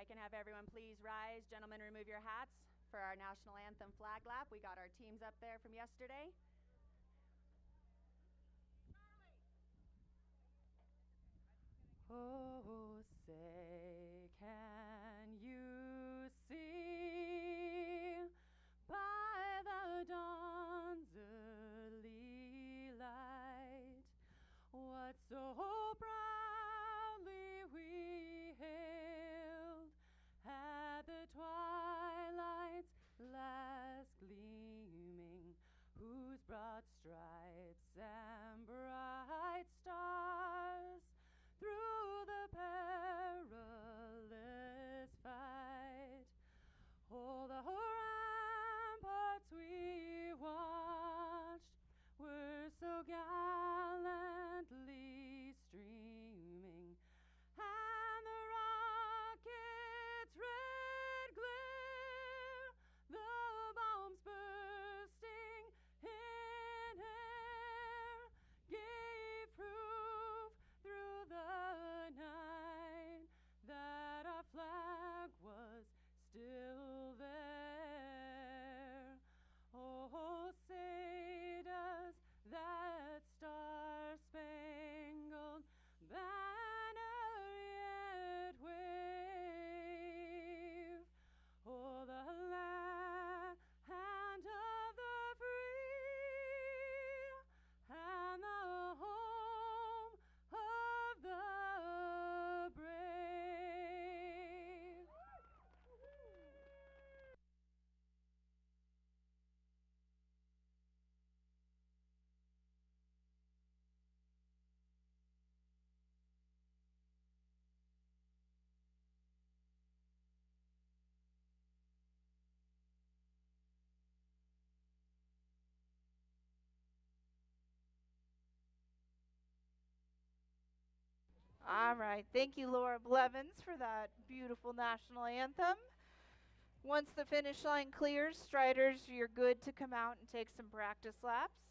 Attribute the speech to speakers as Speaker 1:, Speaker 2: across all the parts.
Speaker 1: I can have everyone please rise. Gentlemen, remove your hats for our national anthem flag lap. We got our teams up there from yesterday. Oh, say, can you see by the dawn's early light what so proudly we hailed at the twilight's last gleaming, whose broad stripes and bright stars through the perilous fight, oh, the ramparts we watched were so gallantly streaming, and the rocket's red glare, the bombs bursting in air, gave proof through the night that our flag was still there. Oh, say does that star-spangled banner yet wave o'er the land of the free and the home of the brave?
Speaker 2: All right. Thank you, Laura Blevins, for that beautiful national anthem. Once the finish line clears, striders, you're good to come out and take some practice laps.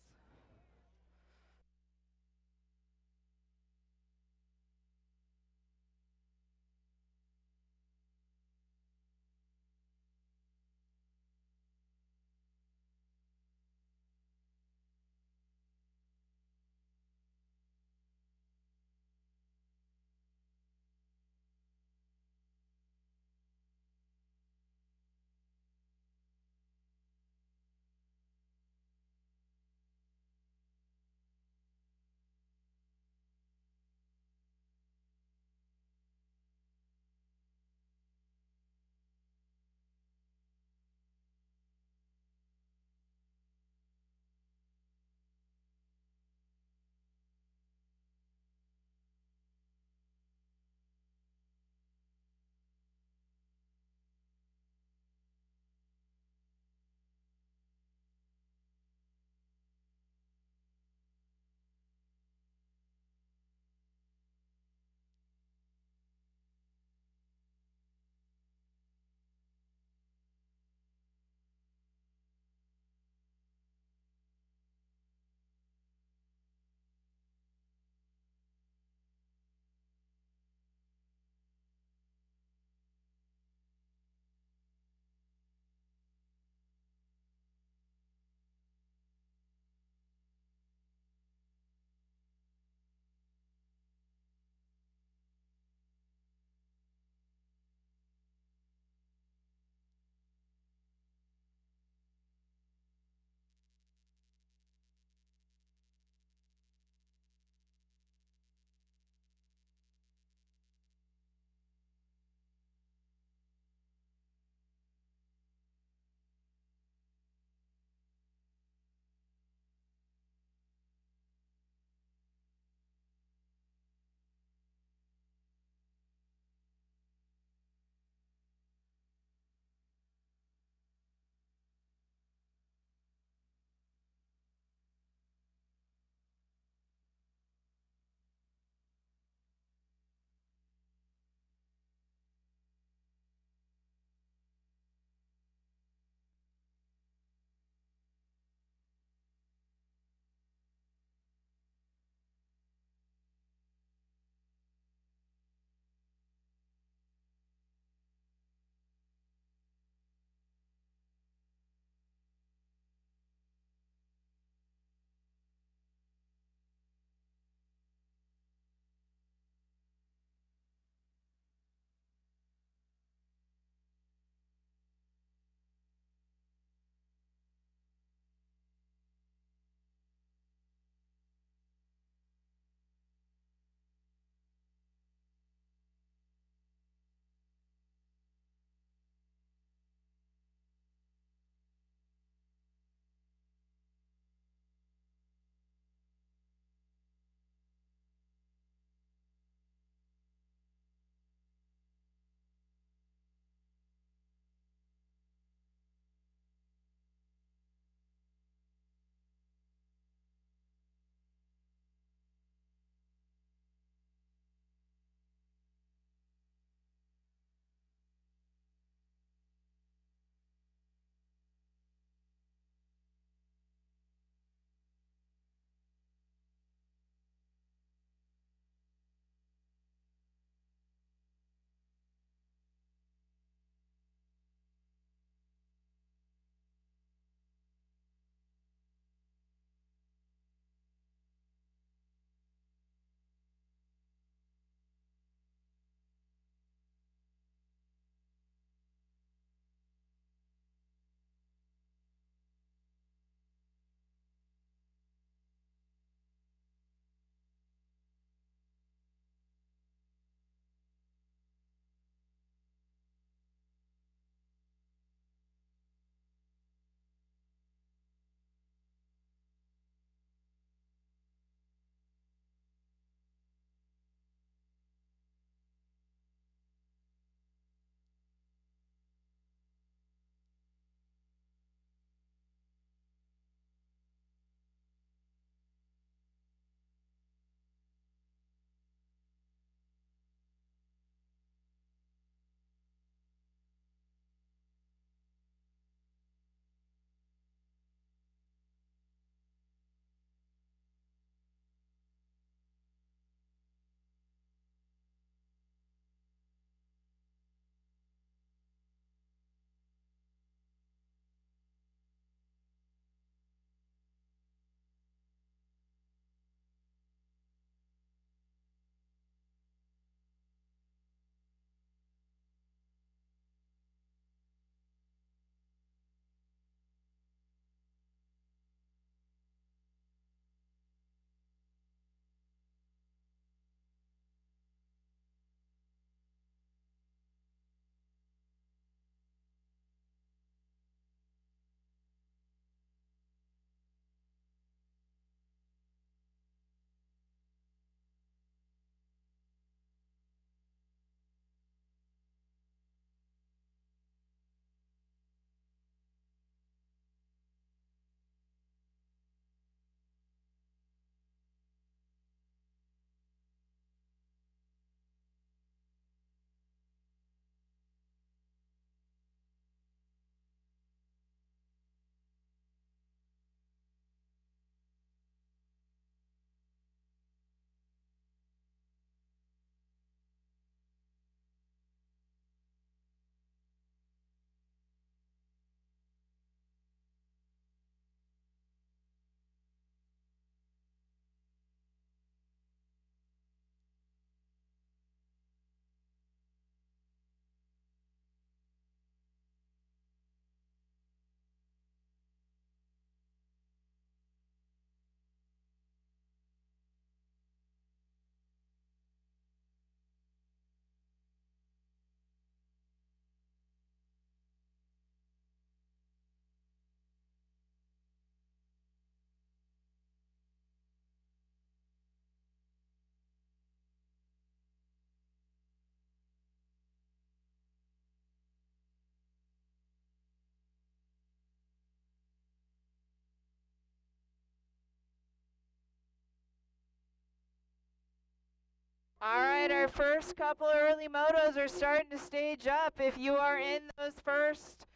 Speaker 2: All right, our first couple early motos are starting to stage up. If you are in those first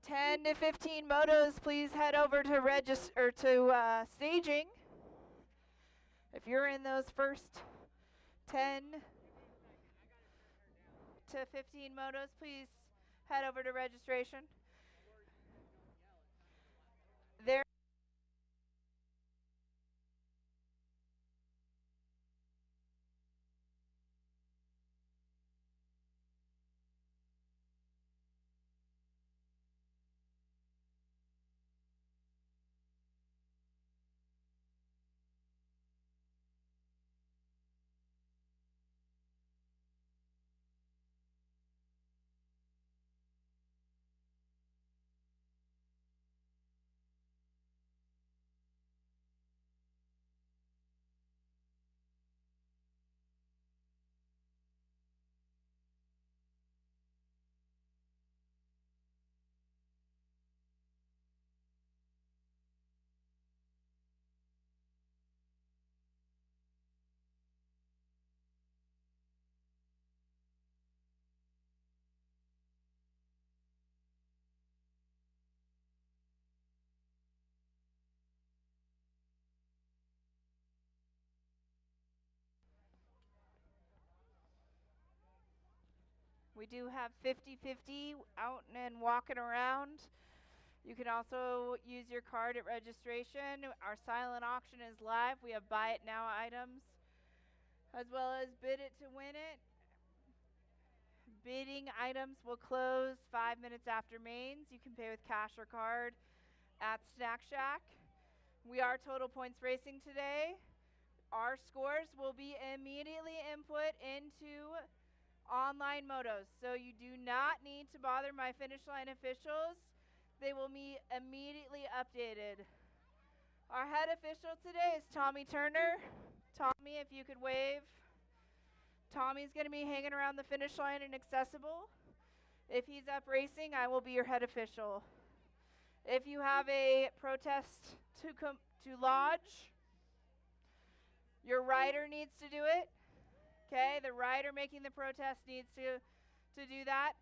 Speaker 2: 10 to 15 motos, please head over to staging. If you're in those first 10 to 15 motos, please head over to registration. There. We do have 50-50 out and walking around. You can also use your card at registration. Our silent auction is live. We have buy it now items as well as bid it to win it. Bidding items will close 5 minutes after mains. You can pay with cash or card at Snack Shack. We are Total Points Racing today. Our scores will be immediately input into online motos, so you do not need to bother my finish line officials. They will be immediately updated. Our head official today is Tommy Turner. Tommy, if you could wave. Tommy's going to be hanging around the finish line and accessible. If he's up racing, I will be your head official. If you have a protest to lodge, your rider needs to do it. Okay, the rider making the protest needs to do that.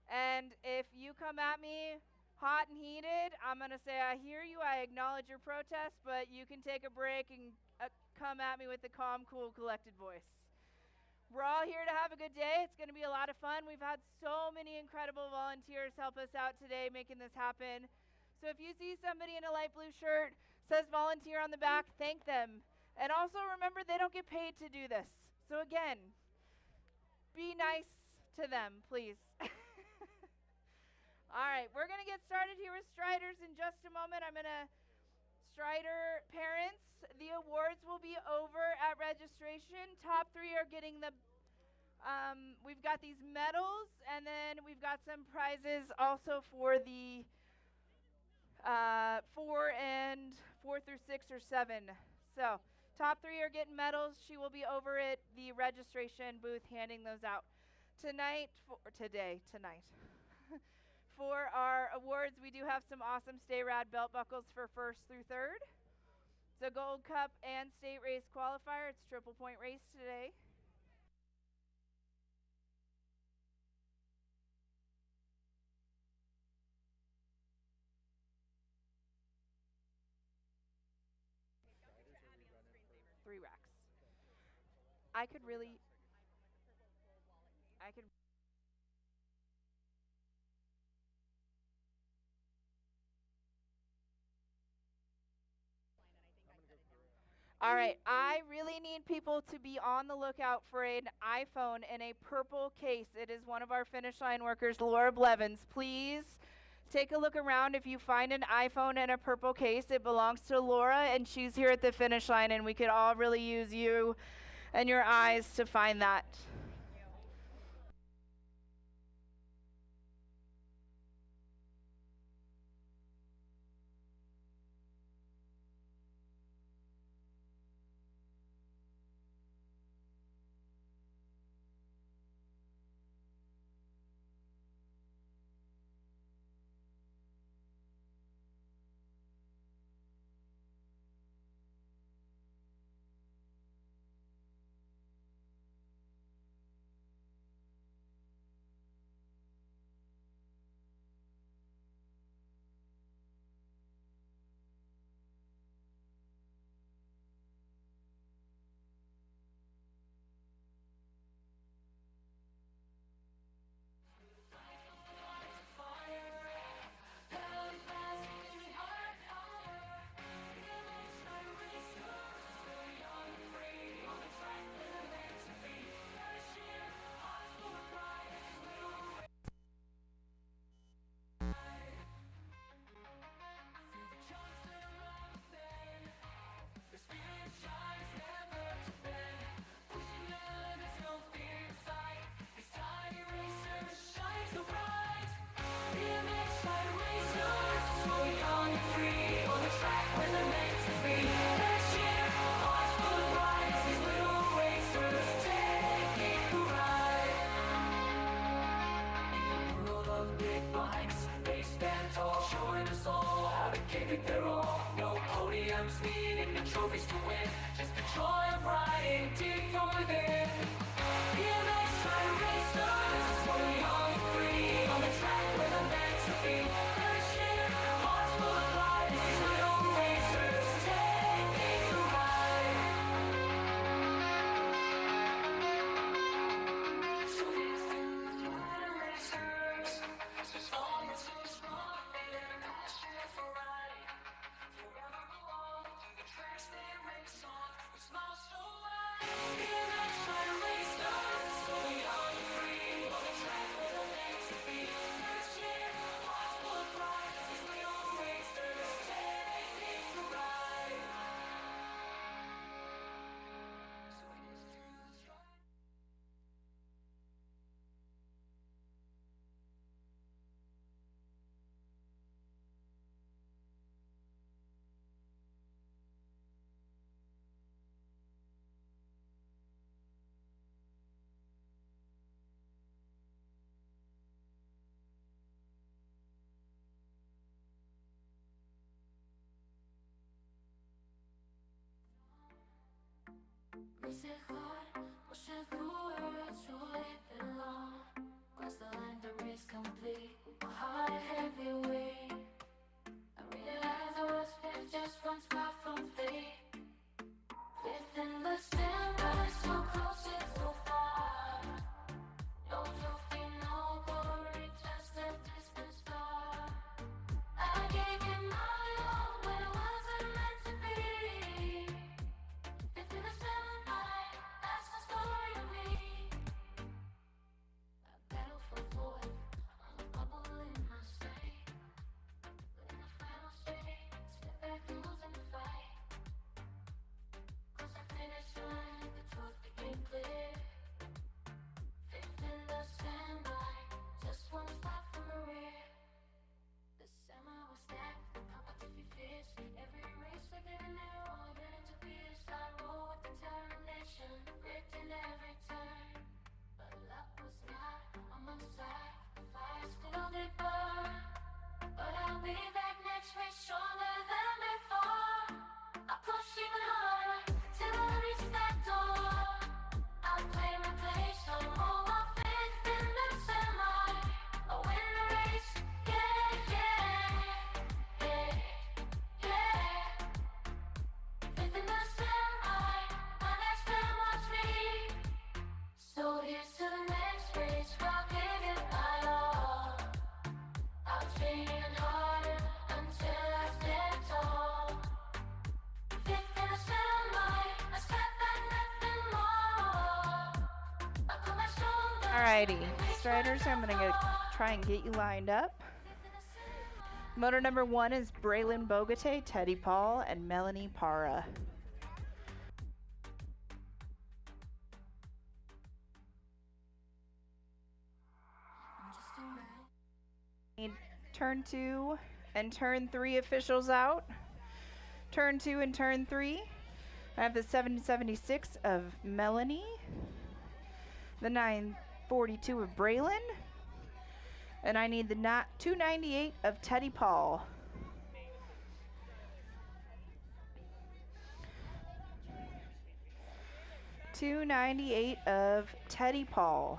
Speaker 2: And if you come at me hot and heated, I'm going to say, I hear you, I acknowledge your protest, but you can take a break and come at me with the calm, cool, collected voice. We're all here to have a good day. It's going to be a lot of fun. We've had so many incredible volunteers help us out today making this happen. So if you see somebody in a light blue shirt, says volunteer on the back, thank them. And also remember, they don't get paid to do this. So again, be nice to them, please. All right, we're going to get started here with Striders in just a moment. I'm going to, Strider parents, the awards will be over at registration. Top 3 are getting the, we've got these medals, and then we've got some prizes also for the 4 through 6 or 7. So top 3 are getting medals. She will be over at the registration booth handing those out. Tonight. For our awards, we do have some awesome Stay Rad belt buckles for 1st through 3rd. So Gold Cup and State Race Qualifier. It's triple point race today. Three racks. I could. All right, I really need people to be on the lookout for an iPhone in a purple case. It is one of our finish line workers, Laura Blevins. Please take a look around. If you find an iPhone in a purple case, it belongs to Laura, and she's here at the finish line, and we could all really use you and your eyes to find that.
Speaker 3: reach to win. Just the joy of riding deep from within. BMX try to race us, fully young and free, on the track where they're meant to be. First year, hearts full of pride, this is my own racers, taking the ride. So here's to the racers, as long as we're strong and passionate for right. Forever belong to the tracks they race on, we smile so wide. BMX try to race us, so young and free, on the track where they're meant to be. First year, hearts full of pride, this is my own racers, taking the ride. So here's to the stride. Race it hard, push it forward, truly belong. Cross the line, the race complete. My heart a heavy weight. I realized I was fifth, just one spot from fate. Fifth in the standby, so close yet so far. No trophy, no glory, just a distant star. I gave you my all, but it wasn't meant to be. Fifth in the standby, that's the story of me. I battle for fourth, I'm a bubble in my sight. But in the final straight, step back and lose in the fight. Cross the finish line, the truth became clear. Fifth in the standby, just one spot from the rear. The summer was stacked, the competition fierce. Every race I did an arrow, yearning to pierce. I roll with determination, grit in every turn. But luck was not on my side, the fire still did burn. But I'll be back next race stronger than before. I'll push even harder till I reach that door. I'll claim my place, I'll roll my fifth in the semi. I'll win the race, yeah, yeah, yeah, yeah. Fifth in the semi, my next man watch me. So here's to the next race, I'll give it my all. I'll train even harder until I stand tall. Fifth in the semi, I step back nothing more. I put my shoulder.
Speaker 2: Alrighty, Striders, I'm gonna try and get you lined up. Motor number 1 is Braylon Bogate, Teddy Paul, and Melanie Para. Need turn 2 and turn 3 officials out. Turn 2 and turn 3. I have the 776 of Melanie, the 942 of Braylon, and I need the 298 of Teddy Paul. $298 of Teddy Paul.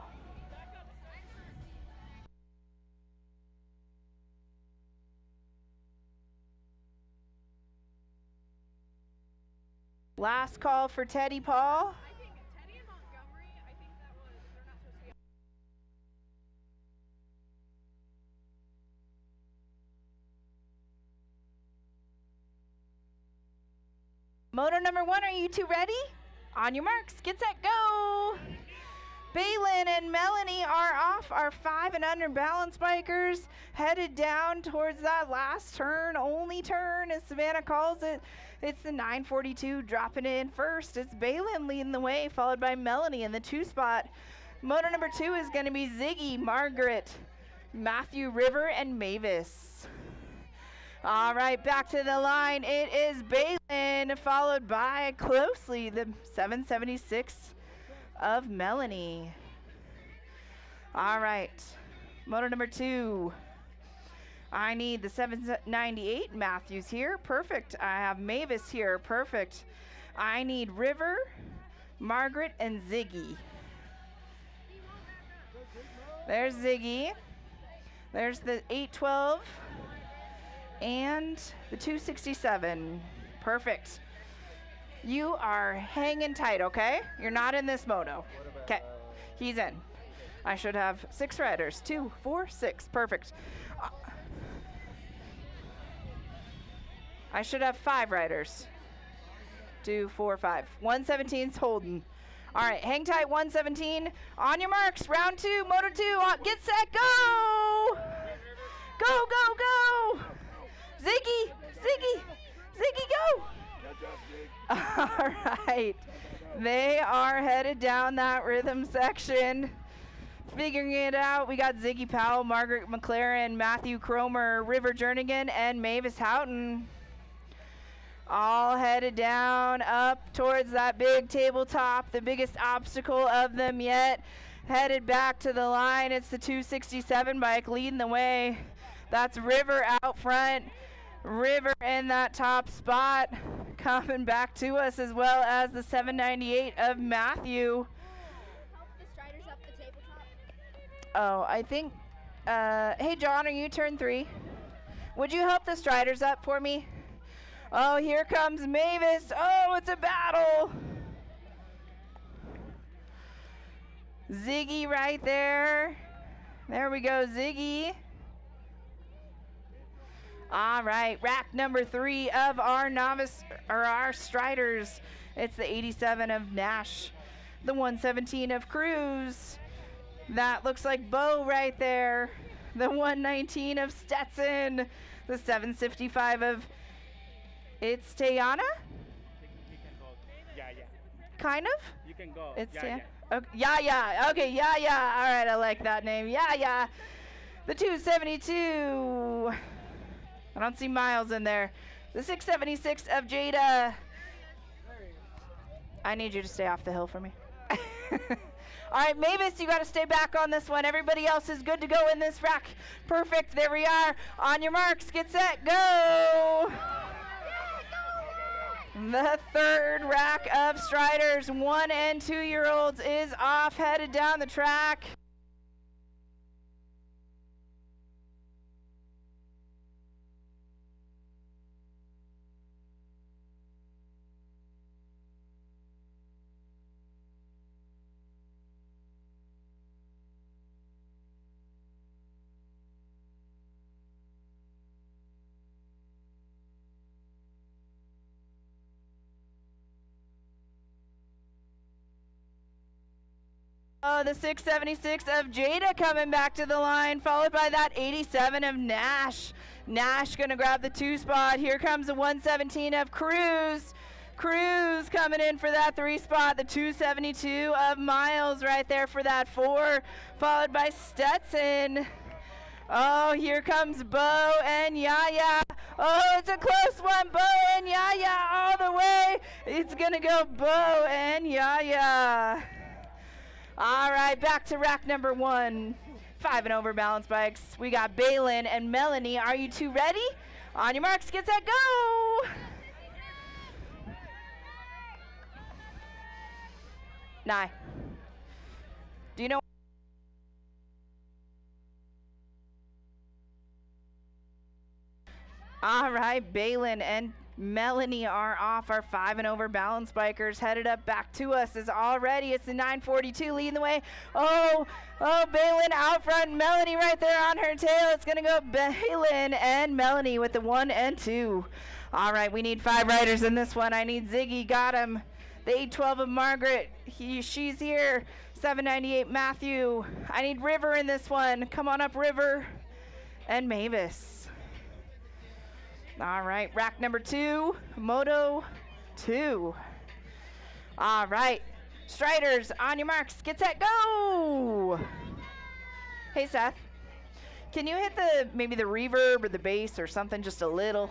Speaker 2: Last call for Teddy Paul.
Speaker 4: I think Teddy and Montgomery, I think that was, they're not supposed to be.
Speaker 2: Motor number 1, are you two ready? On your marks, get set, go! Baylin and Melanie are off our 5 and under balance bikers, headed down towards that last turn, only turn as Savannah calls it. It's the 942 dropping in first. It's Baylin leading the way, followed by Melanie in the 2 spot. Motor number 2 is going to be Ziggy, Margaret, Matthew River, and Mavis. All right, back to the line. It is Baylin, followed by closely the 776 of Melanie. All right, motor number 2. I need the 798 Matthews here. Perfect. I have Mavis here. Perfect. I need River, Margaret, and Ziggy. There's Ziggy. There's the 812 and the 267. Perfect. You are hanging tight, okay? You're not in this moto. Okay. He's in. I should have 6 riders. 2, 4, 6. Perfect. I should have 5 riders. 2, 4, 5. 117's Holden. All right, hang tight, 117. On your marks, round 2, moto 2. Get set, go! Go, go, go! Ziggy, Ziggy, Ziggy, go! All right. They are headed down that rhythm section. Figuring it out, we got Ziggy Powell, Margaret McLaren, Matthew Cromer, River Jernigan, and Mavis Houghton. All headed down up towards that big tabletop, the biggest obstacle of them yet. Headed back to the line, it's the 267 bike leading the way. That's River out front. River in that top spot. Coming back to us as well as the 798 of Matthew.
Speaker 4: Help the striders up the tabletop.
Speaker 2: Oh, I think, hey John, are you turn 3? Would you help the striders up for me? Oh, here comes Mavis. Oh, it's a battle. Ziggy right there. There we go, Ziggy. All right, rack number 3 of our novice, or our striders. It's the 87 of Nash, the 117 of Cruz. That looks like Bo right there. The 119 of Stetson, the 755 of it's Tayana?
Speaker 5: You can go. Yeah, yeah.
Speaker 2: Kind of?
Speaker 5: You can go.
Speaker 2: It's
Speaker 5: yeah,
Speaker 2: Tayana?
Speaker 5: yeah.
Speaker 2: Okay, yeah. Okay, yeah. All right, I like that name. Yeah. The 272. I don't see Miles in there. The 676 of Jada. I need you to stay off the hill for me. All right, Mavis, you got to stay back on this one. Everybody else is good to go in this rack. Perfect. There we are. On your marks, get set, go. The third rack of striders, 1 and 2-year-olds, is off, headed down the track. Oh, the 676 of Jada coming back to the line, followed by that 87 of Nash. Nash gonna grab the 2 spot. Here comes the 117 of Cruz. Cruz coming in for that 3 spot. The 272 of Miles right there for that 4, followed by Stetson. Oh, here comes Bo and Yaya. Oh, it's a close one. Bo and Yaya all the way. It's gonna go Bo and Yaya. All right, back to rack number 1. 5 and over balance bikes. We got Balin and Melanie. Are you 2 ready? On your marks, get set, go! Nye. Do you know? All right, Balin and Melanie are off. Our 5 and over balance bikers headed up back to us as already. It's the 942 leading the way. Oh, Balin out front. Melanie right there on her tail. It's going to go Balin and Melanie with the 1 and 2. All right, we need 5 riders in this one. I need Ziggy. Got him. The 812 of Margaret. She's here. 798 Matthew. I need River in this one. Come on up, River. And Mavis. All right, rack number 2, Moto 2. All right, striders, on your marks, get set, go! Hey, Seth, can you hit maybe the reverb or the bass or something just a little?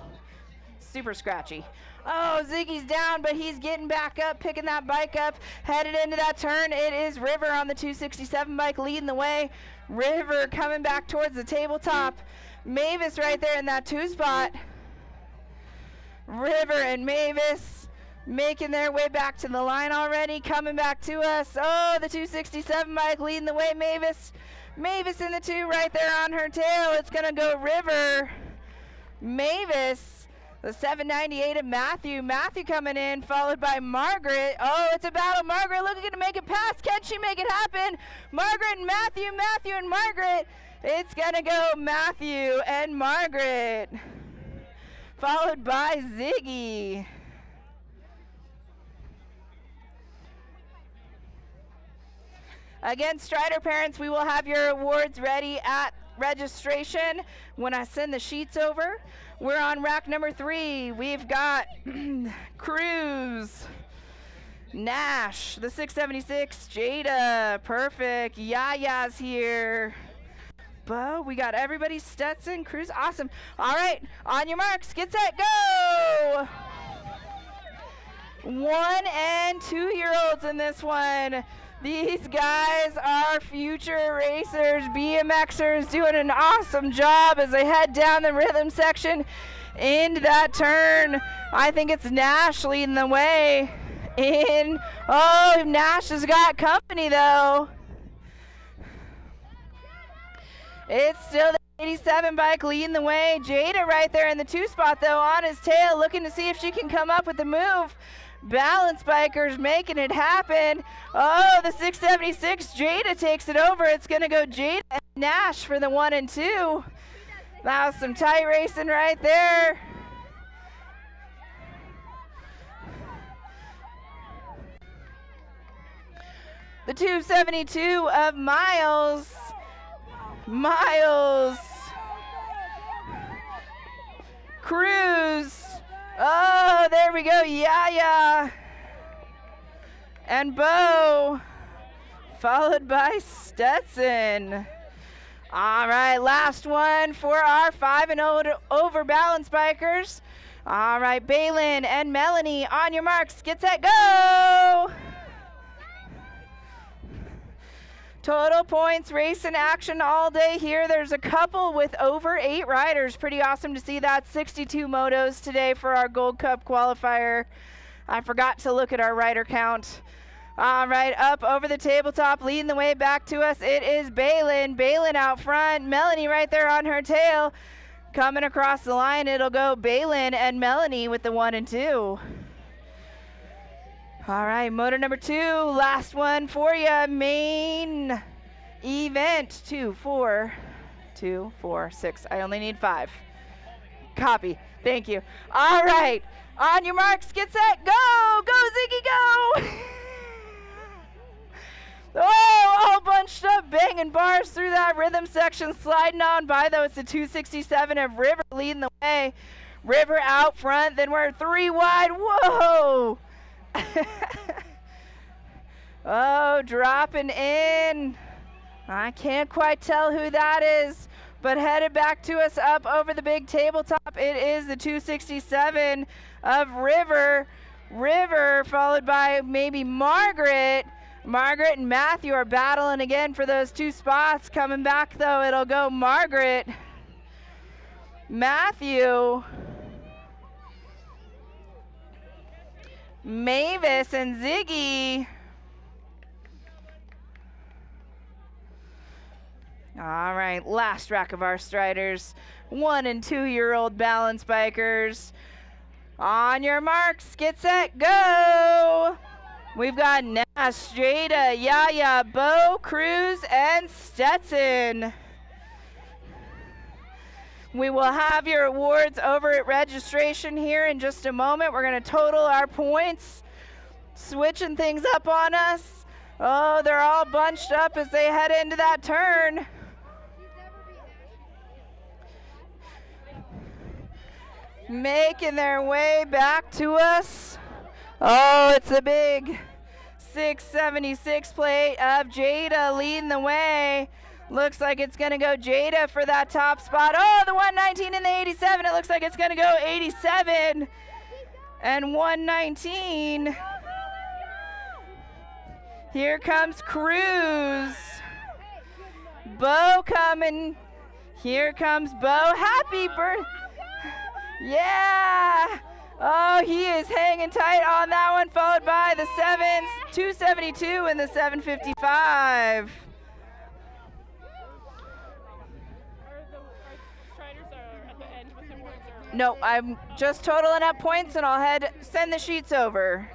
Speaker 2: Super scratchy. Oh, Ziggy's down, but he's getting back up, picking that bike up, headed into that turn. It is River on the 267 bike leading the way. River coming back towards the tabletop. Mavis right there in that 2 spot. River and Mavis making their way back to the line already, coming back to us. Oh, the 267 bike leading the way. Mavis in the 2 right there on her tail. It's going to go River. Mavis, the 798 of Matthew. Matthew coming in, followed by Margaret. Oh, it's a battle. Margaret looking to make it pass. Can she make it happen? Margaret and Matthew, Matthew and Margaret. It's going to go Matthew and Margaret, followed by Ziggy. Again, Strider parents, we will have your awards ready at registration when I send the sheets over. We're on rack number 3. We've got Cruz, Nash, the 676, Jada, perfect, Yaya's here. Bo, we got everybody, Stetson, Cruz, awesome. All right, on your marks, get set, go! 1 and 2-year-olds in this one. These guys are future racers, BMXers, doing an awesome job as they head down the rhythm section into that turn. I think it's Nash leading the way in. Oh, Nash has got company though. It's still the 87 bike leading the way. Jada right there in the 2 spot though, on his tail, looking to see if she can come up with the move. Balance bikers making it happen. Oh, the 676, Jada takes it over. It's going to go Jada and Nash for the 1 and 2. That was some tight racing right there. The 272 of Miles. Cruz. Oh, there we go, Yaya and Bo, followed by Stetson. All right, last one for our 5 and over balance bikers. All right, Balin and Melanie, on your marks, get set, go! Total points, race in action all day here. There's a couple with over 8 riders. Pretty awesome to see that. 62 motos today for our Gold Cup qualifier. I forgot to look at our rider count. All right, up over the tabletop, leading the way back to us. It is Balin. Balin out front. Melanie right there on her tail. Coming across the line, it'll go Balin and Melanie with the 1 and 2. All right, motor number 2, last one for you. Main event 2, 4, 2, 4, 6. I only need 5. Copy. Thank you. All right, on your marks, get set, go! Go, Ziggy, go! Oh, all bunched up, banging bars through that rhythm section, sliding on by, though. It's the 267 of River leading the way. River out front, then we're 3 wide. Whoa! Oh, dropping in. I can't quite tell who that is, but headed back to us up over the big tabletop. It is the 267 of River. River followed by maybe Margaret. Margaret and Matthew are battling again for those 2 spots. Coming back though, it'll go Margaret, Matthew, Mavis and Ziggy. All right, last rack of our Striders. 1 and 2-year-old balance bikers. On your marks, get set, go! We've got Nash, Jada, Yaya, Bo, Cruz, and Stetson. We will have your awards over at registration here in just a moment. We're going to total our points, switching things up on us. Oh, they're all bunched up as they head into that turn. Making their way back to us. Oh, it's a big 676 plate of Jada leading the way. Looks like it's going to go Jada for that top spot. Oh, the 119 and the 87. It looks like it's going to go 87 and 119. Here comes Cruz. Bo coming Here comes Bo. Happy birthday. Yeah. Oh, he is hanging tight on that one, followed by the 7s, 272 and the 755. No, I'm just totaling up points, and I'll send the sheets over.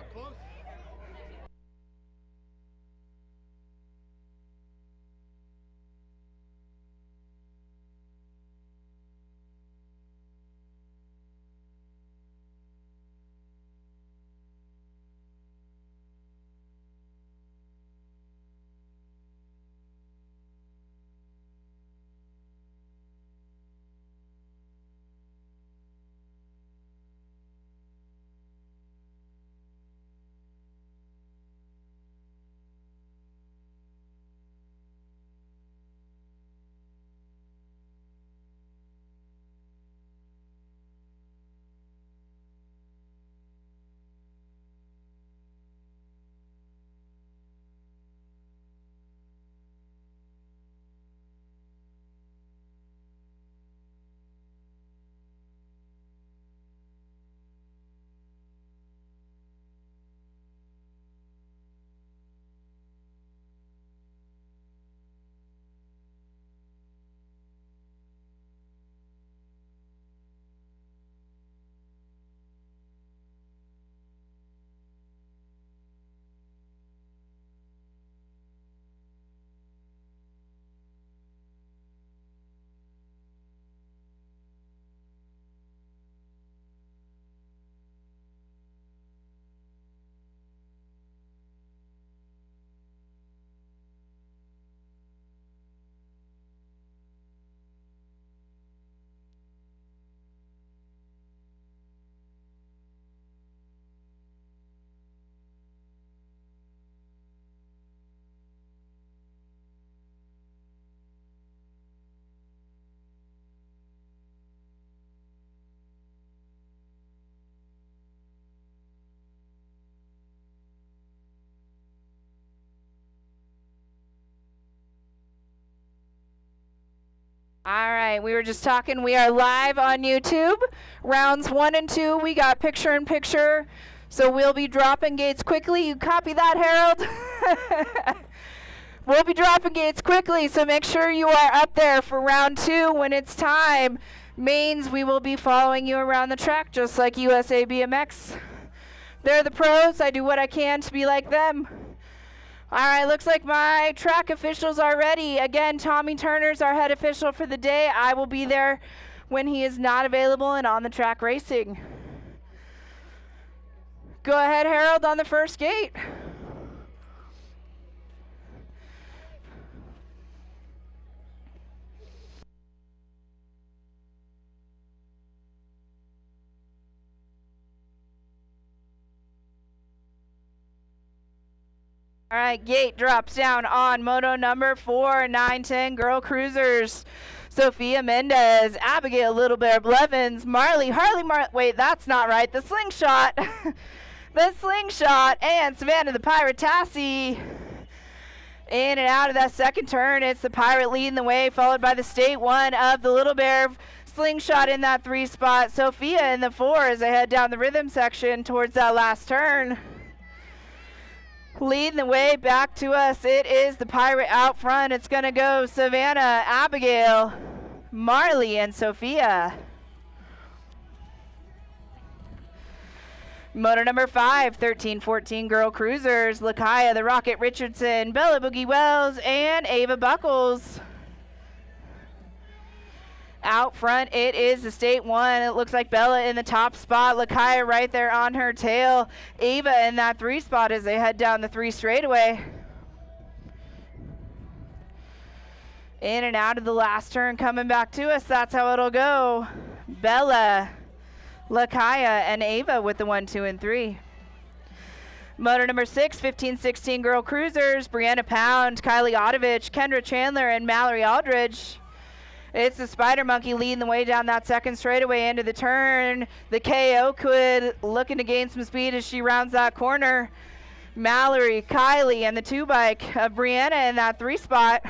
Speaker 2: All right, we were just talking. We are live on YouTube. Rounds 1 and 2, we got picture-in-picture. So we'll be dropping gates quickly. You copy that, Harold? We'll be dropping gates quickly, so make sure you are up there for round 2 when it's time. Mains, we will be following you around the track, just like USA BMX. They're the pros. I do what I can to be like them. All right, looks like my track officials are ready. Again, Tommy Turner's our head official for the day. I will be there when he is not available and on the track racing. Go ahead, Harold, on the first gate. All right, gate drops down on moto number 4, 910 Girl Cruisers. Sophia Mendez, Abigail Little Bear Blevins, Harley wait, that's not right. The Slingshot. The Slingshot and Savannah the Pirate Tassie. In and out of that second turn, it's the Pirate leading the way, followed by the State 1 of the Little Bear. Slingshot in that 3 spot. Sophia in the 4 as they head down the rhythm section towards that last turn. Leading the way back to us, it is the Pirate out front. It's going to go Savannah, Abigail, Marley, and Sophia. Moto number 5, 13-14 Girl Cruisers, Lakaya the Rocket Richardson, Bella Boogie Wells, and Ava Buckles. Out front, it is the State 1. It looks like Bella in the top spot. Lakaya right there on her tail. Ava in that 3 spot as they head down the 3 straightaway. In and out of the last turn, coming back to us. That's how it'll go. Bella, Lakaya, and Ava with the 1, 2, and 3. Motor number 6, 15-16 Girl Cruisers, Brianna Pound, Kylie Otovich, Kendra Chandler, and Mallory Aldridge. It's the Spider Monkey leading the way down that second straightaway into the turn. The KO Quid looking to gain some speed as she rounds that corner. Mallory, Kylie, and the 2 bike of Brianna in that 3 spot.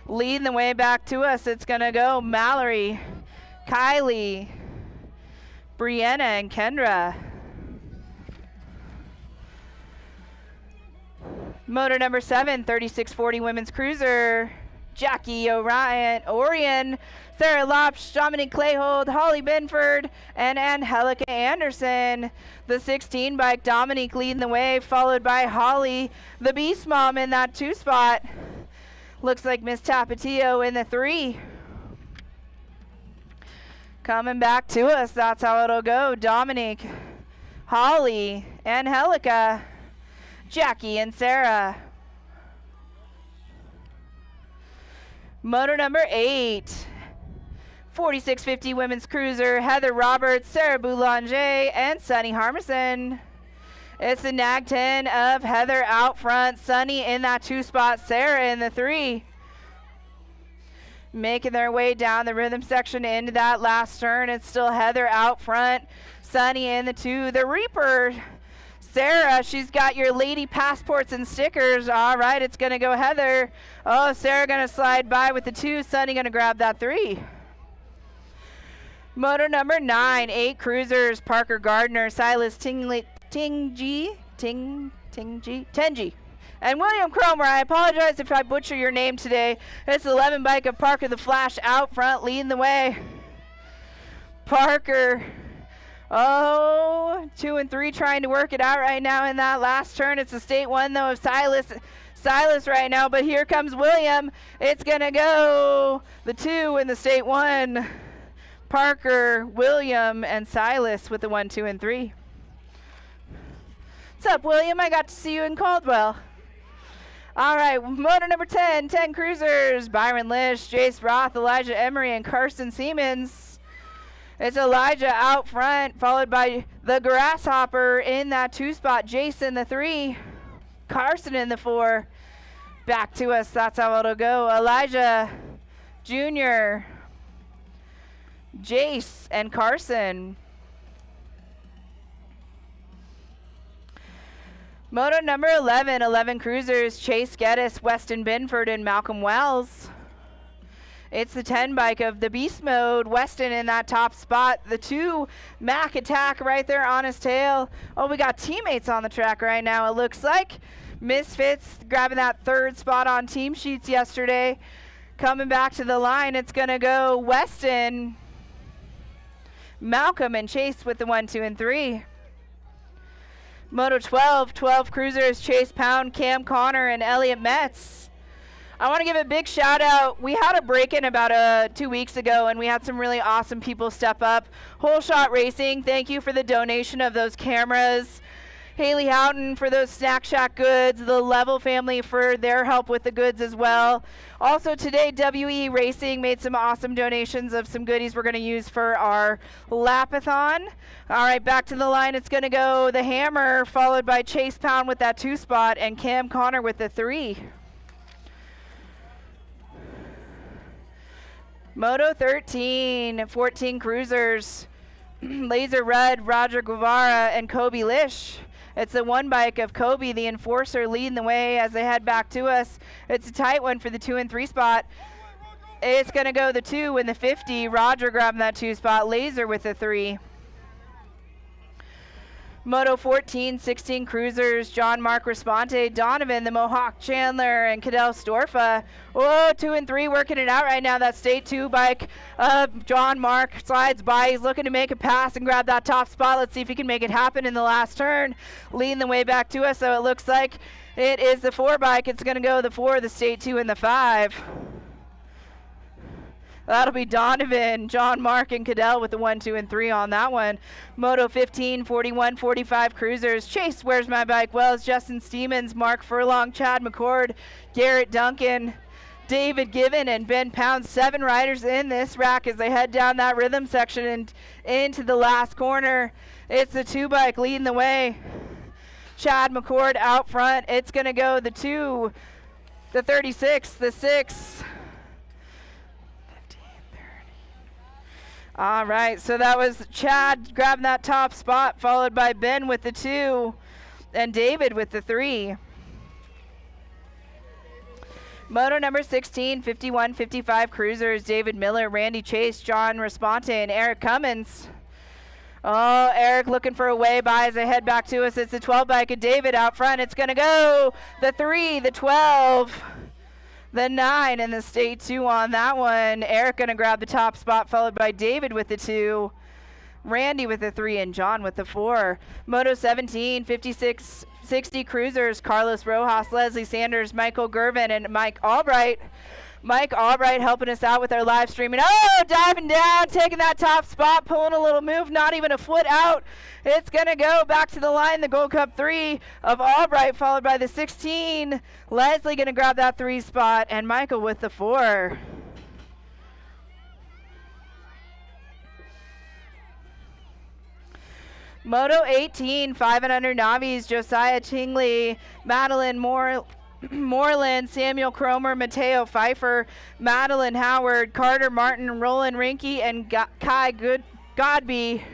Speaker 2: Leading the way back to us, it's going to go Mallory, Kylie, Brianna, and Kendra. Motor number 7, 3640 Women's Cruiser, Jackie Orion, Sarah Lopsch, Dominique Clayhold, Holly Benford, and Angelica Anderson. The 16 bike, Dominique leading the way, followed by Holly, the Beast Mom in that 2 spot. Looks like Miss Tapatio in the 3. Coming back to us, that's how it'll go. Dominique, Holly, Angelica, Jackie, and Sarah. Motor number 8, 4650 Women's Cruiser, Heather Roberts, Sarah Boulanger, and Sunny Harmison. It's the nag 10 of Heather out front, Sunny in that 2 spot, Sarah in the 3. Making their way down the rhythm section into that last turn. It's still Heather out front, Sunny in the 2. The Reaper, Sarah, she's got your lady passports and stickers. All right, it's going to go Heather. Oh, Sarah going to slide by with the 2. Sunny going to grab that 3. Motor number 9, 8 Cruisers, Parker Gardner, Silas Tenji, and William Cromer. I apologize if I butcher your name today. It's the 11 bike of Parker the Flash out front, leading the way. Parker, 2 and 3 trying to work it out right now in that last turn. It's the state 1 though of Silas right now, but here comes William. It's gonna go the 2 in the state 1. Parker, William, and Silas with the 1, 2, and 3. What's up, William? I got to see you in Caldwell. All right, motor number 10, 10 Cruisers, Byron Lish, Jace Roth, Elijah Emery, and Carson Siemens. It's Elijah out front, followed by the Grasshopper in that 2 spot, Jason the 3, Carson in the 4. Back to us, that's how it'll go. Elijah Jr., Jace, and Carson. Moto number 11, 11 Cruisers, Chase Geddes, Weston Binford, and Malcolm Wells. It's the 10 bike of the Beast Mode, Weston in that top spot. The 2 Mac Attack right there on his tail. Oh, we got teammates on the track right now, it looks like. Misfits grabbing that 3rd spot on team sheets yesterday. Coming back to the line, it's going to go Weston, Malcolm, and Chase with the 1, 2, and 3. Moto 12, 12 Cruisers, Chase Pound, Cam Connor, and Elliot Metz. I want to give a big shout out. We had a break-in about 2 weeks ago, and we had some really awesome people step up. Whole Shot Racing, thank you for the donation of those cameras. Haley Houghton for those Snack Shack goods. The Level family for their help with the goods as well. Also today, WE Racing made some awesome donations of some goodies we're going to use for our Lapathon. All right, back to the line. It's going to go the Hammer, followed by Chase Pound with that 2 spot, and Cam Connor with the 3. Moto 13, 14 Cruisers, Laser Red, Roger Guevara, and Kobe Lish. It's the 1 bike of Kobe, the Enforcer, leading the way as they head back to us. It's a tight one for the 2 and 3 spot. It's going to go the 2 in the 50. Roger grabbing that 2 spot. Laser with the 3. Moto 14, 16 Cruisers, John Mark Responte, Donovan, the Mohawk Chandler, and Cadell Storfa. Oh, 2 and 3 working it out right now. That state 2 bike of John Mark slides by. He's looking to make a pass and grab that top spot. Let's see if he can make it happen in the last turn. Leading the way back to us, so it looks like it is the 4 bike. It's going to go the 4, the state 2, and the 5. That'll be Donovan, John Mark, and Cadell with the 1, 2, and 3 on that one. Moto 15, 41, 45 Cruisers. Chase, Where's My Bike? Wells, Justin Stevens, Mark Furlong, Chad McCord, Garrett Duncan, David Given, and Ben Pound. 7 riders in this rack as they head down that rhythm section and into the last corner. It's the 2 bike leading the way. Chad McCord out front. It's going to go the 2, the 36, the 6. All right, so that was Chad grabbing that top spot, followed by Ben with the 2 and David with the 3. Moto number 16, 51-55 cruisers, David Miller, Randy Chase, John Responte, and Eric Cummins. Oh, Eric looking for a way by as they head back to us. It's the 12 bike of David out front. It's going to go the 3, the 12, the 9, and the state 2 on that one. Eric going to grab the top spot, followed by David with the 2, Randy with the 3, and John with the 4. Moto 17, 56-60 cruisers, Carlos Rojas, Leslie Sanders, Michael Gervin, and Mike Albright. Mike Albright helping us out with our live streaming. Oh, diving down, taking that top spot, pulling a little move, not even a foot out. It's going to go back to the line, the Gold Cup 3 of Albright, followed by the 16. Leslie going to grab that 3 spot, and Michael with the 4. Moto 18, 5 and under novice, Josiah Tingley, Madeline Moreland, Samuel Cromer, Mateo Pfeiffer, Madeline Howard, Carter Martin, Roland Rinke, and Kai Godby.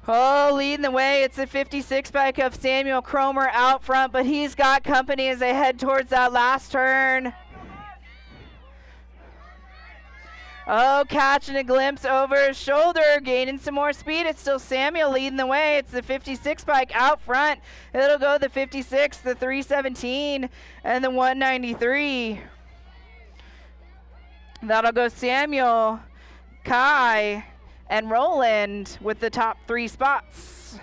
Speaker 2: Oh, leading the way, it's the 56 bike of Samuel Cromer out front, but he's got company as they head towards that last turn. Oh, catching a glimpse over his shoulder, gaining some more speed. It's still Samuel leading the way. It's the 56 bike out front. It'll go the 56, the 317, and the 193. That'll go Samuel, Kai, and Roland with the top 3 spots.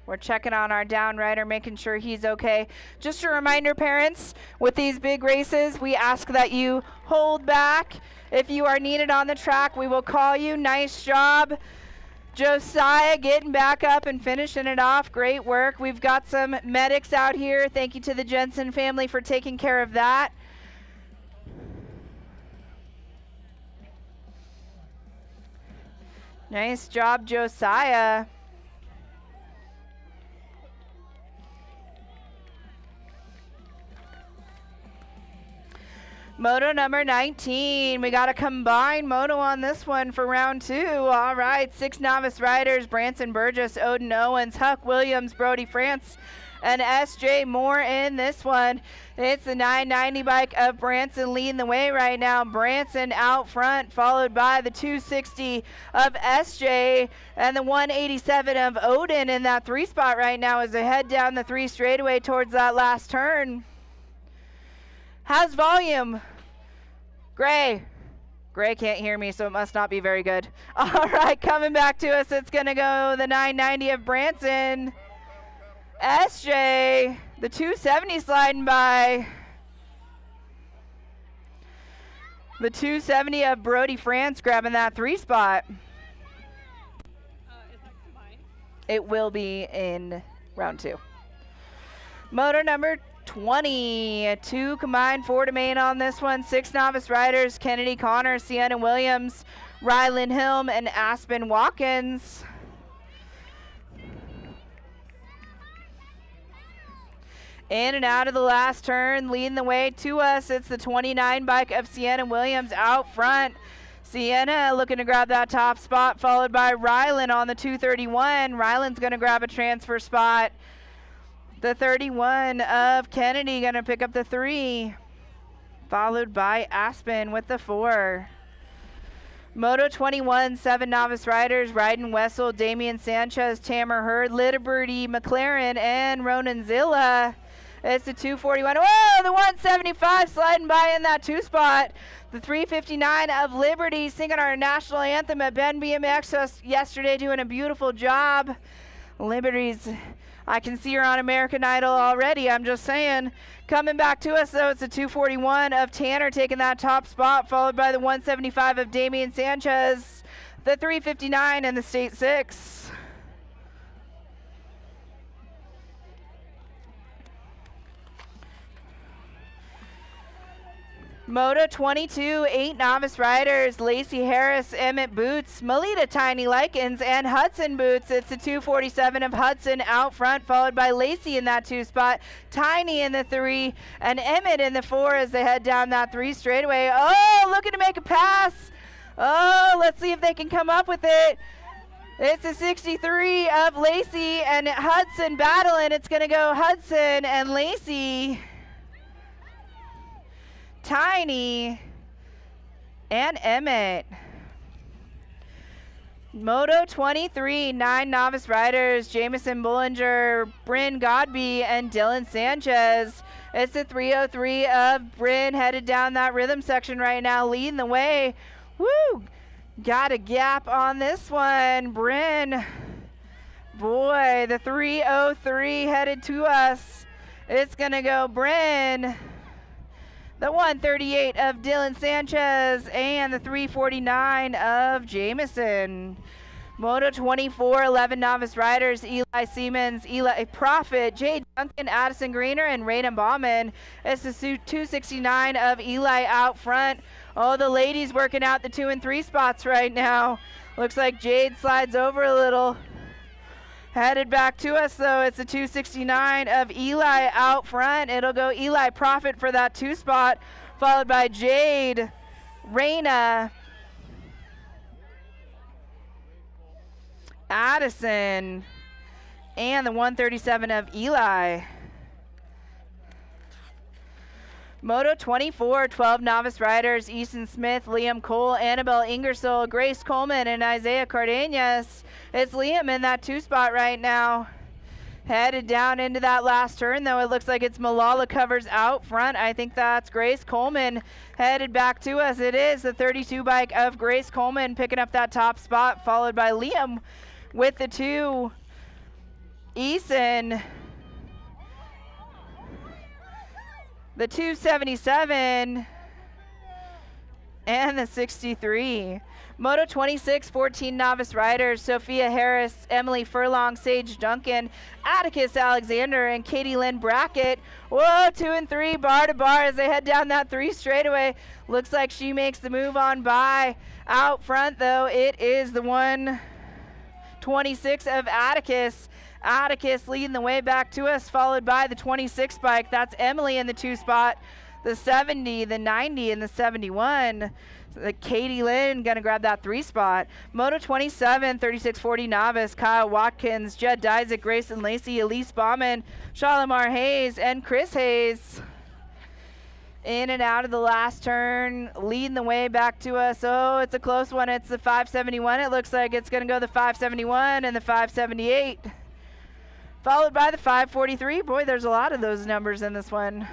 Speaker 2: We're checking on our down rider, making sure he's okay. Just a reminder, parents, with these big races, we ask that you hold back. If you are needed on the track, we will call you. Nice job, Josiah, getting back up and finishing it off. Great work. We've got some medics out here. Thank you to the Jensen family for taking care of that. Nice job, Josiah. Moto number 19. We got a combined moto on this one for round 2. All right, 6 novice riders, Branson Burgess, Odin Owens, Huck Williams, Brody France, and S.J. Moore in this one. It's the 990 bike of Branson leading the way right now. Branson out front, followed by the 260 of S.J. and the 187 of Odin in that 3 spot right now as they head down the 3 straightaway towards that last turn. How's volume? Gray can't hear me, so it must not be very good. All right, coming back to us, it's going to go the 990 of Branson. SJ, the 270 sliding by. The 270 of Brody France grabbing that 3 spot.
Speaker 4: Is that combined?
Speaker 2: It will be in round 2. Moto number 20, 2 combined, 4 to main on this one. 6 novice riders, Kennedy Connor, Sienna Williams, Rylan Hilm, and Aspen Watkins. In and out of the last turn, leading the way to us, it's the 29 bike of Sienna Williams out front. Sienna looking to grab that top spot, followed by Rylan on the 231. Rylan's going to grab a transfer spot. The 31 of Kennedy going to pick up the 3, followed by Aspen with the 4. Moto 21, 7 novice riders, Ryden Wessel, Damian Sanchez, Tamer Hurd, Liberty McLaren, and Ronan Zilla. It's the 241. Whoa, the 175 sliding by in that 2 spot. The 359 of Liberty singing our national anthem at Ben BMX yesterday, doing a beautiful job. Liberty's, I can see her on American Idol already, I'm just saying. Coming back to us, though, it's the 241 of Tanner taking that top spot, followed by the 175 of Damian Sanchez, the 359 and the State 6. Moto 22, 8 novice riders, Lacey Harris, Emmett Boots, Melita Tiny Likens, and Hudson Boots. It's the 247 of Hudson out front, followed by Lacey in that 2 spot, Tiny in the 3, and Emmett in the 4 as they head down that 3 straightaway. Oh, looking to make a pass. Oh, let's see if they can come up with it. It's a 63 of Lacey and Hudson battling. It's going to go Hudson and Lacey, Tiny, and Emmett. Moto 23, 9 novice riders, Jamison Bullinger, Bryn Godby, and Dylan Sanchez. It's the 303 of Bryn headed down that rhythm section right now, leading the way. Woo! Got a gap on this one, Bryn. Boy, the 303 headed to us. It's going to go Bryn, the 138 of Dylan Sanchez, and the 349 of Jamison. Moto 24, 11 novice riders, Eli Siemens, Eli Profit, Jay Duncan, Addison Greener, and Raiden Bauman. It's the 269 of Eli out front. Oh, the ladies working out the 2 and 3 spots right now. Looks like Jade slides over a little. Headed back to us, though. It's a 269 of Eli out front. It'll go Eli Profit for that 2 spot, followed by Jade, Raina, Addison, and the 137 of Eli. Moto 24, 12 novice riders, Easton Smith, Liam Cole, Annabelle Ingersoll, Grace Coleman, and Isaiah Cardenas. It's Liam in that 2 spot right now. Headed down into that last turn, though. It looks like it's Malala Covers out front. I think that's Grace Coleman headed back to us. It is the 32 bike of Grace Coleman picking up that top spot, followed by Liam with the 2. Eason, the 277, and the 63. Moto 26, 14 novice riders, Sophia Harris, Emily Furlong, Sage Duncan, Atticus Alexander, and Katie Lynn Brackett. Whoa, 2 and 3, bar to bar as they head down that 3 straightaway. Looks like she makes the move on by. Out front, though, it is the 126 of Atticus. Atticus leading the way back to us, followed by the 26 bike. That's Emily in the 2 spot, the 70, the 90, and the 71. Katie Lynn going to grab that 3 spot. Moto 27, 3640 novice, Kyle Watkins, Jed Dyzik, Grayson Lacey, Elise Bauman, Shalimar Hayes, and Chris Hayes. In and out of the last turn, leading the way back to us. Oh, it's a close one. It's the 571. It looks like it's going to go the 571 and the 578. Followed by the 543. Boy, there's a lot of those numbers in this one.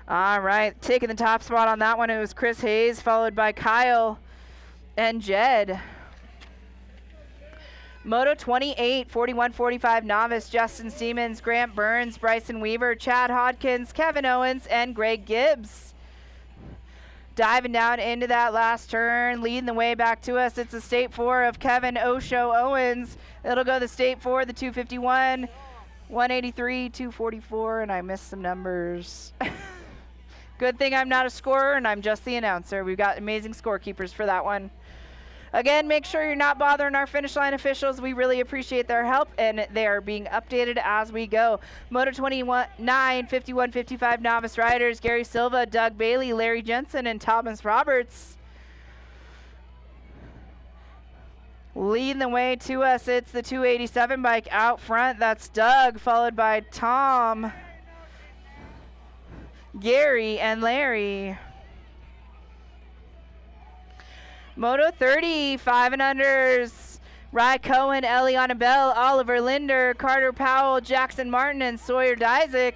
Speaker 2: All right, taking the top spot on that one, it was Chris Hayes, followed by Kyle and Jed. Moto 28, 41-45 novice, Justin Siemens, Grant Burns, Bryson Weaver, Chad Hodkins, Kevin Owens, and Greg Gibbs. Diving down into that last turn, leading the way back to us. It's the State 4 of Kevin Osho Owens. It'll go the State 4, the 251, 183, 244, and I missed some numbers. Good thing I'm not a scorer and I'm just the announcer. We've got amazing scorekeepers for that one. Again, make sure you're not bothering our finish line officials. We really appreciate their help, and they are being updated as we go. Moto 29, 51, 55 novice riders, Gary Silva, Doug Bailey, Larry Jensen, and Thomas Roberts. Leading the way to us, it's the 287 bike out front. That's Doug, followed by Tom, Gary, and Larry. Moto 30, 5 and unders, Rye Cohen, Eliana Bell, Oliver Linder, Carter Powell, Jackson Martin, and Sawyer Dyzik.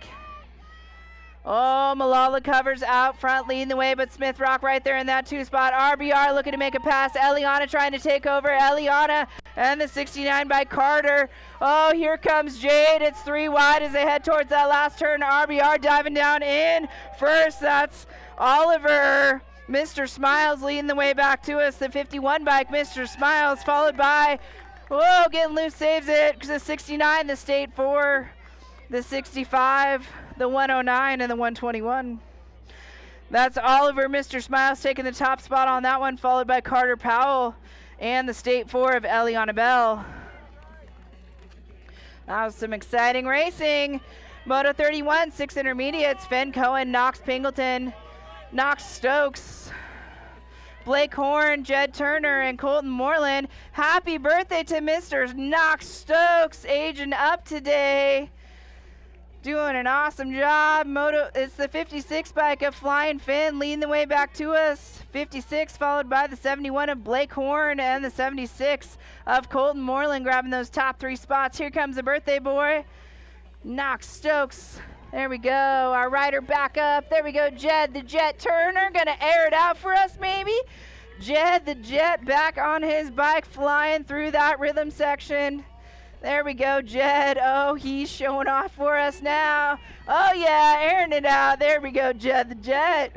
Speaker 2: Oh, Malala Covers out front, leading the way, but Smith Rock right there in that 2 spot. RBR looking to make a pass. Eliana trying to take over. Eliana and the 69 by Carter. Oh, here comes Jade. It's 3 wide as they head towards that last turn. RBR diving down in first. That's Oliver. Mr. Smiles leading the way back to us. The 51 bike, Mr. Smiles, followed by, whoa, getting loose, saves it. The 69, the State 4, the 65, the 109, and the 121. That's Oliver Mr. Smiles taking the top spot on that one, followed by Carter Powell and the State 4 of Eliana Bell. That was some exciting racing. Moto 31, 6 intermediates, Finn Cohen, Knox Pingleton, Knox Stokes, Blake Horn, Jed Turner, and Colton Moreland. Happy birthday to Mr. Knox Stokes, aging up today. Doing an awesome job. It's the 56 bike of Flying Finn leading the way back to us. 56 followed by the 71 of Blake Horn and the 76 of Colton Moreland grabbing those top 3 spots. Here comes the birthday boy, Knox Stokes. There we go. Our rider back up. There we go. Jed the Jet Turner gonna air it out for us maybe. Jed the Jet back on his bike flying through that rhythm section. There we go, Jed. Oh, he's showing off for us now. Oh, yeah, airing it out. There we go, Jed the Jet.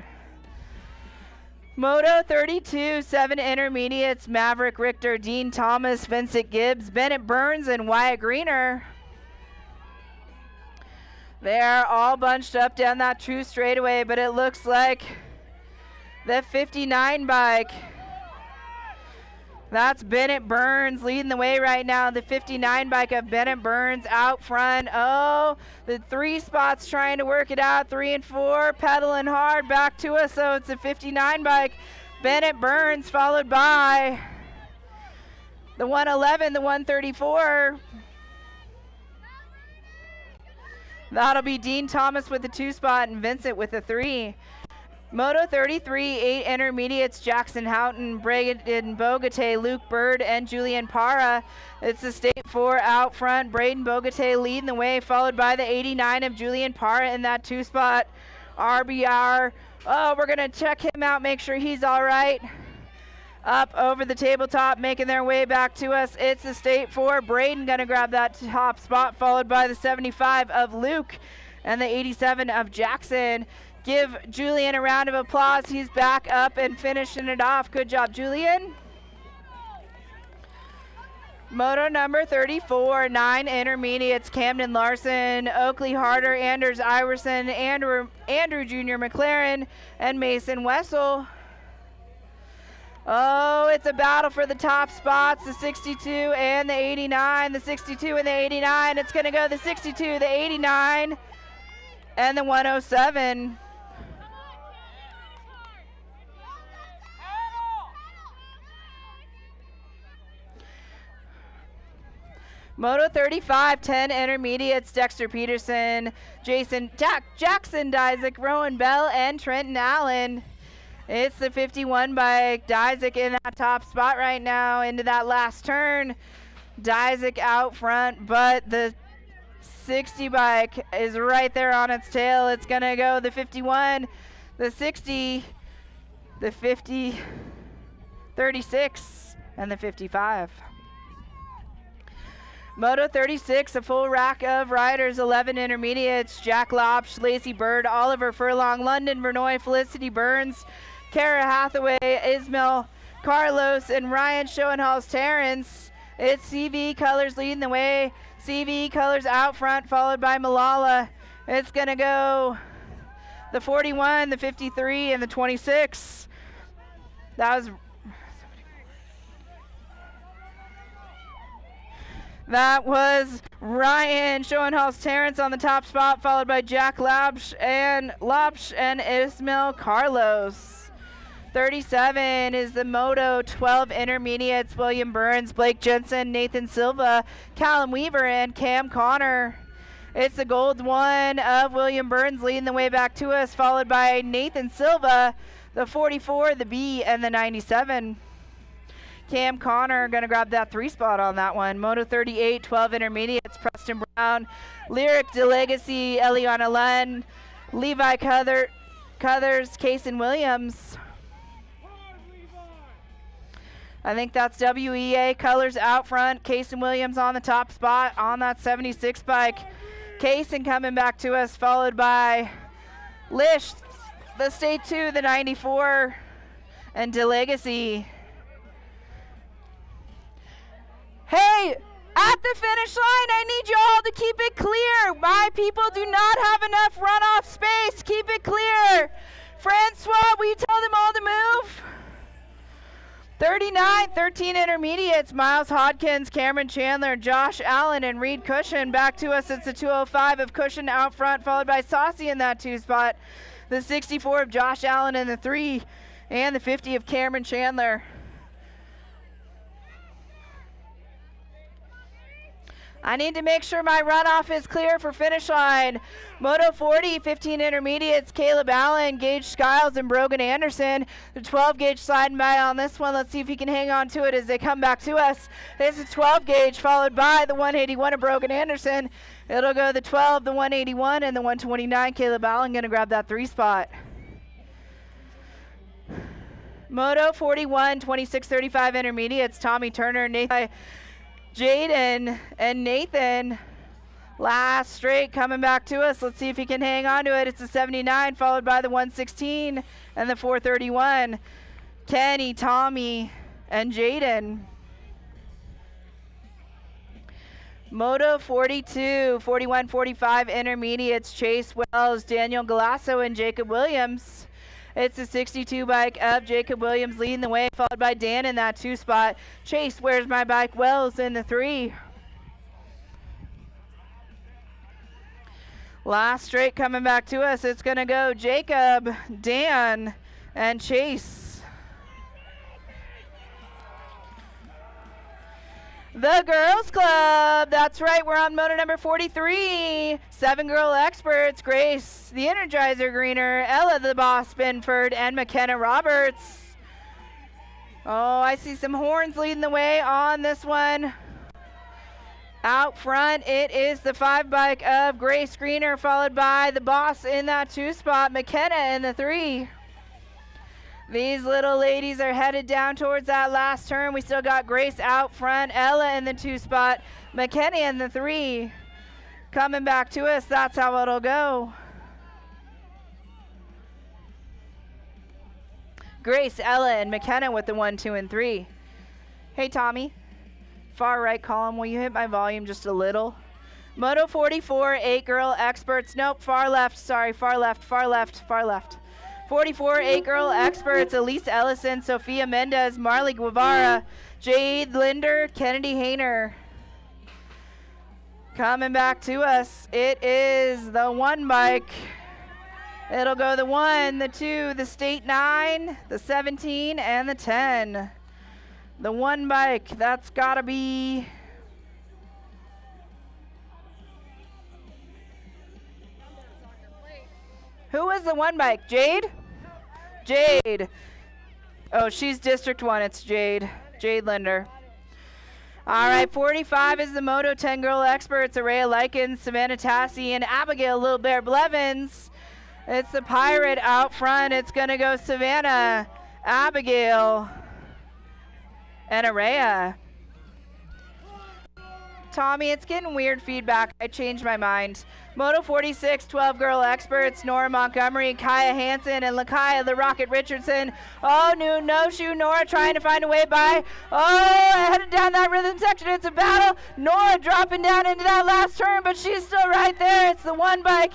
Speaker 2: Moto 32, 7 intermediates, Maverick Richter, Dean Thomas, Vincent Gibbs, Bennett Burns, and Wyatt Greener. They're all bunched up down that true straightaway, but it looks like the 59 bike. That's Bennett Burns leading the way right now. The 59 bike of Bennett Burns out front. Oh, the 3 spots trying to work it out. 3 and 4 pedaling hard back to us. So it's the 59 bike. Bennett Burns followed by the 111, the 134. That'll be Dean Thomas with the 2 spot and Vincent with the 3. Moto 33, 8 intermediates, Jackson Houghton, Braden Bogate, Luke Bird, and Julian Parra. It's the State 4 out front. Braden Bogate leading the way, followed by the 89 of Julian Parra in that 2 spot. RBR. Oh, we're going to check him out, make sure he's all right. Up over the tabletop, making their way back to us. It's the State 4. Braden going to grab that top spot, followed by the 75 of Luke and the 87 of Jackson. Give Julian a round of applause. He's back up and finishing it off. Good job, Julian. Moto number 34, 9 intermediates, Camden Larson, Oakley Harder, Anders Iverson, Andrew Jr. McLaren, and Mason Wessel. Oh, it's a battle for the top spots, the 62 and the 89, the 62 and the 89. It's going to go the 62, the 89, and the 107. Moto 35, 10 intermediates, Dexter Peterson, Jackson Dyzik, Rowan Bell, and Trenton Allen. It's the 51 bike, Dyzik in that top spot right now into that last turn. Dyzik out front, but the 60 bike is right there on its tail. It's going to go the 51, the 60, the 50, 36, and the 55. Moto 36, a full rack of riders, 11 intermediates, Jack Lopsh, Lacey Bird, Oliver Furlong, London Vernoy, Felicity Burns, Kara Hathaway, Ismail Carlos, and Ryan Schoenhals Terrence. It's CV Colors leading the way. CV Colors out front, followed by Malala. It's going to go the 41, the 53, and the 26. That was Ryan Schoenhals Terrence on the top spot, followed by Jack Lopsh and Ismail Carlos. 37 is the Moto 12 intermediates, William Burns, Blake Jensen, Nathan Silva, Callum Weaver, and Cam Connor. It's the gold one of William Burns leading the way back to us, followed by Nathan Silva, the 44, the B, and the 97. Cam Connor going to grab that 3 spot on that one. Moto 38, 12 intermediates, Preston Brown, Lyric DeLegacy, Eliana Lunn, Levi Cuthers, Kaysen Williams. I think that's WEA Colors out front. Kaysen Williams on the top spot on that 76 bike. Kaysen coming back to us, followed by Lish, the State 2, the 94, and DeLegacy. Hey, At the finish line, I need you all to keep it clear. My people do not have enough runoff space. Keep it clear. Francois, will you tell them all to move? 39, 13 intermediates. Miles Hodkins, Cameron Chandler, Josh Allen, and Reed Cushion. Back to us, it's the 205 of Cushion out front, followed by Saucy in that 2 spot. The 64 of Josh Allen in the 3, and the 50 of Cameron Chandler. I need to make sure my runoff is clear for finish line. Moto 40, 15 intermediates, Caleb Allen, Gage Skiles, and Brogan Anderson. The 12 gauge sliding by on this one. Let's see if he can hang on to it as they come back to us. This is 12 gauge, followed by the 181 of Brogan Anderson. It'll go the 12, the 181, and the 129. Caleb Allen going to grab that 3 spot. Moto 41, 26, 35 intermediates, Tommy Turner, Nathan, Jaden, and Nathan. Last straight coming back to us. Let's see if he can hang on to it. It's a 79, followed by the 116 and the 431. Kenny, Tommy, and Jaden. Moto 42, 41, 45 intermediates, Chase Wells, Daniel Galasso, and Jacob Williams. It's a 62 bike of Jacob Williams leading the way, followed by Dan in that 2 spot. Chase, where's my bike? Wells in the 3. Last straight coming back to us. It's going to go Jacob, Dan, and Chase. The Girls Club. That's right. We're on moto number 43. 7 girl experts. Grace, the Energizer Greener, Ella, the Boss Binford, and McKenna Roberts. Oh, I see some horns leading the way on this one. Out front, it is the 5 bike of Grace Greener, followed by the Boss in that 2 spot, McKenna in the 3. These little ladies are headed down towards that last turn. We still got Grace out front, Ella in the 2 spot, McKenna in the 3. Coming back to us, that's how it'll go. Grace, Ella, and McKenna with the 1, 2, and 3. Hey, Tommy. Far right column, will you hit my volume just a little? Moto 44, 8 girl experts. Nope, far left, sorry, far left, far left, far left. 44, 8 girl experts, Elise Ellison, Sophia Mendez, Marley Guevara, Jade Linder, Kennedy Hayner. Coming back to us, it is the 1 bike. It'll go the 1, the 2, the State 9, the 17, and the 10. The 1 bike, that's gotta be... Who was the 1 bike? Jade? Jade. Oh, she's District 1. It's Jade. Jade Linder. All right, 45 is the Moto 10 girl experts. Araya Likens, Savannah Tassie, and Abigail Little Bear Blevins. It's the Pirate out front. It's going to go Savannah, Abigail, and Araya. Tommy, it's getting weird feedback. I changed my mind. Moto 46, 12 girl experts, Nora Montgomery, Kaya Hansen, and Lakaya the Rocket Richardson. Oh, no shoe. Nora trying to find a way by. Oh, headed down that rhythm section. It's a battle. Nora dropping down into that last turn, but she's still right there. It's the 1 bike.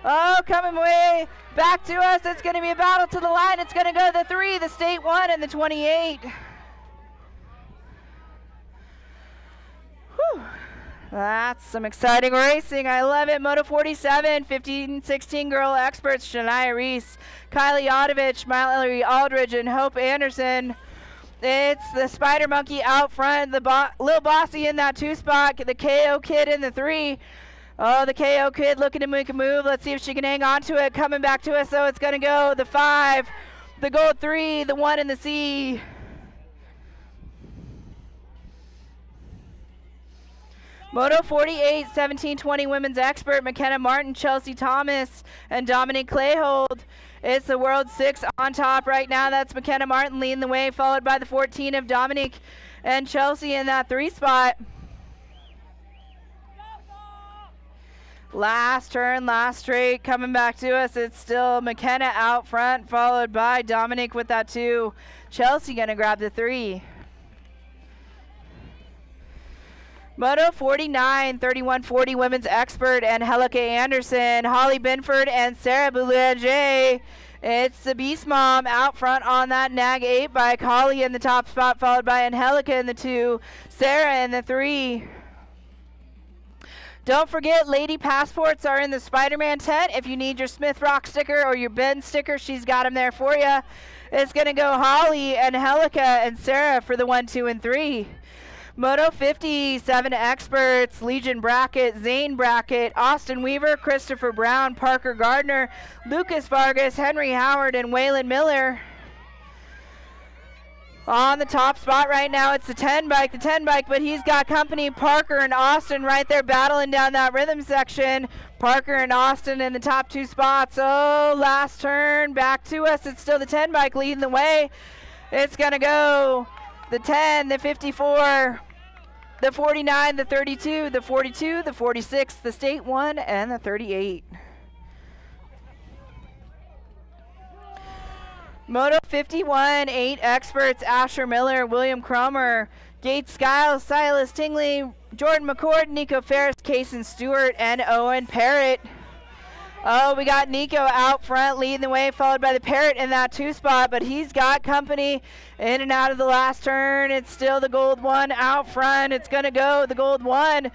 Speaker 2: Oh, coming way back to us. It's going to be a battle to the line. It's going to go the 3, the State 1, and the 28. Whew. That's some exciting racing. I love it. Moto 47, 15, 16 girl experts, Shania Reese, Kylie Odovich, Mallory Aldridge, and Hope Anderson. It's the Spider Monkey out front, the Lil Bossy in that 2 spot, the KO Kid in the 3. Oh, the KO Kid looking to make a move. Let's see if she can hang on to it. Coming back to us, so it's going to go the 5, the gold 3, the 1, and the C. Moto 48, 1720 women's expert, McKenna Martin, Chelsea Thomas, and Dominique Clayhold. It's the World 6 on top right now. That's McKenna Martin leading the way, followed by the 14 of Dominique and Chelsea in that 3 spot. Last turn, last straight, coming back to us. It's still McKenna out front, followed by Dominique with that 2. Chelsea going to grab the 3. Moto 49, 3140 women's expert, Angelica Anderson, Holly Binford, and Sarah Boulanger. It's the Beast Mom out front on that Nag 8 bike. Holly in the top spot, followed by Angelica in the 2, Sarah in the 3. Don't forget, Lady Passports are in the Spider-Man tent. If you need your Smith Rock sticker or your Ben sticker, she's got them there for you. It's going to go Holly, Angelica, and Sarah for the 1, 2, and 3. Moto 57 experts, Legion Brackett, Zane Brackett, Austin Weaver, Christopher Brown, Parker Gardner, Lucas Vargas, Henry Howard, and Waylon Miller. On the top spot right now, it's the 10 bike, but he's got company, Parker and Austin right there battling down that rhythm section. Parker and Austin in the top 2 spots. Oh, last turn, back to us. It's still the 10 bike leading the way. It's going to go the 10, the 54, the 49, the 32, the 42, the 46, the State 1, and the 38. Moto 51, 8 experts, Asher Miller, William Cromer, Gates Skiles, Silas Tingley, Jordan McCord, Nico Ferris, Kason Stewart, and Owen Parrott. Oh, we got Nico out front leading the way, followed by the Parrott in that 2 spot, but he's got company in and out of the last turn. It's still the gold 1 out front. It's going to go the gold 1,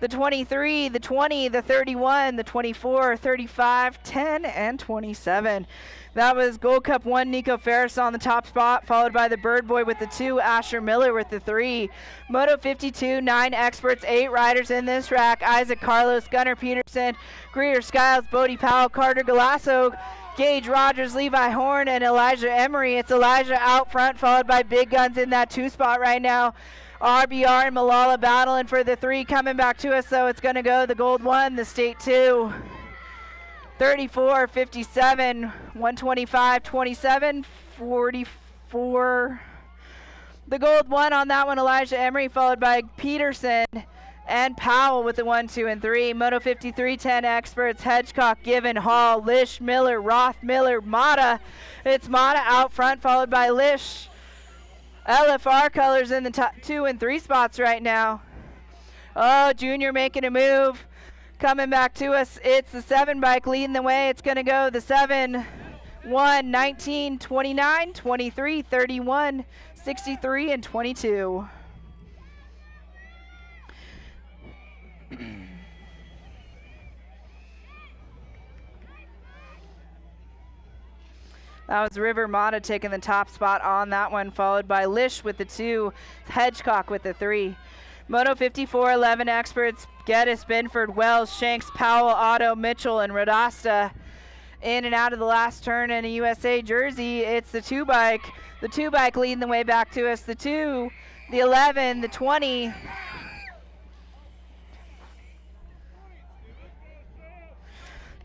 Speaker 2: the 23, the 20, the 31, the 24, 35, 10, and 27. That was Gold Cup 1, Nico Ferris on the top spot, followed by the Bird Boy with the 2, Asher Miller with the 3. Moto 52, 9 experts, 8 riders in this rack. Isaac Carlos, Gunnar Peterson, Greer Skiles, Bodie Powell, Carter Galasso, Gage Rogers, Levi Horn, and Elijah Emery. It's Elijah out front, followed by Big Guns in that 2 spot right now. RBR and Malala battling for the 3. Coming back to us, so it's going to go the gold 1, the State 2. 34, 57, 125, 27, 44. The gold 1 on that one, Elijah Emery, followed by Peterson and Powell with the 1, 2, and 3. Moto 53, 10 experts, Hedgecock, Given, Hall, Lish, Miller, Roth, Miller, Mata. It's Mata out front, followed by Lish. LFR colors in the top 2 and 3 spots right now. Oh, Junior making a move. Coming back to us, it's the 7 bike leading the way. It's going to go the 7, 1, 19, 29, 23, 31, 63, and 22. That was River Mata taking the top spot on that one, followed by Lish with the 2, Hedgecock with the 3. Moto 54, 11 experts, Geddes, Binford, Wells, Shanks, Powell, Otto, Mitchell, and Rodasta. In and out of the last turn in a USA jersey, it's the 2 bike. The 2 bike leading the way back to us. The 2, the 11, the 20.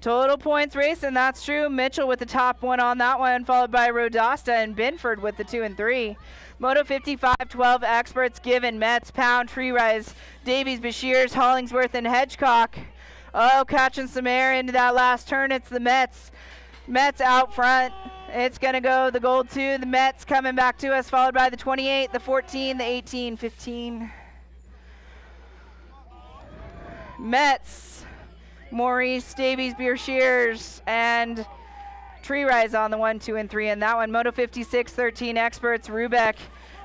Speaker 2: Total points racing, that's true. Mitchell with the top 1 on that one, followed by Rodasta and Binford with the 2 and 3. Moto 55, 12 experts, Given, Metz, Pound, Tree Rise, Davies, Bashirs, Hollingsworth, and Hedgecock. Oh, catching some air into that last turn. It's the Mets. Mets out front. It's going to go the gold 2. The Mets coming back to us, followed by the 28, the 14, the 18, 15. Mets, Maurice, Davies, Bashirs, and Tree Rise on the 1, 2, and 3 in that one. Moto 56, 13 experts, Rubeck,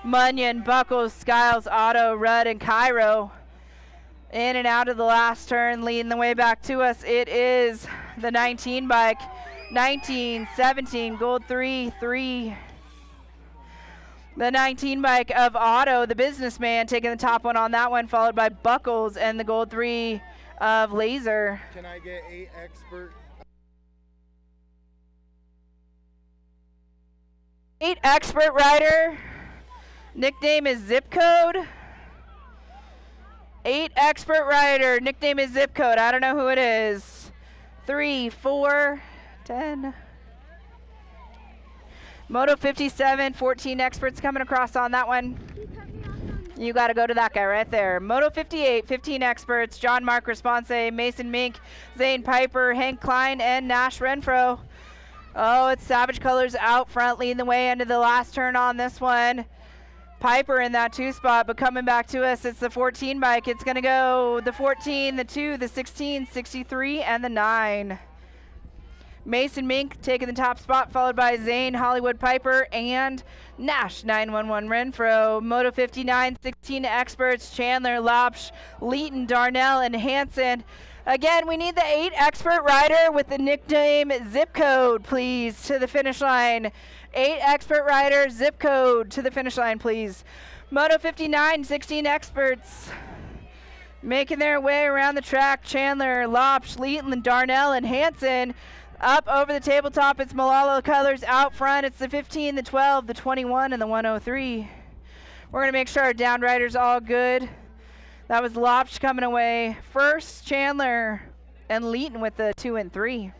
Speaker 2: Munyon, Buckles, Skiles, Otto, Rudd, and Cairo. In and out of the last turn, leading the way back to us, it is the 19 bike. 19, 17, gold 3, 3. The 19 bike of Otto, the businessman, taking the top 1 on that one, followed by Buckles and the gold 3 of Laser.
Speaker 6: Can I get 8 expert?
Speaker 2: 8 expert rider. Nickname is Zip Code. 8 expert rider. Nickname is Zip Code. I don't know who it is. 3, 4, 10. Moto 57, 14 experts coming across on that one. You got to go to that guy right there. Moto 58, 15 experts. John Mark Response, Mason Mink, Zane Piper, Hank Klein, and Nash Renfro. Oh, it's Savage Colors out front leading the way into the last turn on this one. Piper in that 2 spot, but coming back to us, it's the 14 bike. It's going to go the 14, the 2, the 16, 63, and the 9. Mason Mink taking the top spot, followed by Zane, Hollywood Piper, and Nash 911 Renfro. Moto 59, 16 experts, Chandler, Lopsch, Leeton, Darnell, and Hansen. Again, we need the 8 expert rider with the nickname zip code, please, to the finish line. 8 expert riders, zip code to the finish line, please. Moto 59, 16 experts making their way around the track. Chandler, Lopsch, Leeton, Darnell, and Hansen. Up over the tabletop, it's Malala colors. Out front, it's the 15, the 12, the 21, and the 103. We're going to make sure our down rider's all good. That was Lopsch coming away first, Chandler, and Leeton with the 2 and 3.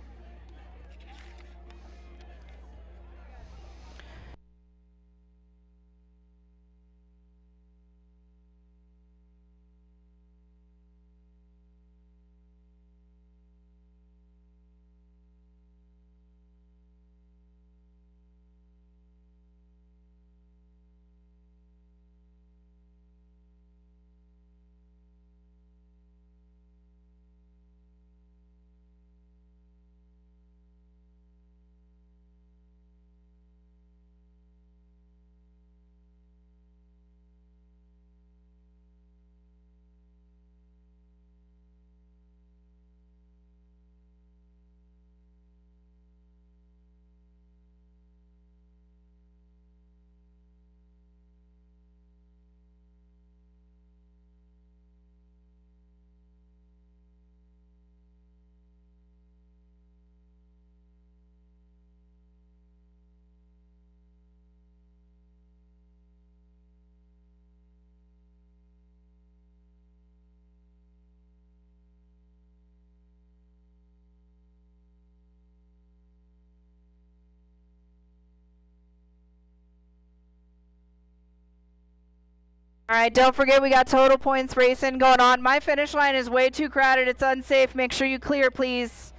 Speaker 2: All right, don't forget we got total points racing going on. My finish line is way too crowded. It's unsafe. Make sure you clear, please.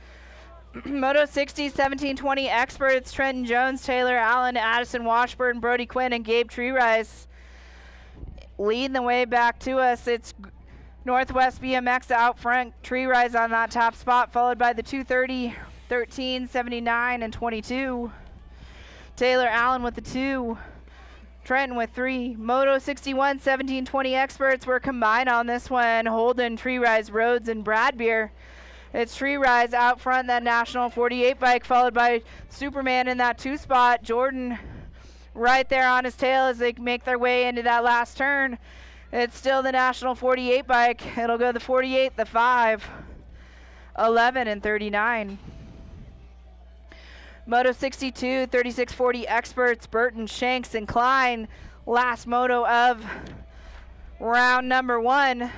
Speaker 2: Moto 60, 17, 20 experts. Trenton Jones, Taylor Allen, Addison Washburn, Brody Quinn, and Gabe Treerise. Leading the way back to us, it's Northwest BMX out front. Treerise on that top spot, followed by the 230, 13, 79, and 22. Taylor Allen with the 2. Trenton with 3. Moto 61, 17, 20 experts were combined on this one. Holden, Treerise, Rhodes, and Bradbeer. It's Treerise out front, that National 48 bike, followed by Superman in that 2 spot. Jordan right there on his tail as they make their way into that last turn. It's still the National 48 bike. It'll go the 48, the 5, 11, and 39. Moto 62, 3640 experts, Burton, Shanks, and Klein. Last moto of round number 1.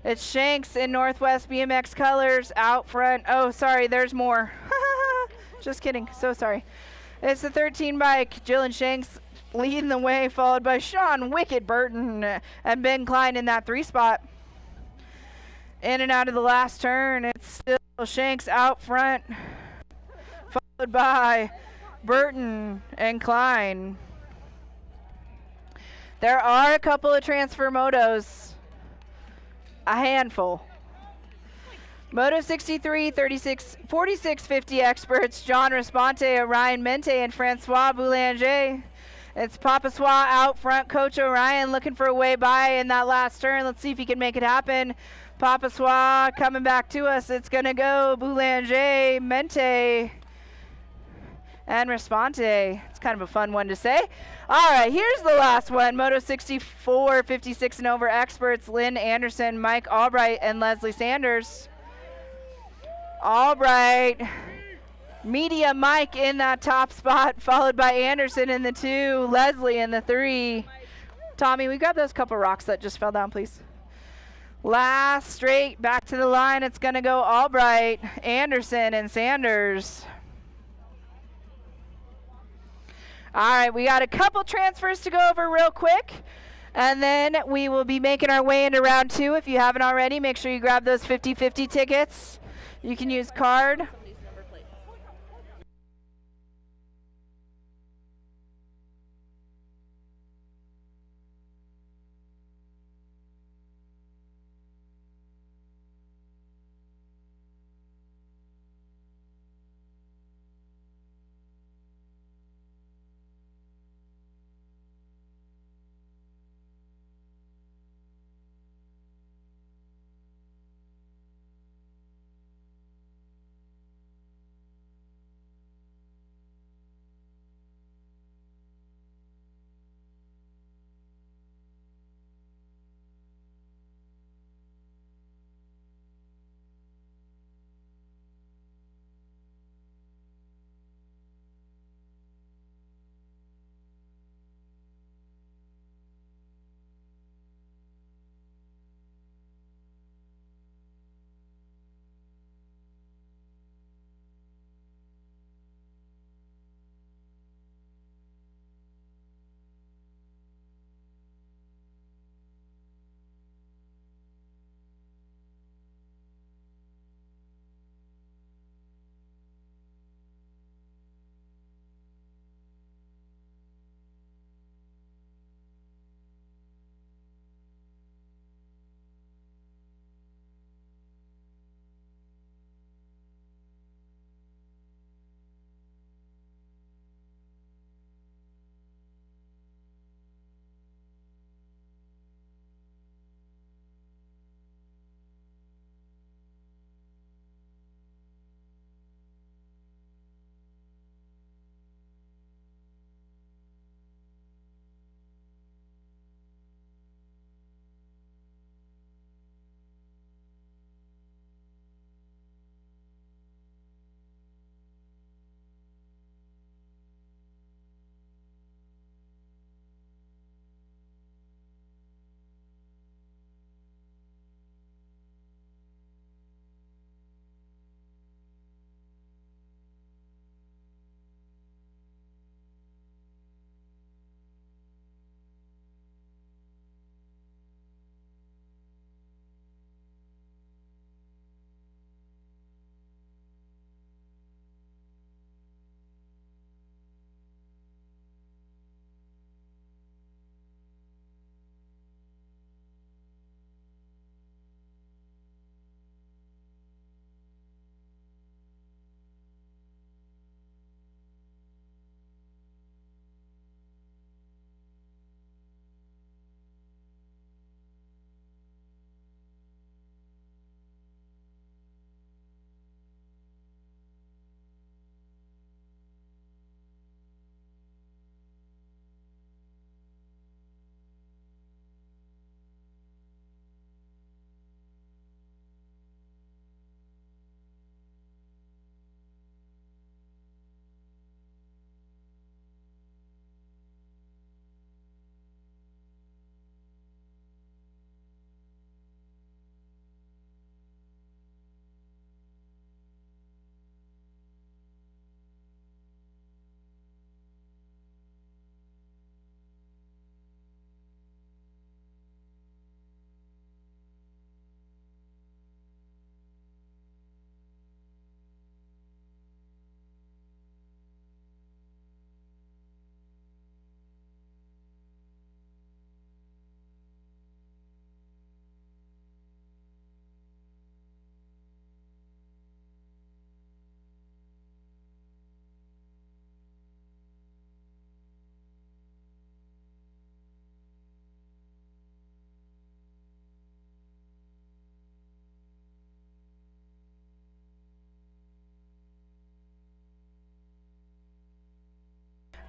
Speaker 2: It's Shanks in Northwest BMX colors out front. Oh, sorry, there's more. Just kidding, so sorry. It's the 13 bike, Jillian Shanks leading the way, followed by Sean Wicked Burton and Ben Klein in that 3 spot. In and out of the last turn, it's still Shanks out front, followed by Burton and Klein. There are a couple of transfer motos, a handful. Moto 63, 36, 46, 50 experts, John Responte, Orion Mente, and Francois Boulanger. It's Papaswa out front, Coach Orion looking for a way by in that last turn. Let's see if he can make it happen. Papaswa coming back to us. It's going to go Boulanger, Mente, and Responte. It's kind of a fun one to say. All right, here's the last one. Moto 64, 56 and over experts, Lynn Anderson, Mike Albright, and Leslie Sanders. Albright, Media Mike in that top spot, followed by Anderson in the 2, Leslie in the 3. Tommy, we grab those couple rocks that just fell down, please. Last straight, back to the line. It's going to go Albright, Anderson, and Sanders. All right, we got a couple transfers to go over real quick, and then we will be making our way into round 2. If you haven't already, make sure you grab those 50-50 tickets. You can use card.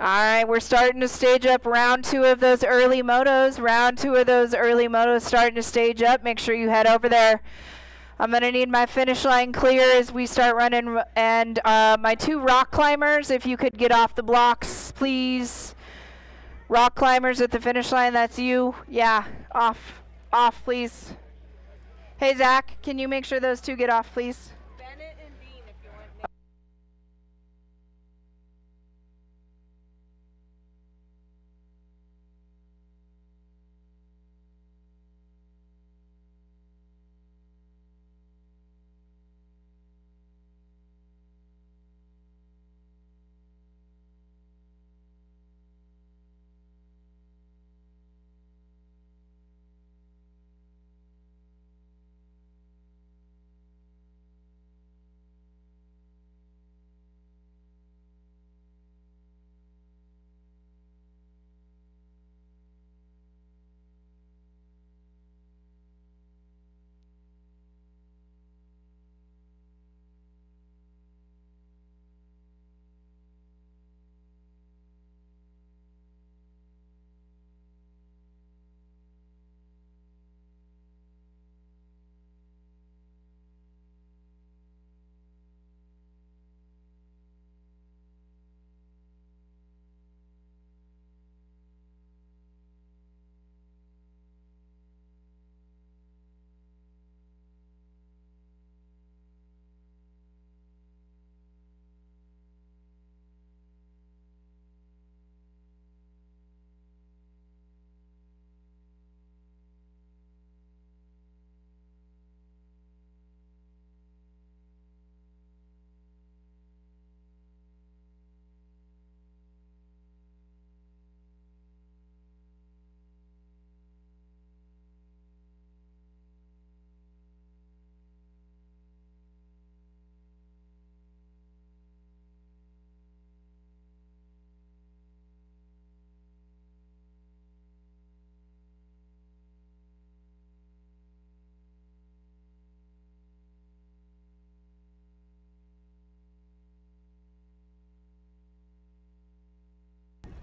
Speaker 2: All right, we're starting to stage up round 2 of those early motos. Round 2 of those early motos starting to stage up. Make sure you head over there. I'm going to need my finish line clear as we start running. And my 2 rock climbers, if you could get off the blocks, please. Rock climbers at the finish line, that's you. Yeah, off. Off, please. Hey, Zach, can you make sure those 2 get off, please?
Speaker 4: Bennett and Bean, if you want.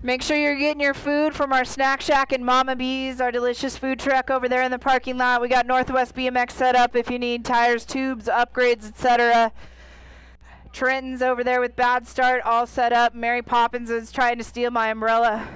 Speaker 2: Make sure you're getting your food from our Snack Shack and Mama B's, our delicious food truck over there in the parking lot. We got Northwest BMX set up if you need tires, tubes, upgrades, etc. Trenton's over there with Bad Start all set up. Mary Poppins is trying to steal my umbrella.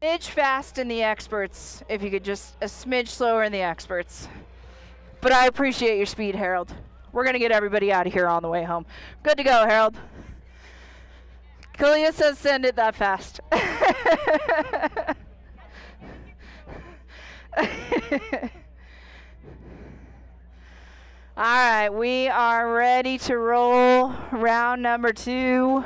Speaker 2: Smidge fast in the experts, if you could just a smidge slower in the experts. But I appreciate your speed, Harold. We're going to get everybody out of here on the way home. Good to go, Harold. Kalia says send it that fast. All right, we are ready to roll round number 2.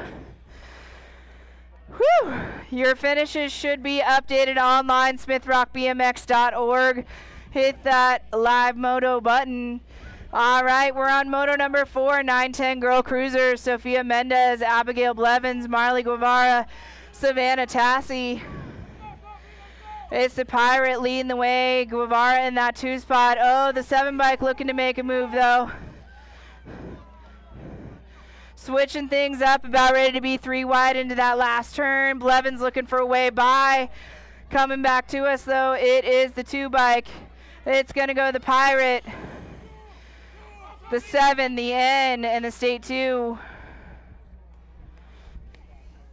Speaker 2: Whew. Your finishes should be updated online, smithrockbmx.org. Hit that live moto button. All right, we're on moto number 4, 910 Girl Cruiser. Sophia Mendez, Abigail Blevins, Marley Guevara, Savannah Tassi. It's the Pirate leading the way. Guevara in that 2 spot. Oh, the 7 bike looking to make a move, though. Switching things up, about ready to be 3 wide into that last turn. Blevins looking for a way by. Coming back to us, though, it is the 2 bike. It's going to go the Pirate. The 7, the N, and the State 2.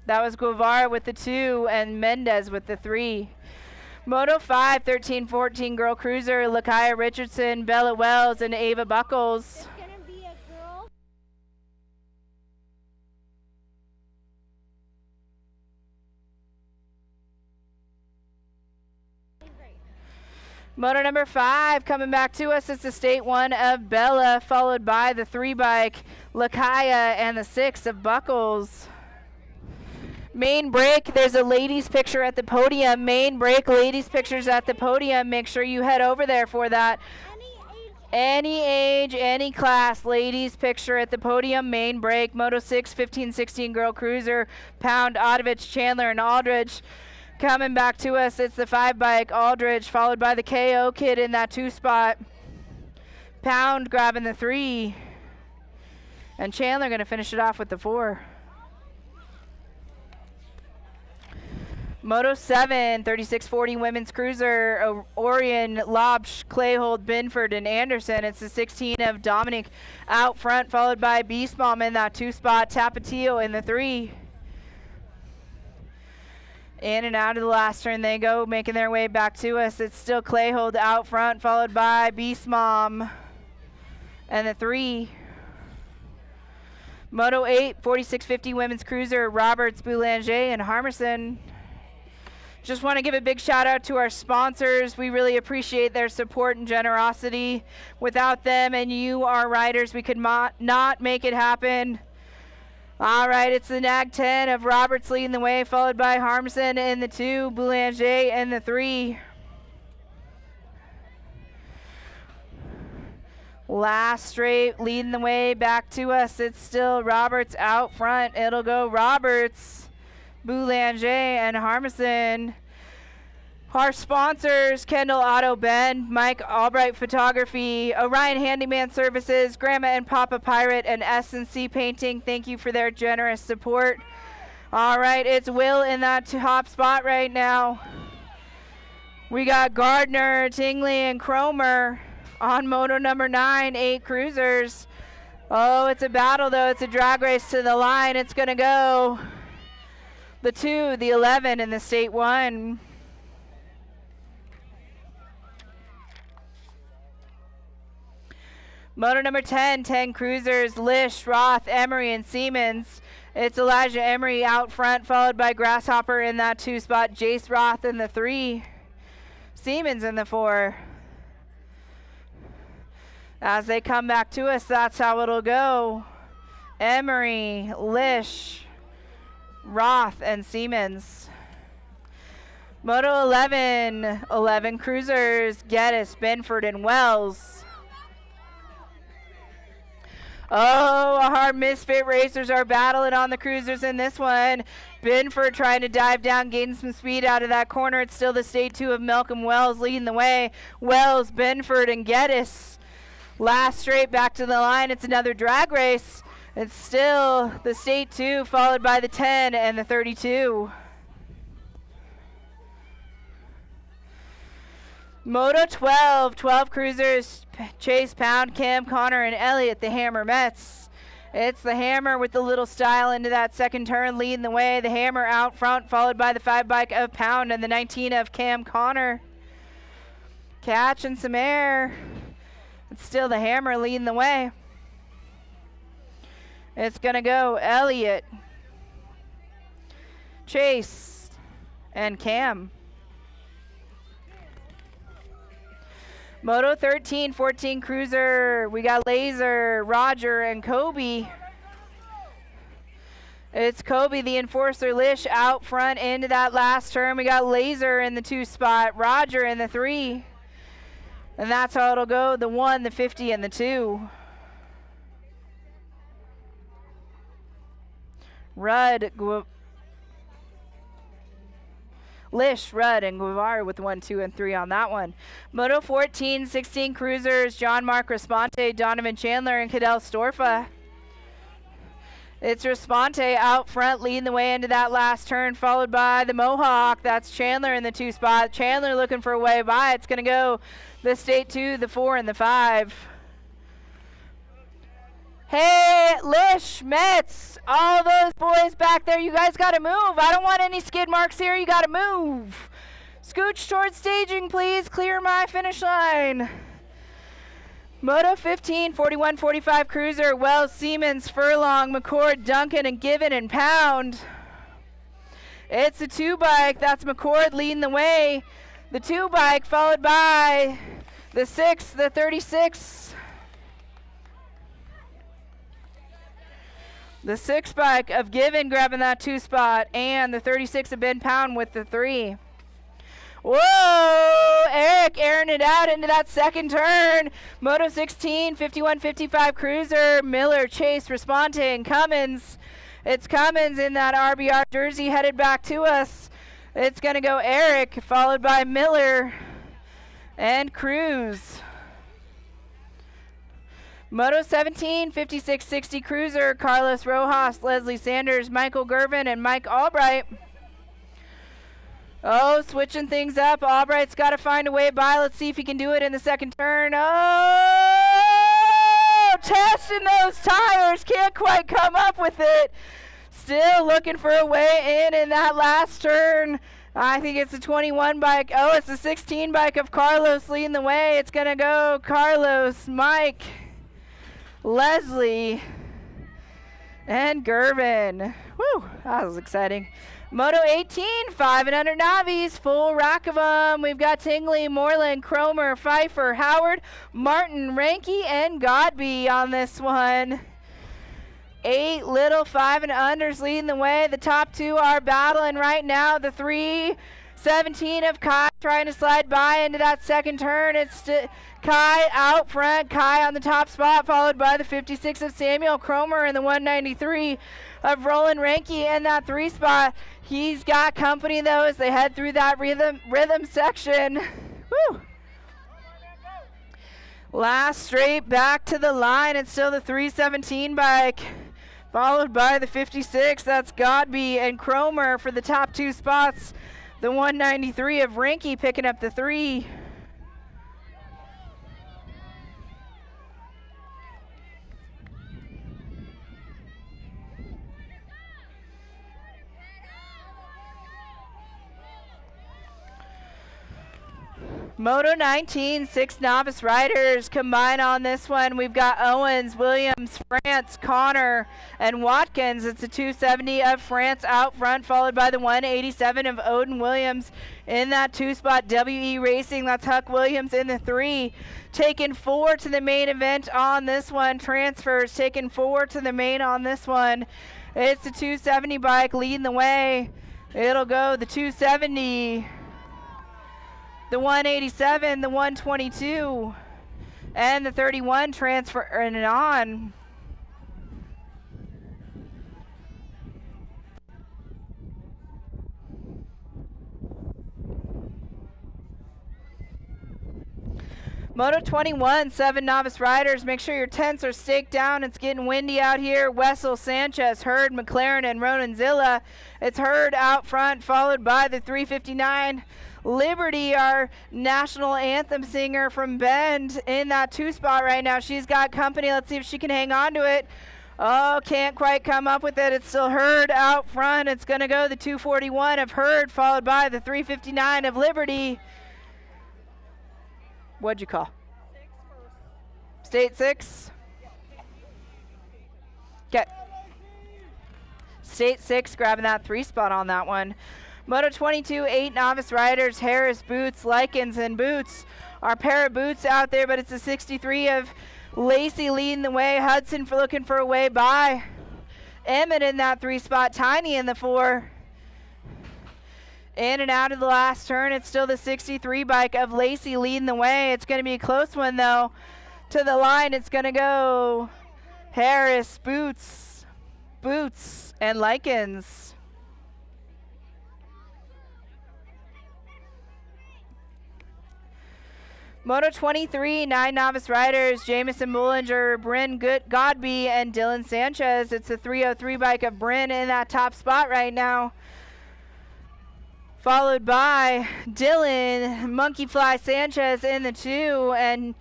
Speaker 2: That was Guevara with the 2 and Mendez with the 3. Moto 5, 13-14 Girl Cruiser, Lakaya Richardson, Bella Wells, and Ava Buckles.
Speaker 3: There's gonna be a girl
Speaker 2: Moto number 5 coming back to us. It's the state 1 of Bella, followed by the 3 bike Lakaya and the 6 of Buckles. Main break, there's a ladies picture at the podium. Main break, ladies pictures at the podium. Make sure you head over there for that. Any age, any class, ladies picture at the podium. Main break, Moto 6, 15-16 girl cruiser, Pound, Odovich, Chandler, and Aldridge. Coming back to us, it's the 5 bike Aldridge, followed by the KO kid in that 2 spot. Pound grabbing the 3. And Chandler going to finish it off with the 4. Moto 7, 36-40 women's cruiser, Orion, Lobsch, Clayhold, Binford, and Anderson. It's the 16 of Dominic out front, followed by Beastmom in that 2 spot, Tapatio in the 3. In and out of the last turn they go, making their way back to us. It's still Clayhold out front, followed by Beastmom and the 3. Moto 8, 46-50 women's cruiser, Roberts, Boulanger, and Harmerson. Just want to give a big shout out to our sponsors. We really appreciate their support and generosity. Without them and you, our riders, we could not make it happen. All right, it's the NAG 10 of Roberts leading the way, followed by Harmson in the 2, Boulanger in the 3. Last straight leading the way back to us. It's still Roberts out front. It'll go Roberts, Boulanger, and Harmison. Our sponsors, Kendall Auto Bend, Mike Albright Photography, Orion Handyman Services, Grandma and Papa Pirate, and S&C Painting. Thank you for their generous support. All right, it's Will in that top spot right now. We got Gardner, Tingley, and Cromer on moto number 9, 8 cruisers. Oh, it's a battle, though. It's a drag race to the line. It's going to go the 2, the 11, and the state 1. Moto number 10, 10 cruisers, Lish, Roth, Emery, and Siemens. It's Elijah Emery out front, followed by Grasshopper in that 2 spot, Jace Roth in the 3, Siemens in the 4. As they come back to us, that's how it'll go. Emery, Lish, Roth, and Siemens. Moto 11, 11 cruisers, Geddes, Benford, and Wells. Oh, our Misfit Racers are battling on the cruisers in this one. Binford trying to dive down, gaining some speed out of that corner. It's still the state 2 of Malcolm Wells leading the way. Wells, Binford, and Geddes. Last straight back to the line. It's another drag race. It's still the state 2, followed by the 10 and the 32. Moto 12, 12 cruisers, Chase, Pound, Cam, Connor, and Elliott, the Hammer Mets. It's the Hammer with the little style into that second turn, leading the way. The Hammer out front, followed by the 5 bike of Pound and the 19 of Cam Connor. Catch and some air. It's still the Hammer leading the way. It's going to go Elliott, Chase, and Cam. Moto 13, 14 cruiser, we got Laser, Roger, and Kobe. It's Kobe, the Enforcer, Lish out front into that last turn. We got Laser in the 2 spot, Roger in the 3. And that's how it'll go, the 1, the 50, and the 2. Lish, Rudd, and Guevara with 1, 2, and 3 on that one. Moto 14, 16 cruisers, John Mark Responte, Donovan Chandler, and Cadell Storfa. It's Responte out front, leading the way into that last turn, followed by the Mohawk. That's Chandler in the 2 spot. Chandler looking for a way by. It's going to go the state 2, the 4, and the 5. Hey, Lish, Metz, all those boys back there, you guys got to move. I don't want any skid marks here. You got to move. Scooch towards staging, please. Clear my finish line. Moto 15, 41, 45 cruiser, Wells, Siemens, Furlong, McCord, Duncan, and Given, and Pound. It's a 2 bike. That's McCord leading the way. the 2 bike, followed by the 6, the 36. The 6 bike of Given grabbing that 2 spot, and the 36 of Ben Pound with the 3. Whoa! Eric airing it out into that second turn. Moto 16, 51-55 Cruiser. Miller, Chase responding. Cummins. It's Cummins in that RBR jersey headed back to us. It's going to go Eric, followed by Miller and Cruz. Moto 17, 56-60 Cruiser. Carlos Rojas, Leslie Sanders, Michael Gervin, and Mike Albright. Oh, switching things up. Albright's got to find a way by. Let's see if he can do it in the second turn. Oh, testing those tires. Can't quite come up with it. Still looking for a way in that last turn. I think it's the 21 bike. Oh, it's the 16 bike of Carlos leading the way. It's going to go Carlos, Mike, Leslie, and Gervin. Woo, that was exciting. Moto 18, 5 and under Navis, full rack of them. We've got Tingley, Moreland, Cromer, Pfeiffer, Howard, Martin, Ranke, and Godby on this one. 8 little 5 and unders leading the way. The top 2 are battling right now. The 317 of Kai trying to slide by into that second turn. It's Kai out front. Kai on the top spot, followed by the 56 of Samuel Cromer and the 193 of Roland Ranke in that 3 spot. He's got company though as they head through that rhythm section. Woo! Last straight back to the line. It's still the 317 bike, followed by the 56. That's Godby and Cromer for the top 2 spots. The 193 of Ranke picking up the 3. Moto 19, 6 novice riders combine on this one. We've got Owens, Williams, France, Connor, and Watkins. It's a 270 of France out front, followed by the 187 of Odin Williams in that 2 spot. WE Racing, that's Huck Williams in the 3. Taking 4 to the main event on this one. Transfers taking 4 to the main on this one. It's the 270 bike leading the way. It'll go the 270. The 187, the 122, and the 31 transferring on. Moto 21, 7 novice riders. Make sure your tents are staked down. It's getting windy out here. Wessel, Sanchez, Hurd, McLaren, and Ronan Zilla. It's Hurd out front, followed by the 359. Liberty, our national anthem singer from Bend, in that 2 spot right now. She's got company. Let's see if she can hang on to it. Oh, can't quite come up with it. It's still Hurd out front. It's going to go the 241 of Hurd, followed by the 359 of Liberty. What'd you call? State 6? Okay. State 6 grabbing that 3 spot on that one. Moto 22, 8 novice riders. Harris, Boots, Likens, and Boots. Our pair of Boots out there, but it's a 63 of Lacey leading the way. Hudson for looking for a way by. Emmett in that 3 spot. Tiny in the 4. In and out of the last turn. It's still the 63 bike of Lacey leading the way. It's going to be a close one, though. To the line, it's going to go Harris, Boots, and Likens. Moto 23, 9 novice riders. Jamison Bollinger, Bryn Godby, and Dylan Sanchez. It's the 303 bike of Bryn in that top spot right now. Followed by Dylan, Monkey Fly Sanchez in the 2, and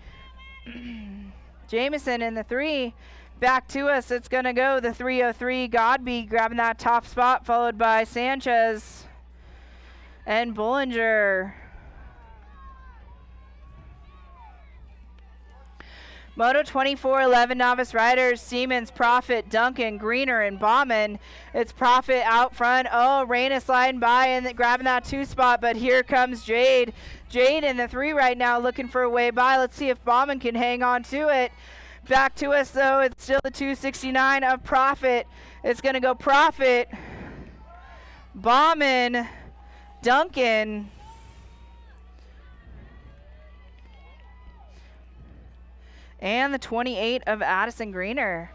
Speaker 2: Jamison in the 3. Back to us, it's going to go the 303 Godby grabbing that top spot, followed by Sanchez and Bollinger. Moto 24, 11 novice riders, Siemens, Profit, Duncan, Greener, and Bauman. It's Profit out front. Oh, Raina sliding by and grabbing that 2 spot, but here comes Jade. Jade in the 3 right now looking for a way by. Let's see if Bauman can hang on to it. Back to us, though. It's still the 269 of Profit. It's going to go Profit, Bauman, Duncan, and the 28 of Addison Greener.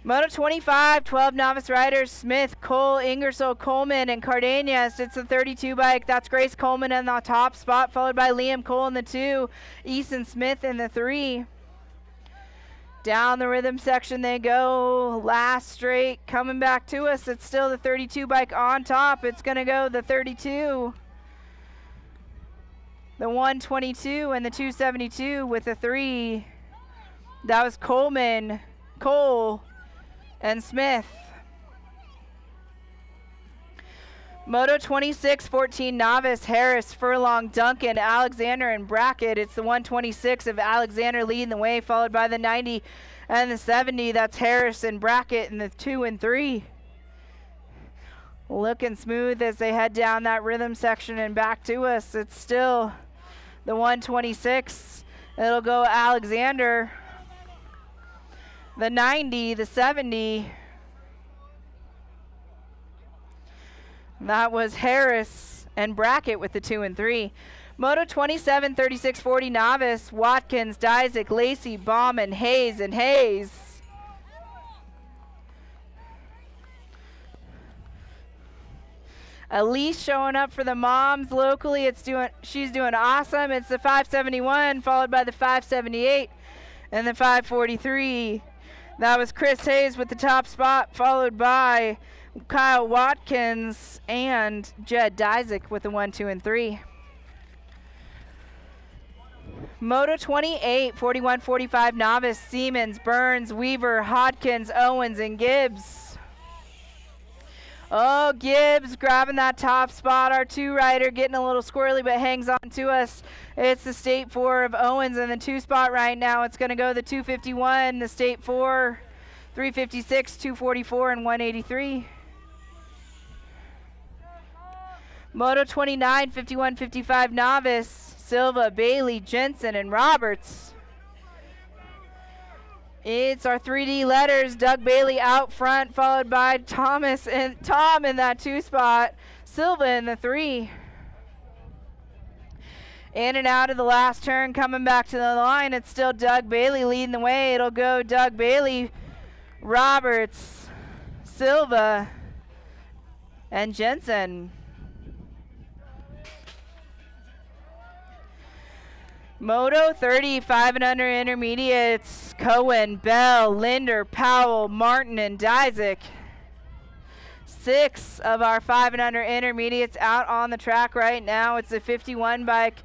Speaker 2: Moto 25, 12 novice riders, Smith, Cole, Ingersoll, Coleman, and Cardenas. It's the 32 bike. That's Grace Coleman in the top spot, followed by Liam Cole in the 2, Easton Smith in the 3. Down the rhythm section they go. Last straight coming back to us. It's still the 32 bike on top. It's going to go the 32, the 122, and the 272 with the 3. That was Coleman, Cole, and Smith. Moto 26, 14 novice, Harris, Furlong, Duncan, Alexander, and Brackett. It's the 126 of Alexander leading the way, followed by the 90 and the 70. That's Harris and Brackett in the 2 and 3. Looking smooth as they head down that rhythm section and back to us. It's still the 126. It'll go Alexander, the 90, the 70. That was Harris and Brackett with the 2 and 3. Moto 27, 36, 40 novice, Watkins, Dysek, Lacey, Bauman, Hayes, and Hayes. Elise showing up for the moms locally. She's doing awesome. It's the 571, followed by the 578 and the 543. That was Chris Hayes with the top spot, followed by Kyle Watkins and Jed Dysek with the 1, 2, and 3. Moto 28, 41, 45 novice, Siemens, Burns, Weaver, Hodkins, Owens, and Gibbs. Oh, Gibbs grabbing that top spot. Our 2 rider getting a little squirrely, but hangs on to us. It's the State 4 of Owens in the 2 spot right now. It's going to go the 251, the State 4, 356, 244, and 183. Moto 29, 51, 55 novice, Silva, Bailey, Jensen, and Roberts. It's our 3D letters. Doug Bailey out front, followed by Thomas and Tom in that 2 spot. Silva in the 3. In and out of the last turn, coming back to the line. It's still Doug Bailey leading the way. It'll go Doug Bailey, Roberts, Silva, and Jensen. Moto 30, 5 and under intermediates, Cohen, Bell, Linder, Powell, Martin, and Dysek. 6 of our 5 and under intermediates out on the track right now. It's a 51 bike.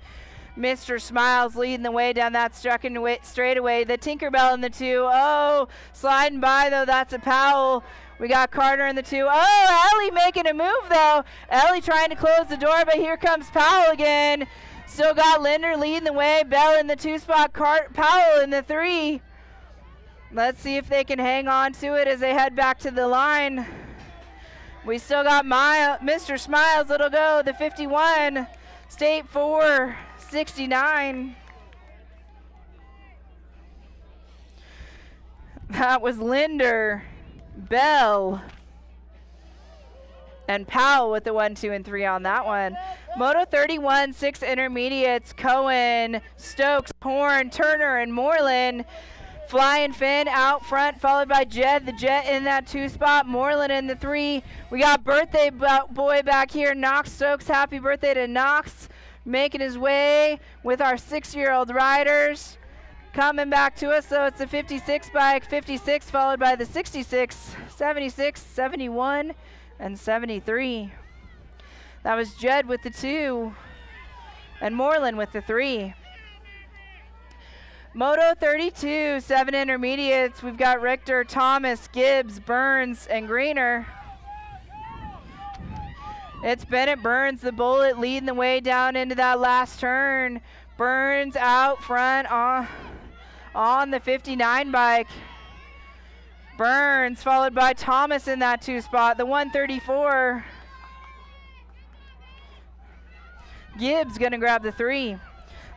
Speaker 2: Mr. Smiles leading the way down that straightaway. The Tinkerbell in the 2. Oh, sliding by though, that's a Powell. We got Carter in the 2. Oh, Ellie making a move though. Ellie trying to close the door, but here comes Powell again. Still got Linder leading the way. Bell in the 2 spot. Powell in the 3. Let's see if they can hang on to it as they head back to the line. We still got Mr. Smiles. It'll go the 51. State 4, 69. That was Linder, Bell, and Powell with the 1, 2, and 3 on that one. Moto 31, 6 intermediates, Cohen, Stokes, Horn, Turner, and Moreland. Flying Finn out front, followed by Jed. The Jet in that 2 spot, Moreland in the 3. We got birthday boy back here, Knox Stokes. Happy birthday to Knox. Making his way with our 6-year-old riders. Coming back to us, so it's a 56 bike, 56 followed by the 66, 76, 71, and 73. That was Jed with the 2 and Moreland with the 3. Moto 32, 7 intermediates. We've got Richter, Thomas, Gibbs, Burns, and Greener. It's Bennett Burns, the bullet, leading the way down into that last turn. Burns out front on the 59 bike. Burns followed by Thomas in that 2 spot. The 134. Gibbs going to grab the 3.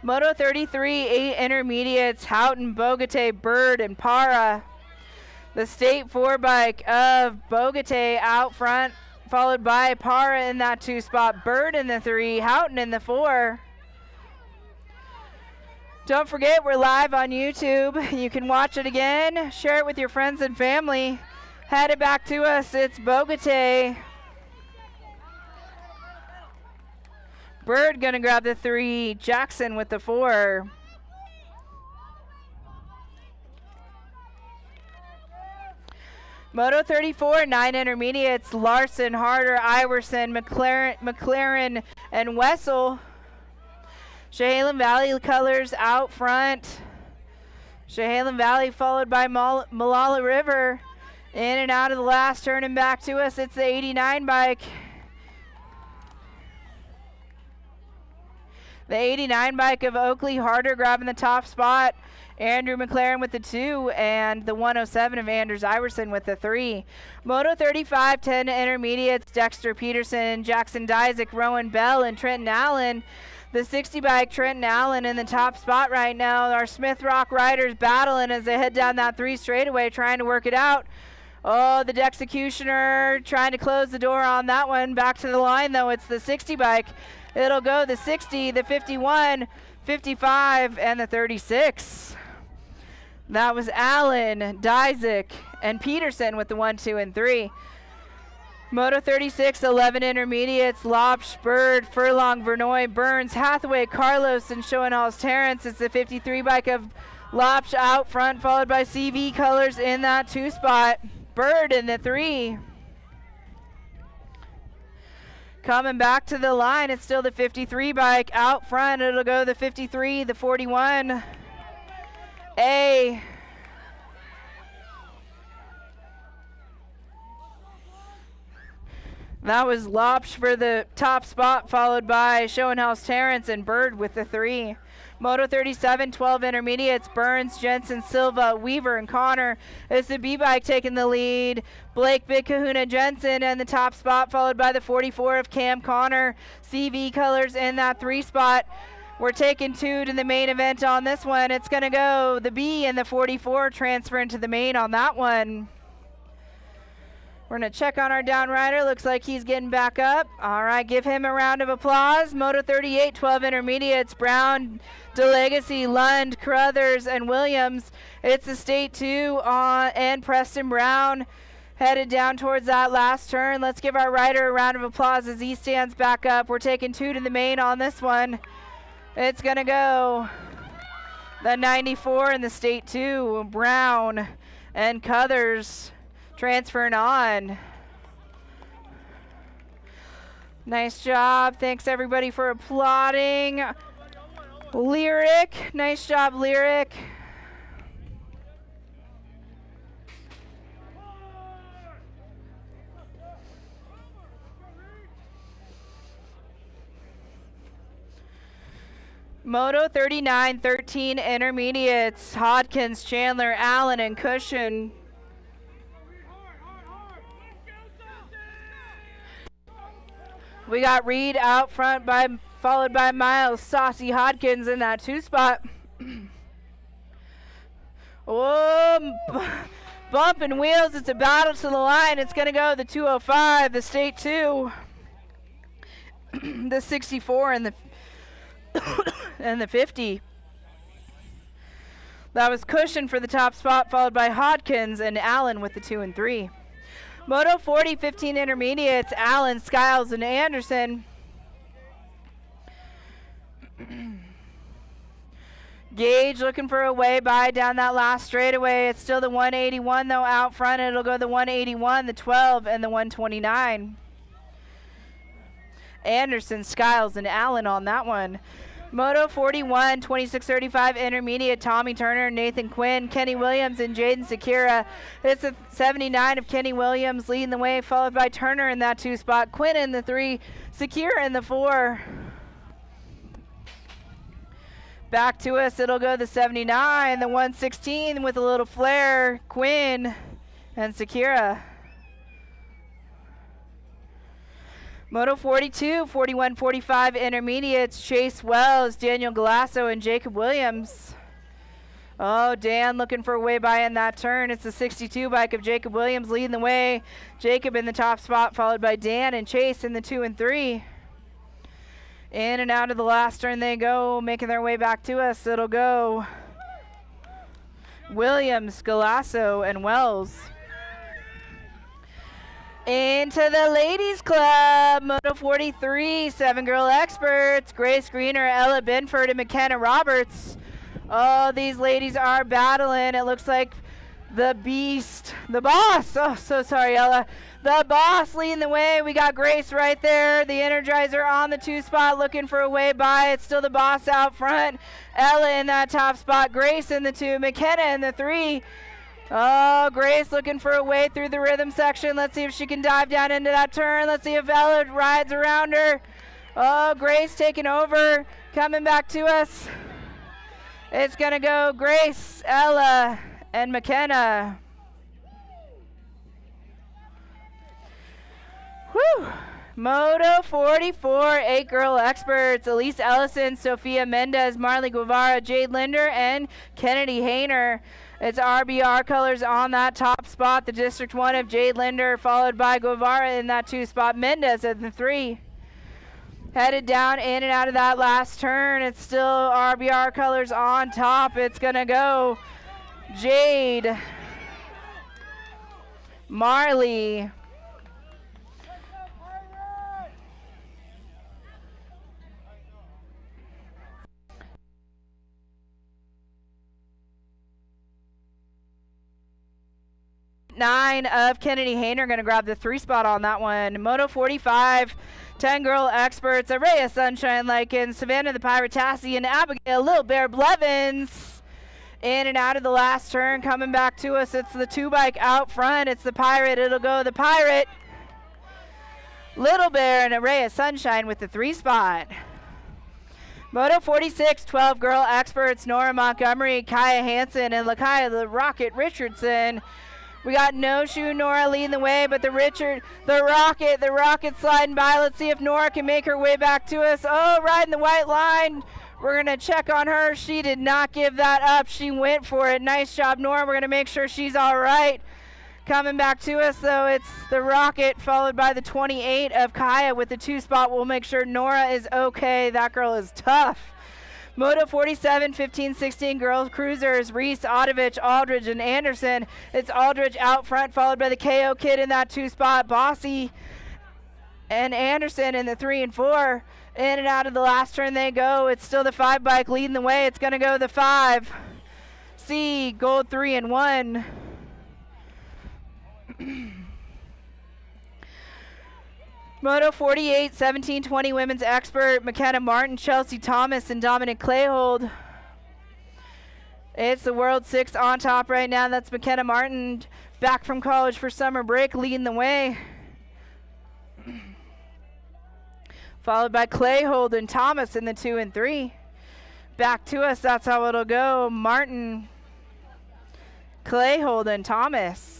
Speaker 2: Moto 33, 8 intermediates. Houghton, Bogate, Bird, and Para. The State 4 bike of Bogate out front, followed by Para in that 2 spot. Bird in the 3, Houghton in the 4. Don't forget, we're live on YouTube. You can watch it again, share it with your friends and family. Head it back to us. It's Bogate. Bird gonna grab the 3. Jackson with the 4. Moto 34, 9 intermediates. Larson, Harder, Iverson, McLaren, and Wessel. Chehalem Valley colors out front. Chehalem Valley followed by Malala River. In and out of the last turn and back to us. It's the 89 bike. The 89 bike of Oakley, Harder grabbing the top spot. Andrew McLaren with the 2, and the 107 of Anders Iverson with the 3. Moto 35, 10 intermediates. Dexter Peterson, Jackson Dyzik, Rowan Bell, and Trenton Allen. The 60 bike, Trenton Allen in the top spot right now. Our Smith Rock riders battling as they head down that 3 straightaway, trying to work it out. Oh, the Dexecutioner trying to close the door on that one. Back to the line, though. It's the 60 bike. It'll go the 60, the 51, 55, and the 36. That was Allen, Dyzik, and Peterson with the 1, 2, and 3. Moto 36, 11 intermediates. Lopsch, Bird, Furlong, Vernoy, Burns, Hathaway, Carlos, and Schoenhaus Terrence. It's the 53 bike of Lopsch out front, followed by CV colors in that 2 spot. Bird in the 3. Coming back to the line, it's still the 53 bike out front. It'll go the 53, the 41. A. That was Lopsch for the top spot, followed by Schoenhaus Terrence and Bird with the 3. Moto 37, 12 intermediates. Burns, Jensen, Silva, Weaver, and Connor. It's the B-bike taking the lead. Blake, Big Kahuna, Jensen in the top spot, followed by the 44 of Cam Connor. CV colors in that 3 spot. We're taking 2 to the main event on this one. It's going to go the B and the 44 transfer into the main on that one. We're going to check on our down rider. Looks like he's getting back up. All right, give him a round of applause. Moto 38, 12 intermediates. Brown, DeLegacy, Lund, Crothers, and Williams. It's the State 2 and Preston Brown headed down towards that last turn. Let's give our rider a round of applause as he stands back up. We're taking 2 to the main on this one. It's going to go the 94 in the State 2. Brown and Crothers transferring on. Nice job. Thanks everybody for applauding. Lyric. Nice job, Lyric. Moto 39, 13 intermediates. Hodkins, Chandler, Allen, and Cushion. We got Reed out front, followed by Miles, Saucy, Hodkins in that 2 spot. Oh, bumping wheels. It's a battle to the line. It's going to go the 205, the State 2, the 64, and the and the 50. That was Cushion for the top spot, followed by Hodkins and Allen with the 2 and 3. Moto 40, 15 intermediates. Allen, Skiles, and Anderson. Gage looking for a way by down that last straightaway. It's still the 181 though out front. It'll go the 181, the 12, and the 129. Anderson, Skiles, and Allen on that one. Moto 41, 2635 intermediate. Tommy Turner, Nathan Quinn, Kenny Williams, and Jaden Sakira. It's a 79 of Kenny Williams leading the way, followed by Turner in that 2 spot. Quinn in the 3, Sakira in the 4. Back to us, it'll go the 79, the 116 with a little flare, Quinn and Sakira. Moto 42, 41-45 intermediates, Chase Wells, Daniel Galasso, and Jacob Williams. Oh, Dan looking for a way by in that turn. It's the 62 bike of Jacob Williams leading the way. Jacob in the top spot, followed by Dan and Chase in the 2 and 3. In and out of the last turn they go, making their way back to us. It'll go Williams, Galasso, and Wells. Into the ladies club, Moto 43, 7 girl experts, Grace Greener, Ella Binford, and McKenna Roberts. Oh, these ladies are battling. It looks like the beast, the boss. Oh, so sorry, Ella. The boss leading the way. We got Grace right there. The Energizer on the 2 spot looking for a way by. It's still the boss out front. Ella in that top spot. Grace in the 2. McKenna in the 3. Oh, Grace looking for a way through the rhythm section. Let's see if she can dive down into that turn. Let's see if Ella rides around her. Oh, Grace taking over. Coming back to us. It's going to go Grace, Ella, and McKenna. Whew. Moto 44, 8 girl experts, Elise Ellison, Sophia Mendez, Marley Guevara, Jade Linder, and Kennedy Hayner. It's RBR colors on that top spot. The District 1 of Jade Linder, followed by Guevara in that 2 spot. Mendez at the 3. Headed down in and out of that last turn. It's still RBR colors on top. It's going to go Jade, Marley, nine of Kennedy Hayner going to grab the 3 spot on that one. Moto 45, 10 girl experts, Araya Sunshine Lycan, Savannah the Pirate Tassie, and Abigail Little Bear Blevins. In and out of the last turn, coming back to us. It's the 2 bike out front. It's the Pirate. It'll go the Pirate, Little Bear, and Araya Sunshine with the 3 spot. Moto 46, 12 girl experts, Nora Montgomery, Kaya Hansen, and Lakaya the Rocket Richardson. We got No Shoe Nora leading the way, but the Rocket sliding by. Let's see if Nora can make her way back to us. Oh, riding the white line. We're going to check on her. She did not give that up. She went for it. Nice job, Nora. We're going to make sure she's all right. Coming back to us, though, it's the Rocket, followed by the 28 of Kaya with the 2 spot. We'll make sure Nora is okay. That girl is tough. Moto 47, 15, 16 girls cruisers, Reese, Odovich, Aldridge, and Anderson. It's Aldridge out front, followed by the KO Kid in that 2 spot. Bossy and Anderson in the 3 and 4. In and out of the last turn they go. It's still the 5 bike leading the way. It's going to go the 5. C, gold 3 and 1. Moto 48, 17-20 women's expert, McKenna Martin, Chelsea Thomas, and Dominic Clayhold. It's the World 6 on top right now. That's McKenna Martin, back from college for summer break, leading the way. Followed by Clayhold and Thomas in the 2 and 3. Back to us, that's how it'll go. Martin, Clayhold, and Thomas.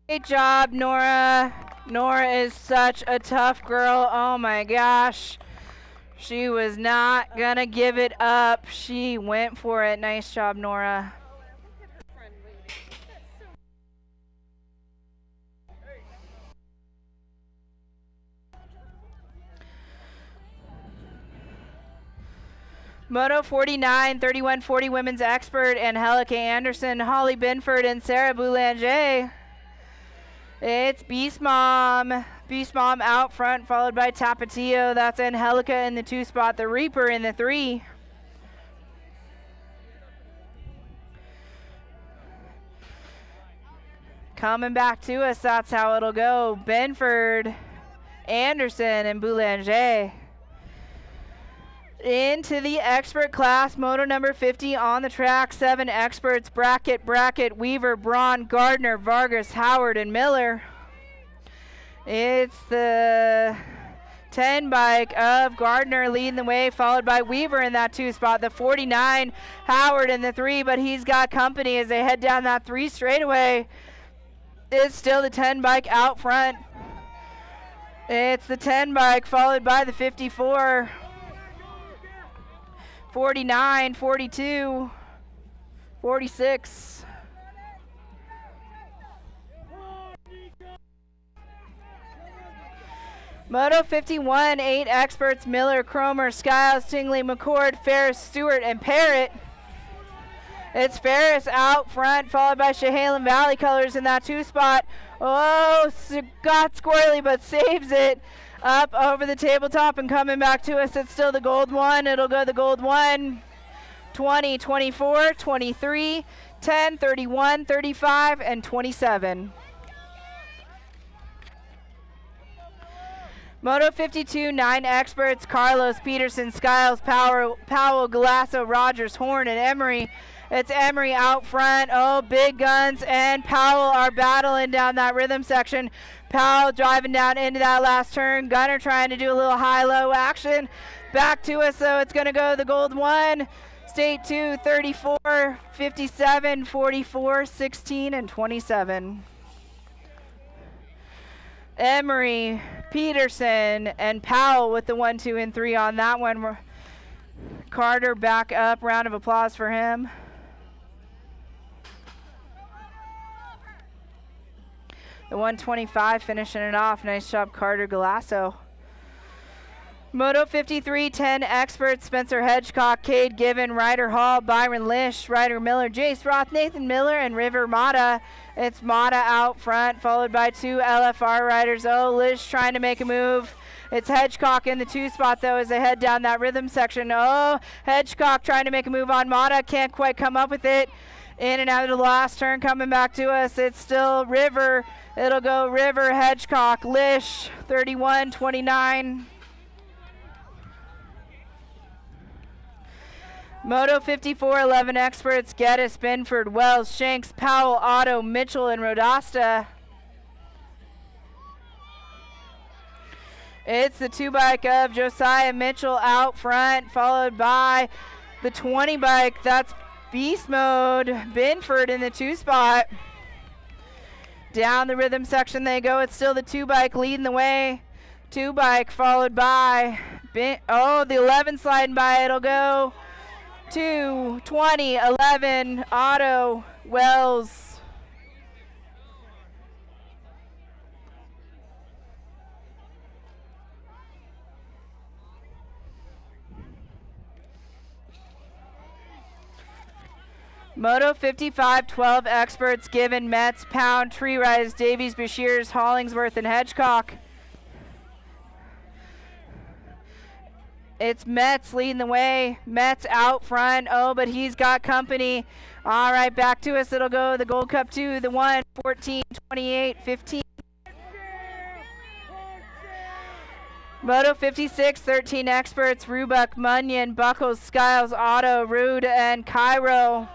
Speaker 2: Great job, Nora. Nora is such a tough girl. Oh my gosh. She was not gonna give it up. She went for it. Nice job, Nora. Moto 49, 31-40 women's expert, Angelica Anderson, Holly Binford, and Sarah Boulanger. It's Beast Mom. Beast Mom out front, followed by Tapatio. That's Angelica in the 2 spot. The Reaper in the 3. Coming back to us, that's how it'll go. Benford, Anderson, and Boulanger. Into the expert class, moto number 50 on the track. 7 experts, Brackett, Weaver, Braun, Gardner, Vargas, Howard, and Miller. It's the 10 bike of Gardner leading the way, followed by Weaver in that 2 spot. The 49, Howard in the 3, but he's got company as they head down that 3 straightaway. It's still the 10 bike out front. It's the 10 bike followed by the 54. 49, 42, 46. Moto 51, 8 experts, Miller, Cromer, Skiles, Tingley, McCord, Ferris, Stewart, and Parrott. It's Ferris out front, followed by Chehalan Valley Colors in that 2 spot. Oh, got squirrely, but saves it. Up over the tabletop and coming back to us. It's still the gold 1. It'll go the gold 1. 20, 24, 23, 10, 31, 35, and 27. Moto 52, 9 experts, Carlos, Peterson, Skiles, Powell, Galasso, Rogers, Horn, and Emery. It's Emery out front. Oh, big guns and Powell are battling down that rhythm section. Powell driving down into that last turn. Gunner trying to do a little high-low action. Back to us, so it's going to go the gold 1. State 2, 34, 57, 44, 16, and 27. Emery, Peterson, and Powell with the 1, 2, and 3 on that one. Carter back up. Round of applause for him. The 125 finishing it off. Nice job, Carter Galasso. Moto 53, 10 experts, Spencer Hedgecock, Cade Given, Ryder Hall, Byron Lish, Ryder Miller, Jace Roth, Nathan Miller, and River Mata. It's Mata out front, followed by 2 LFR riders. Oh, Lish trying to make a move. It's Hedgecock in the 2 spot, though, as they head down that rhythm section. Oh, Hedgecock trying to make a move on Mata. Can't quite come up with it. In and out of the last turn, coming back to us. It's still River. It'll go River, Hedgecock, Lish, 31, 29. Moto 54, 11 experts, Geddes, Binford, Wells, Shanks, Powell, Otto, Mitchell, and Rodasta. It's the 2 bike of Josiah Mitchell out front, followed by the 20 bike. That's Beast Mode, Binford in the 2 spot. Down the rhythm section they go. It's still the 2 bike leading the way. 2 bike followed by, the 11 sliding by. It'll go 2, 20, 11, Otto, Wells. Moto 55, 12 experts, Given, Metz, Pound, Tree Rise, Davies, Bashirs, Hollingsworth, and Hedgecock. It's Metz leading the way. Metz out front. Oh, but he's got company. All right, back to us. It'll go the Gold Cup 2, the 1, 14, 28, 15. Moto 56, 13 experts, Rubuck, Munyon, Buckles, Skiles, Otto, Rude, and Cairo.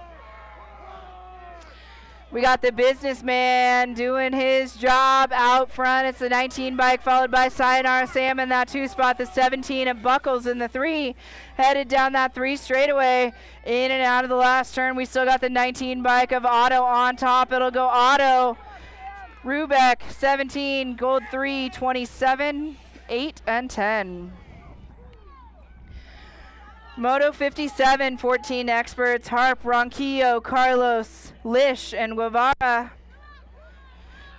Speaker 2: We got the businessman doing his job out front. It's the 19 bike followed by Sayonara Sam in that 2 spot. The 17 of Buckles in the 3. Headed down that 3 straightaway. In and out of the last turn. We still got the 19 bike of Otto on top. It'll go Otto. Rubeck, 17. Gold 3, 27, 8, and 10. Moto 57, 14 experts, Harp, Ronquillo, Carlos, Lish, and Guevara.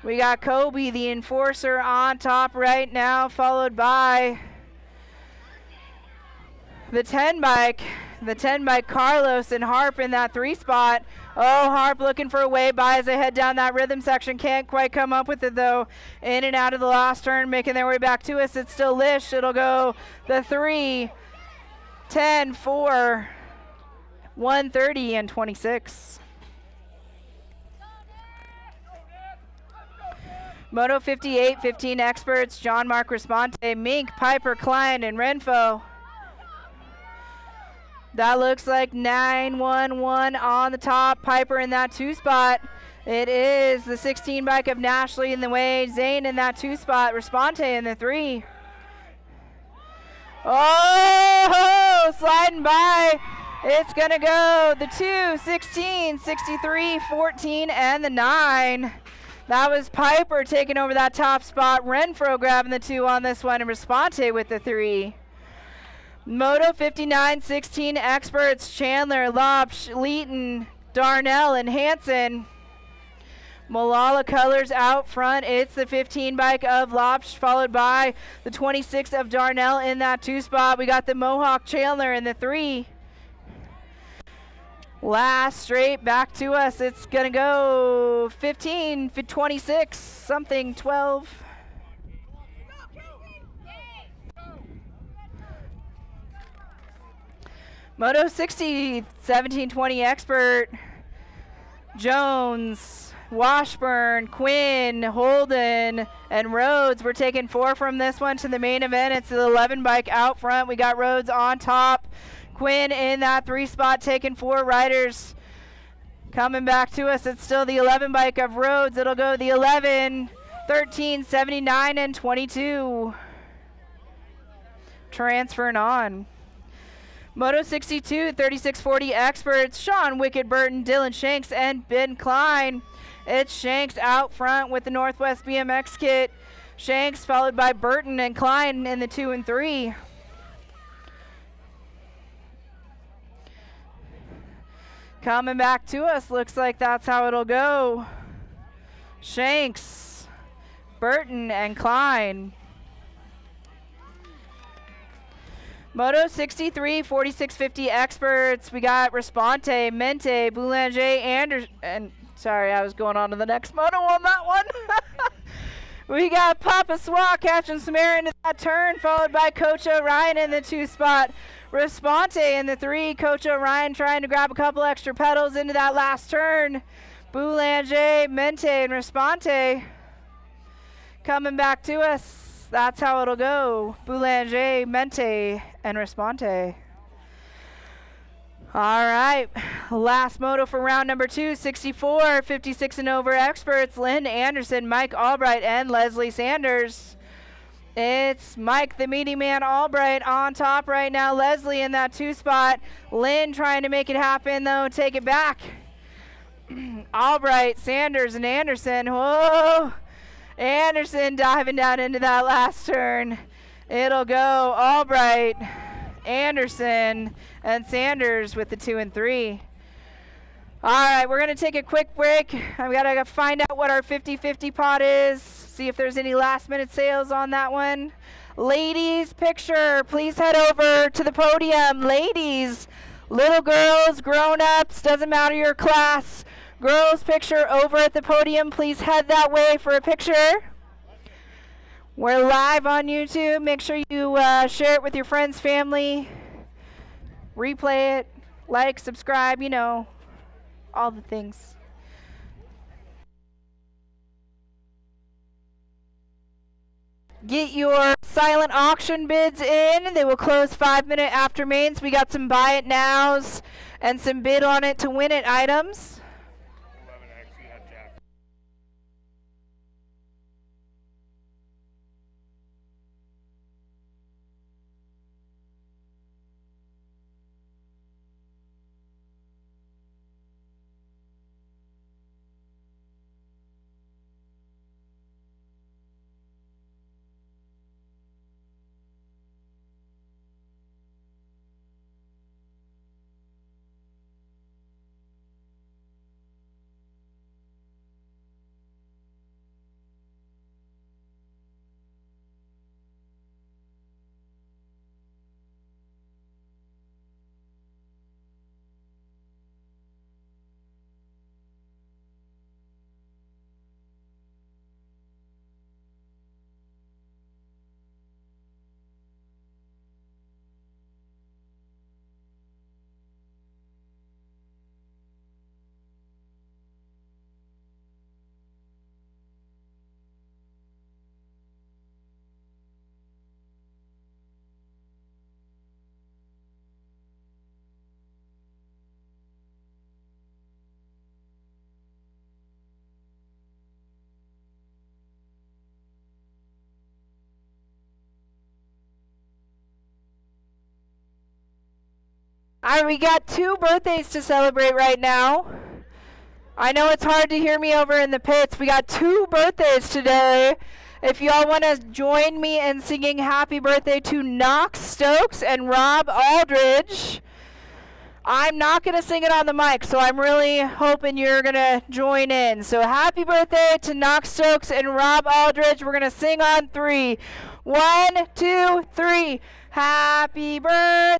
Speaker 2: We got Kobe, the enforcer, on top right now, followed by the 10 bike. The 10 by Carlos and Harp in that 3 spot. Oh, Harp looking for a way by as they head down that rhythm section. Can't quite come up with it, though. In and out of the last turn, making their way back to us. It's still Lish. It'll go the 3, 10, 4, 130, and 26. Moto 58, 15 experts. John Mark Responte, Mink, Piper, Klein, and Renfo. That looks like 911 on the top. Piper in that 2 spot. It is the 16 bike of Nash leading the way. Zane in that 2 spot. Responte in the 3. Oh, sliding by. It's going to go the 2, 16, 63, 14, and the 9. That was Piper taking over that top spot. Renfro grabbing the 2 on this one, and Responte with the 3. Moto 59, 16 experts. Chandler, Lopsh, Leeton, Darnell, and Hansen. Malala Colors out front. It's the 15 bike of Lopsh, followed by the 26 of Darnell in that 2 spot. We got the Mohawk Chandler in the 3. Last straight back to us. It's going to go 15, 26, something, 12. Moto 60, 1720 expert. Jones, Washburn, Quinn, Holden, and Rhodes. We're taking 4 from this one to the main event. It's the 11 bike out front. We got Rhodes on top. Quinn in that 3 spot, taking 4 riders. Coming back to us, it's still the 11 bike of Rhodes. It'll go the 11, 13, 79, and 22. Transferring on. Moto 62, 3640 experts. Sean Wicked Burton, Dylan Shanks, and Ben Klein. It's Shanks out front with the Northwest BMX kit. Shanks followed by Burton and Klein in the 2 and 3. Coming back to us, looks like that's how it'll go. Shanks, Burton, and Klein. Moto 63, 4650 experts. We got Responte, Mente, Boulanger, Anderson. And sorry, I was going on to the next moto on that one. We got Papa Swa catching some air into that turn, followed by Coach O'Ryan in the 2 spot. Responte in the 3. Coach O'Ryan trying to grab a couple extra pedals into that last turn. Boulanger, Mente, and Responte coming back to us. That's how it'll go. Boulanger, Mente, and Responte. All right, last moto for round number 2, 64, 56 and over experts. Lynn Anderson, Mike Albright, and Leslie Sanders. It's Mike, the meaty man, Albright on top right now. Leslie in that 2 spot. Lynn trying to make it happen, though. Take it back. Albright, Sanders, and Anderson. Whoa. Anderson diving down into that last turn. It'll go Albright, Anderson, and Sanders with the 2 and 3. All right, we're going to take a quick break. I've got to find out what our 50-50 pot is, see if there's any last-minute sales on that one. Ladies, picture, please head over to the podium. Ladies, little girls, grown-ups, doesn't matter your class. Girls, picture over at the podium. Please head that way for a picture. We're live on YouTube. Make sure you share it with your friends, family. Replay it, like, subscribe, you know, all the things. Get your silent auction bids in. They will close 5 minutes after mains. We got some buy it nows and some bid on it to win it items. All right, we got 2 birthdays to celebrate right now. I know it's hard to hear me over in the pits. We got 2 birthdays today. If y'all want to join me in singing happy birthday to Knox Stokes and Rob Aldridge, I'm not going to sing it on the mic, so I'm really hoping you're going to join in. So happy birthday to Knox Stokes and Rob Aldridge. We're going to sing on 3. 1, 2, 3. Happy birthday.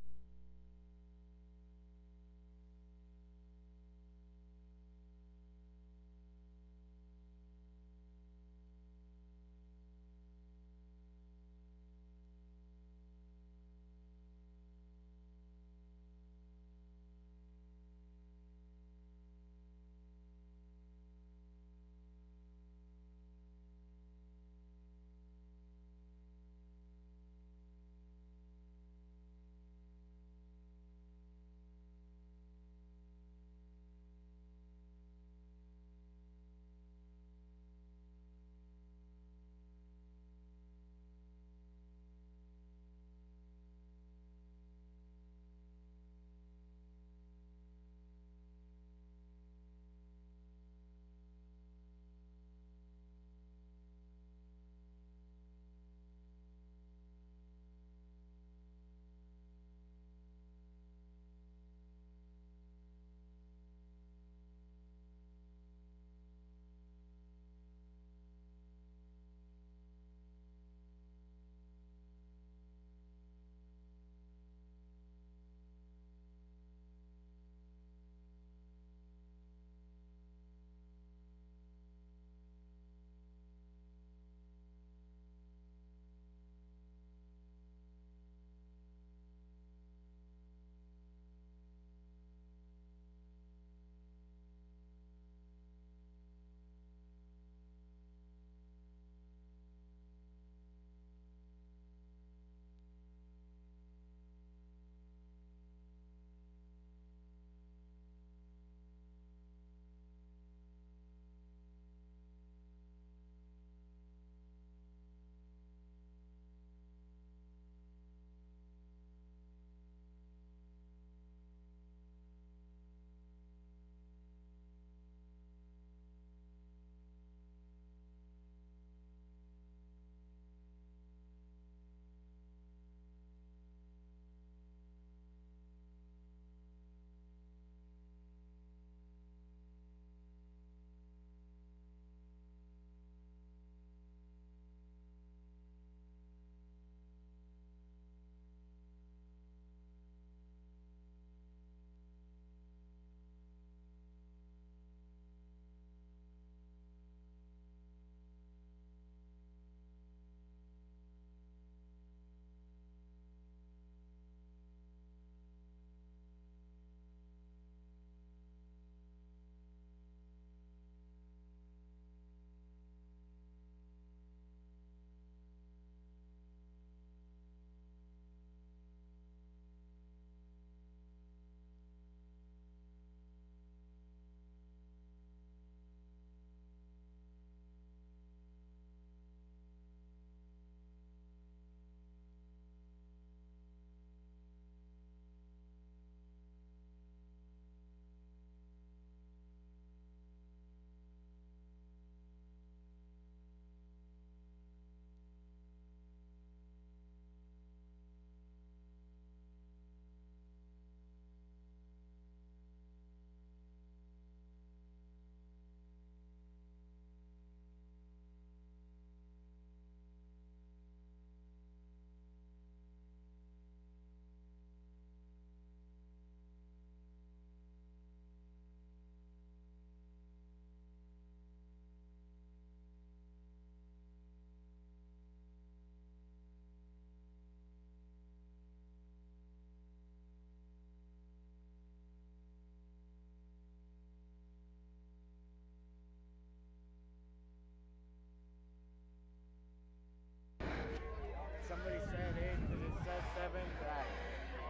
Speaker 5: Somebody said 8 because it says 7.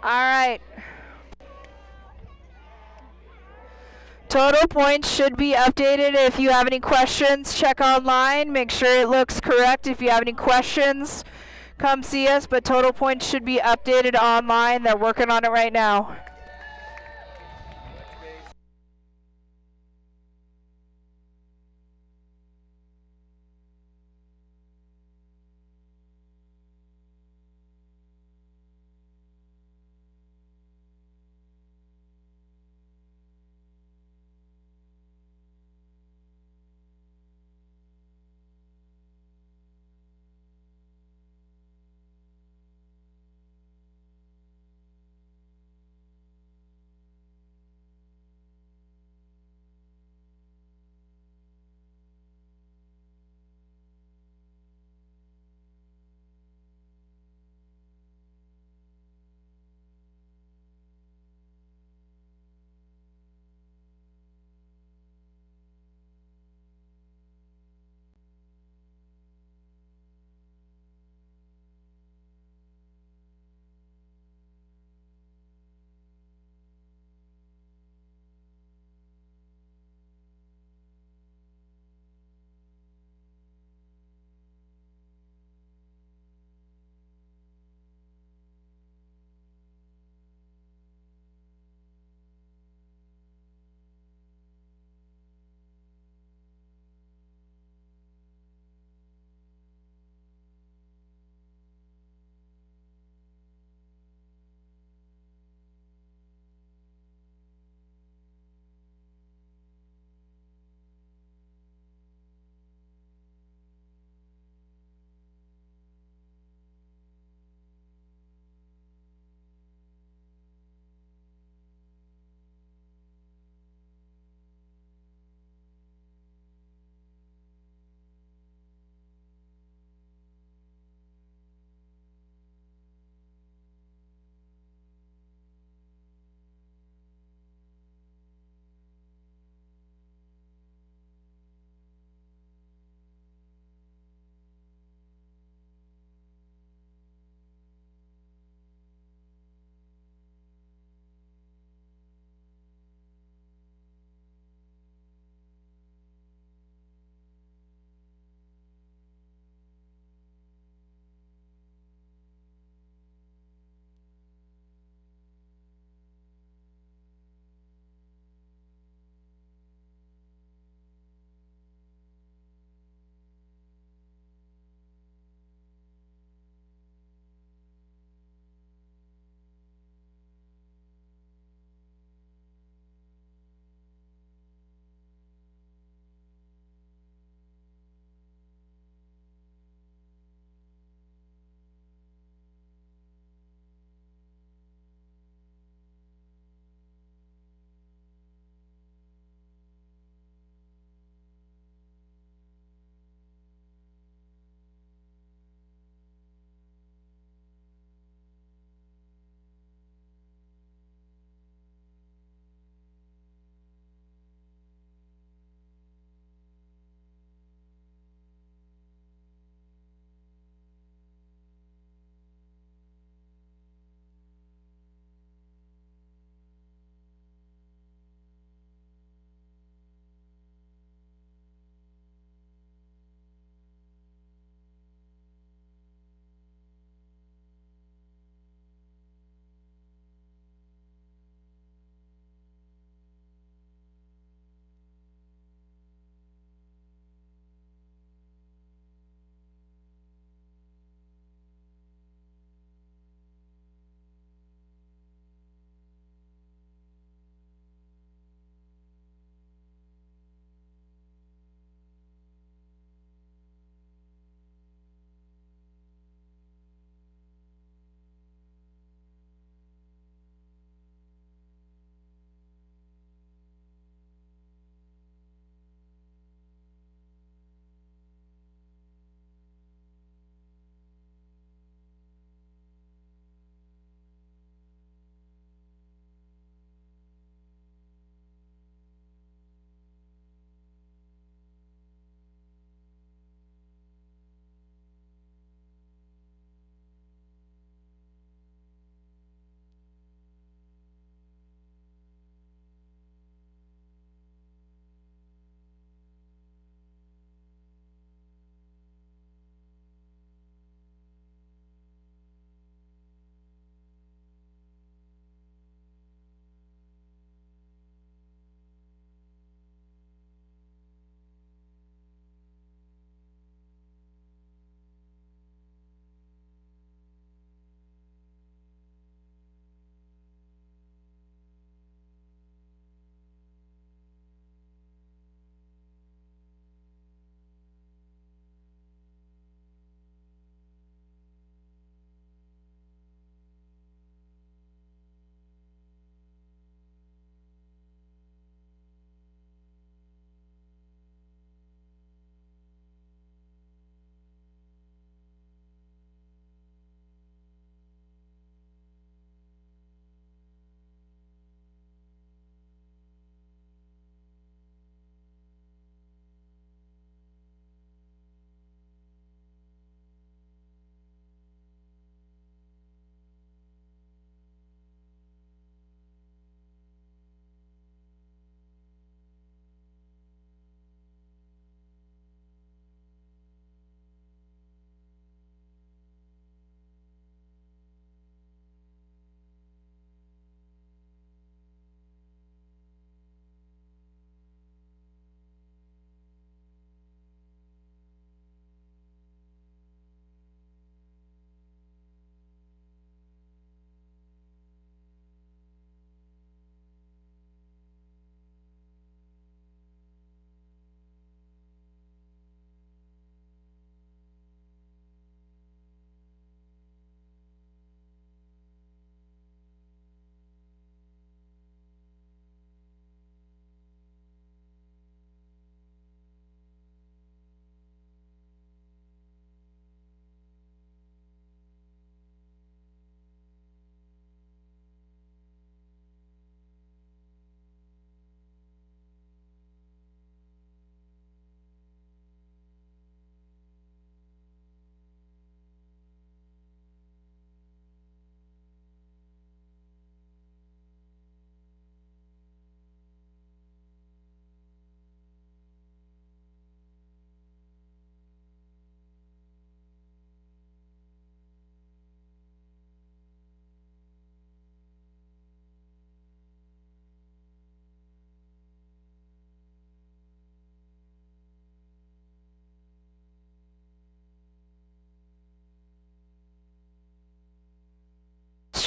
Speaker 2: All right. Total points should be updated. If you have any questions, check online. Make sure it looks correct. If you have any questions, come see us. But total points should be updated online. They're working on it right now.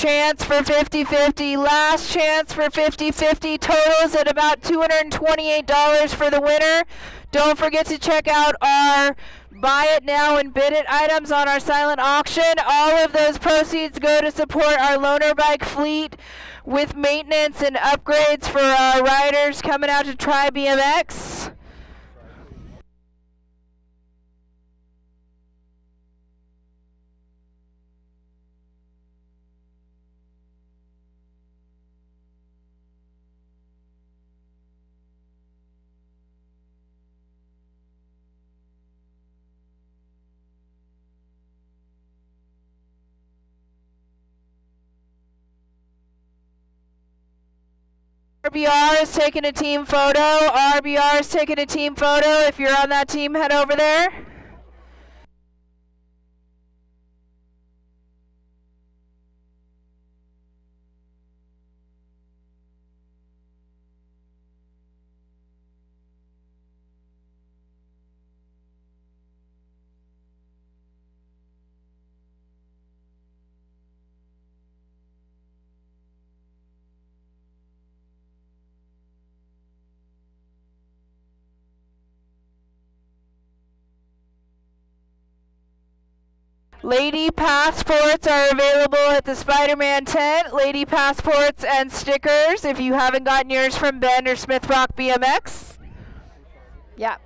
Speaker 2: chance for 50-50. Last chance for 50-50. Totals at about $228 for the winner. Don't forget to check out our buy it now and bid it items on our silent auction. All of those proceeds go to support our loaner bike fleet with maintenance and upgrades for our riders coming out to try BMX. RBR is taking a team photo. RBR is taking a team photo. If you're on that team, head over there. Lady passports are available at the Spider-Man tent. Lady passports and stickers if you haven't gotten yours from Ben or Smith Rock BMX. Yeah.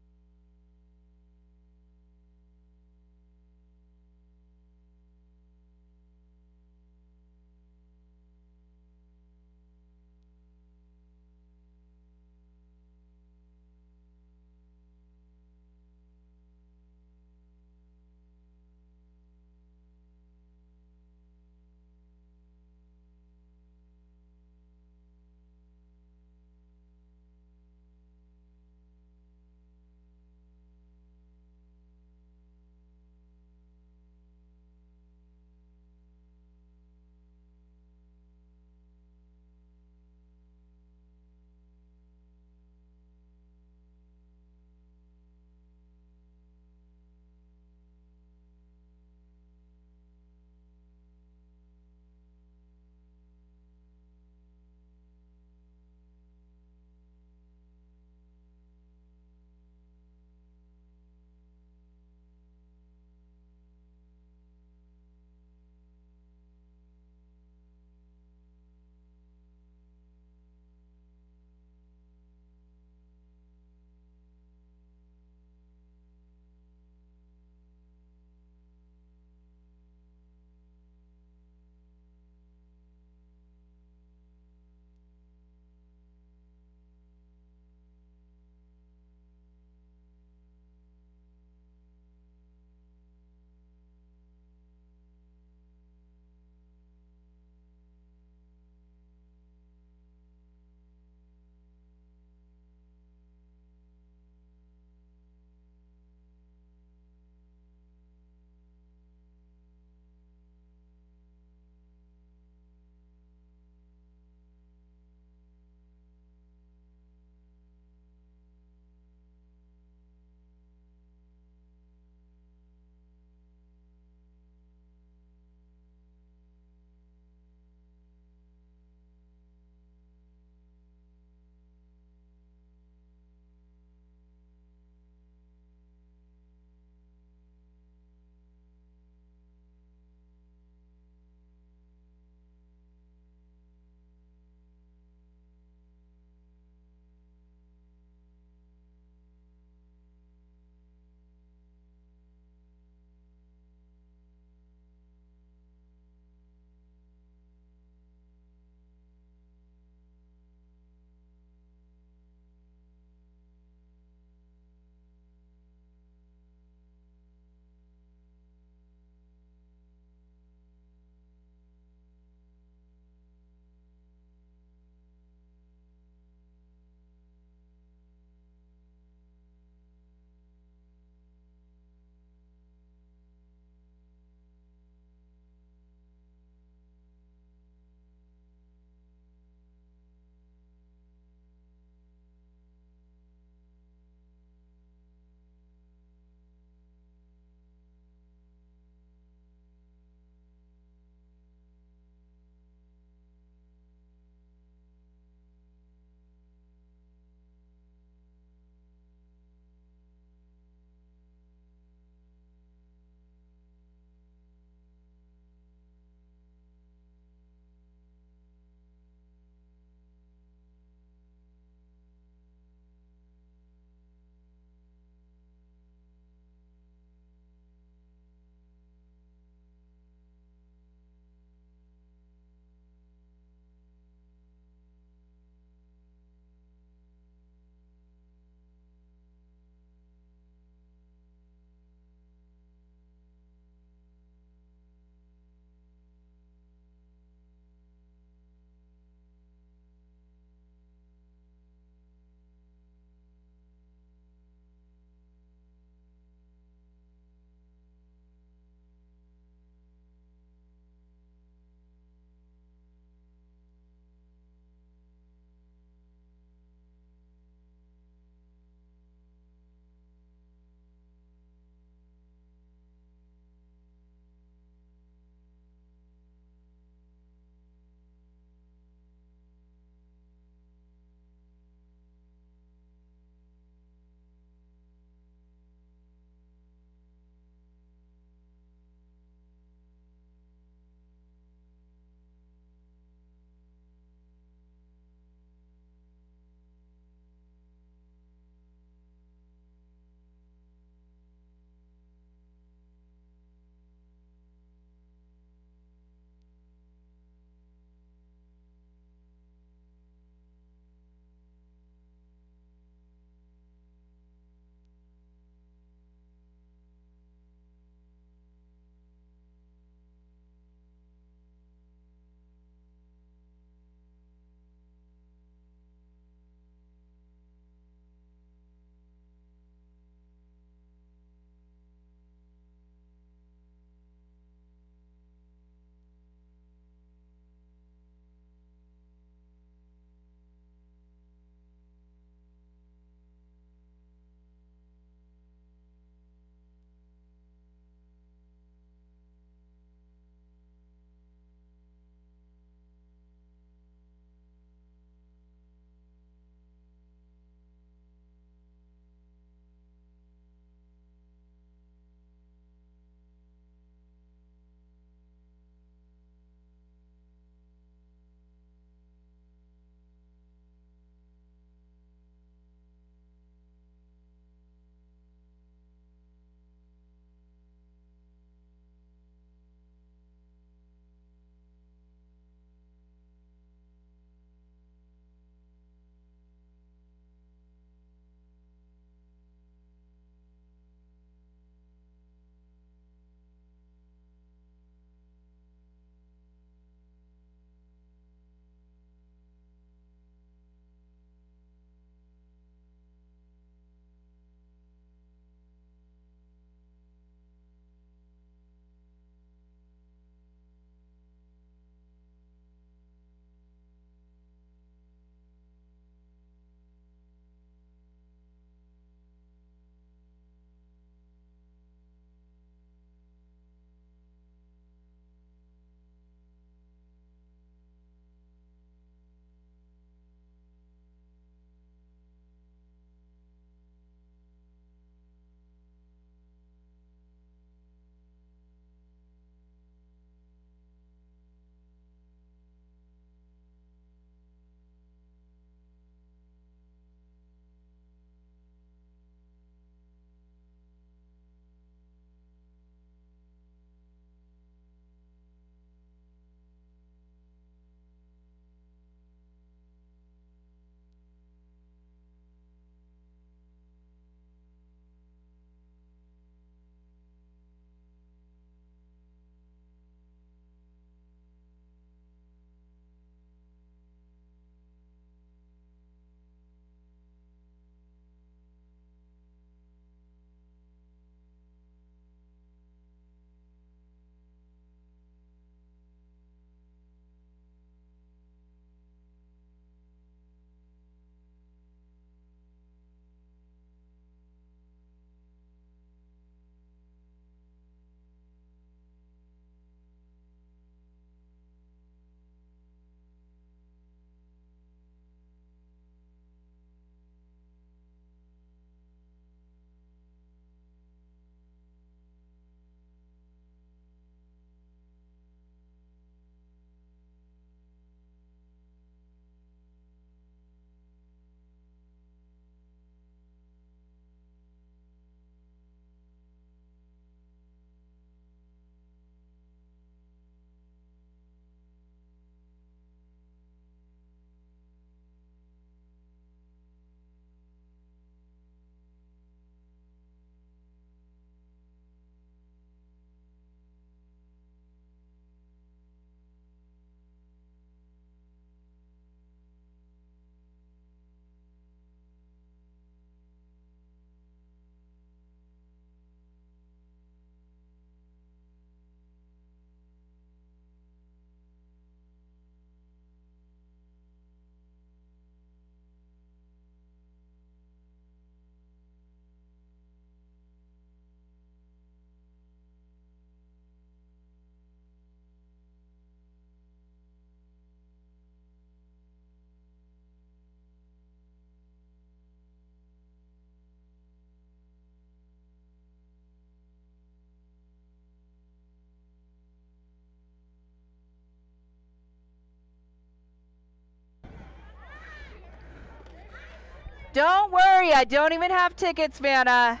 Speaker 2: Don't worry, I don't even have tickets, Vanna.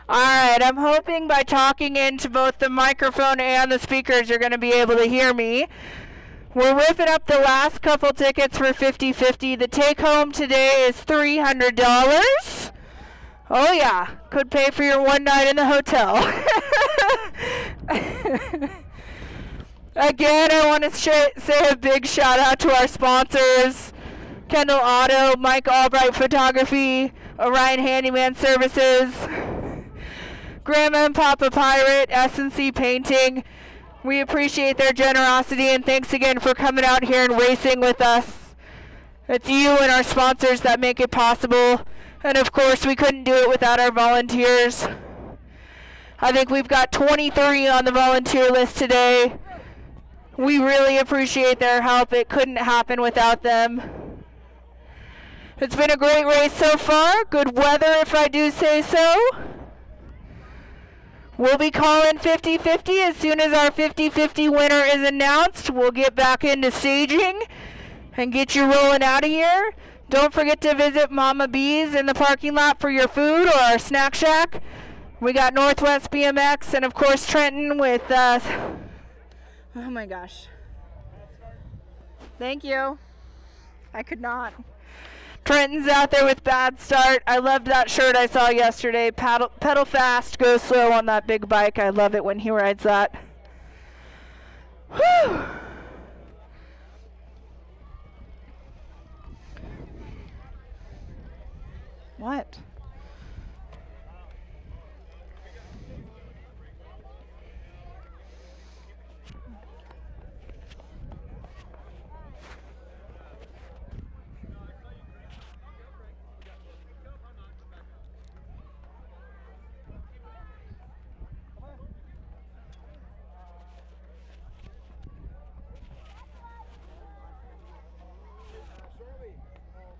Speaker 2: All right, I'm hoping by talking into both the microphone and the speakers you're going to be able to hear me. We're ripping up the last couple tickets for 50/50. The take home today is $300. Oh yeah, could pay for your one night in the hotel. Again, I want to say a big shout out to our sponsors, Kendall Auto, Mike Albright Photography, Orion Handyman Services, Grandma and Papa Pirate, S&C Painting. We appreciate their generosity, and thanks again for coming out here and racing with us. It's you and our sponsors that make it possible. And of course, we couldn't do it without our volunteers. I think we've got 23 on the volunteer list today. We really appreciate their help. It couldn't happen without them. It's been a great race so far. Good weather, if I do say so. We'll be calling 50/50 as soon as our 50/50 winner is announced. We'll get back into staging and get you rolling out of here. Don't forget to visit Mama B's in the parking lot for your food, or our snack shack. We got Northwest BMX and of course Trenton with oh my gosh. Thank you. I could not. Trenton's out there with Bad Start. I loved that shirt I saw yesterday. Pedal fast, go slow on that big bike. I love it when he rides that. Whew. What?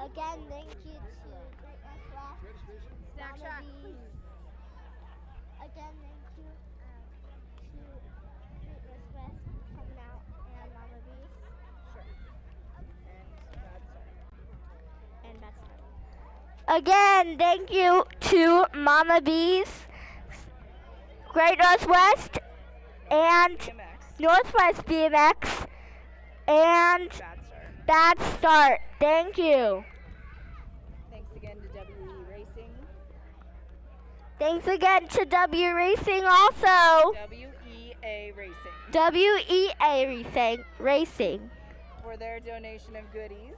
Speaker 7: Again, thank you to Great Northwest,
Speaker 2: Snack Shack.
Speaker 7: Again, thank you to Great Northwest coming out and Mama B's. Sure. And Bad Start. Again, thank you to Mama B's, Great Northwest, and
Speaker 2: BMX.
Speaker 7: Northwest BMX, and Bad Start. Thank you.
Speaker 2: Thanks again to WE Racing.
Speaker 7: Thanks again to W Racing also.
Speaker 2: WEA Racing.
Speaker 7: WEA Racing.
Speaker 2: For their donation of goodies.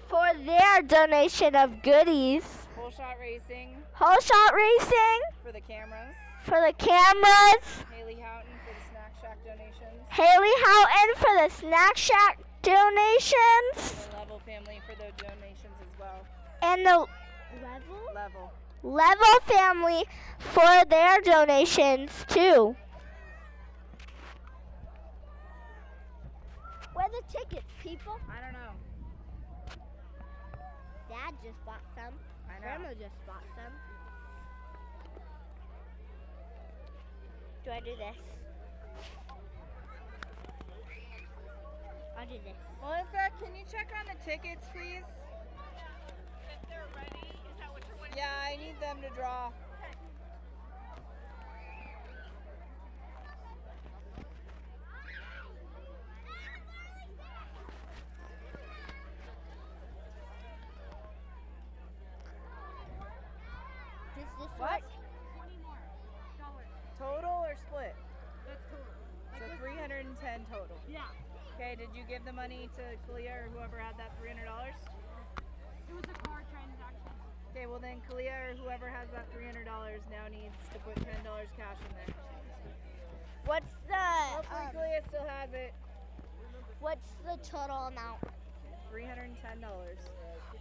Speaker 7: For their donation of goodies.
Speaker 2: Whole Shot Racing.
Speaker 7: Whole Shot Racing.
Speaker 2: For the cameras.
Speaker 7: For the cameras.
Speaker 2: Haley Houghton for the Snack Shack donations.
Speaker 7: Haley Houghton for the Snack Shack donations.
Speaker 2: The Level family for their donations as well.
Speaker 7: And the Level family for their donations too. Where are the tickets, people?
Speaker 2: I don't know.
Speaker 7: Dad just bought some.
Speaker 2: I know.
Speaker 7: Grandma just bought some. Do I do this? I'll do this.
Speaker 2: Melissa, can you check on the tickets, please?
Speaker 4: If they're ready, is that what you're waiting
Speaker 2: Yeah, I need them to draw.
Speaker 7: Does this
Speaker 2: What?
Speaker 7: work?
Speaker 2: Total or split?
Speaker 4: That's total.
Speaker 2: So 310 total.
Speaker 4: Yeah.
Speaker 2: Okay, did you give the money to Kalia or whoever had that $300?
Speaker 4: It was a card transaction.
Speaker 2: Okay, well then Kalia or whoever has that $300 now needs to put $10 cash in there.
Speaker 7: What's the
Speaker 2: Hopefully Kalia still has it.
Speaker 7: what's the total amount?
Speaker 2: $310.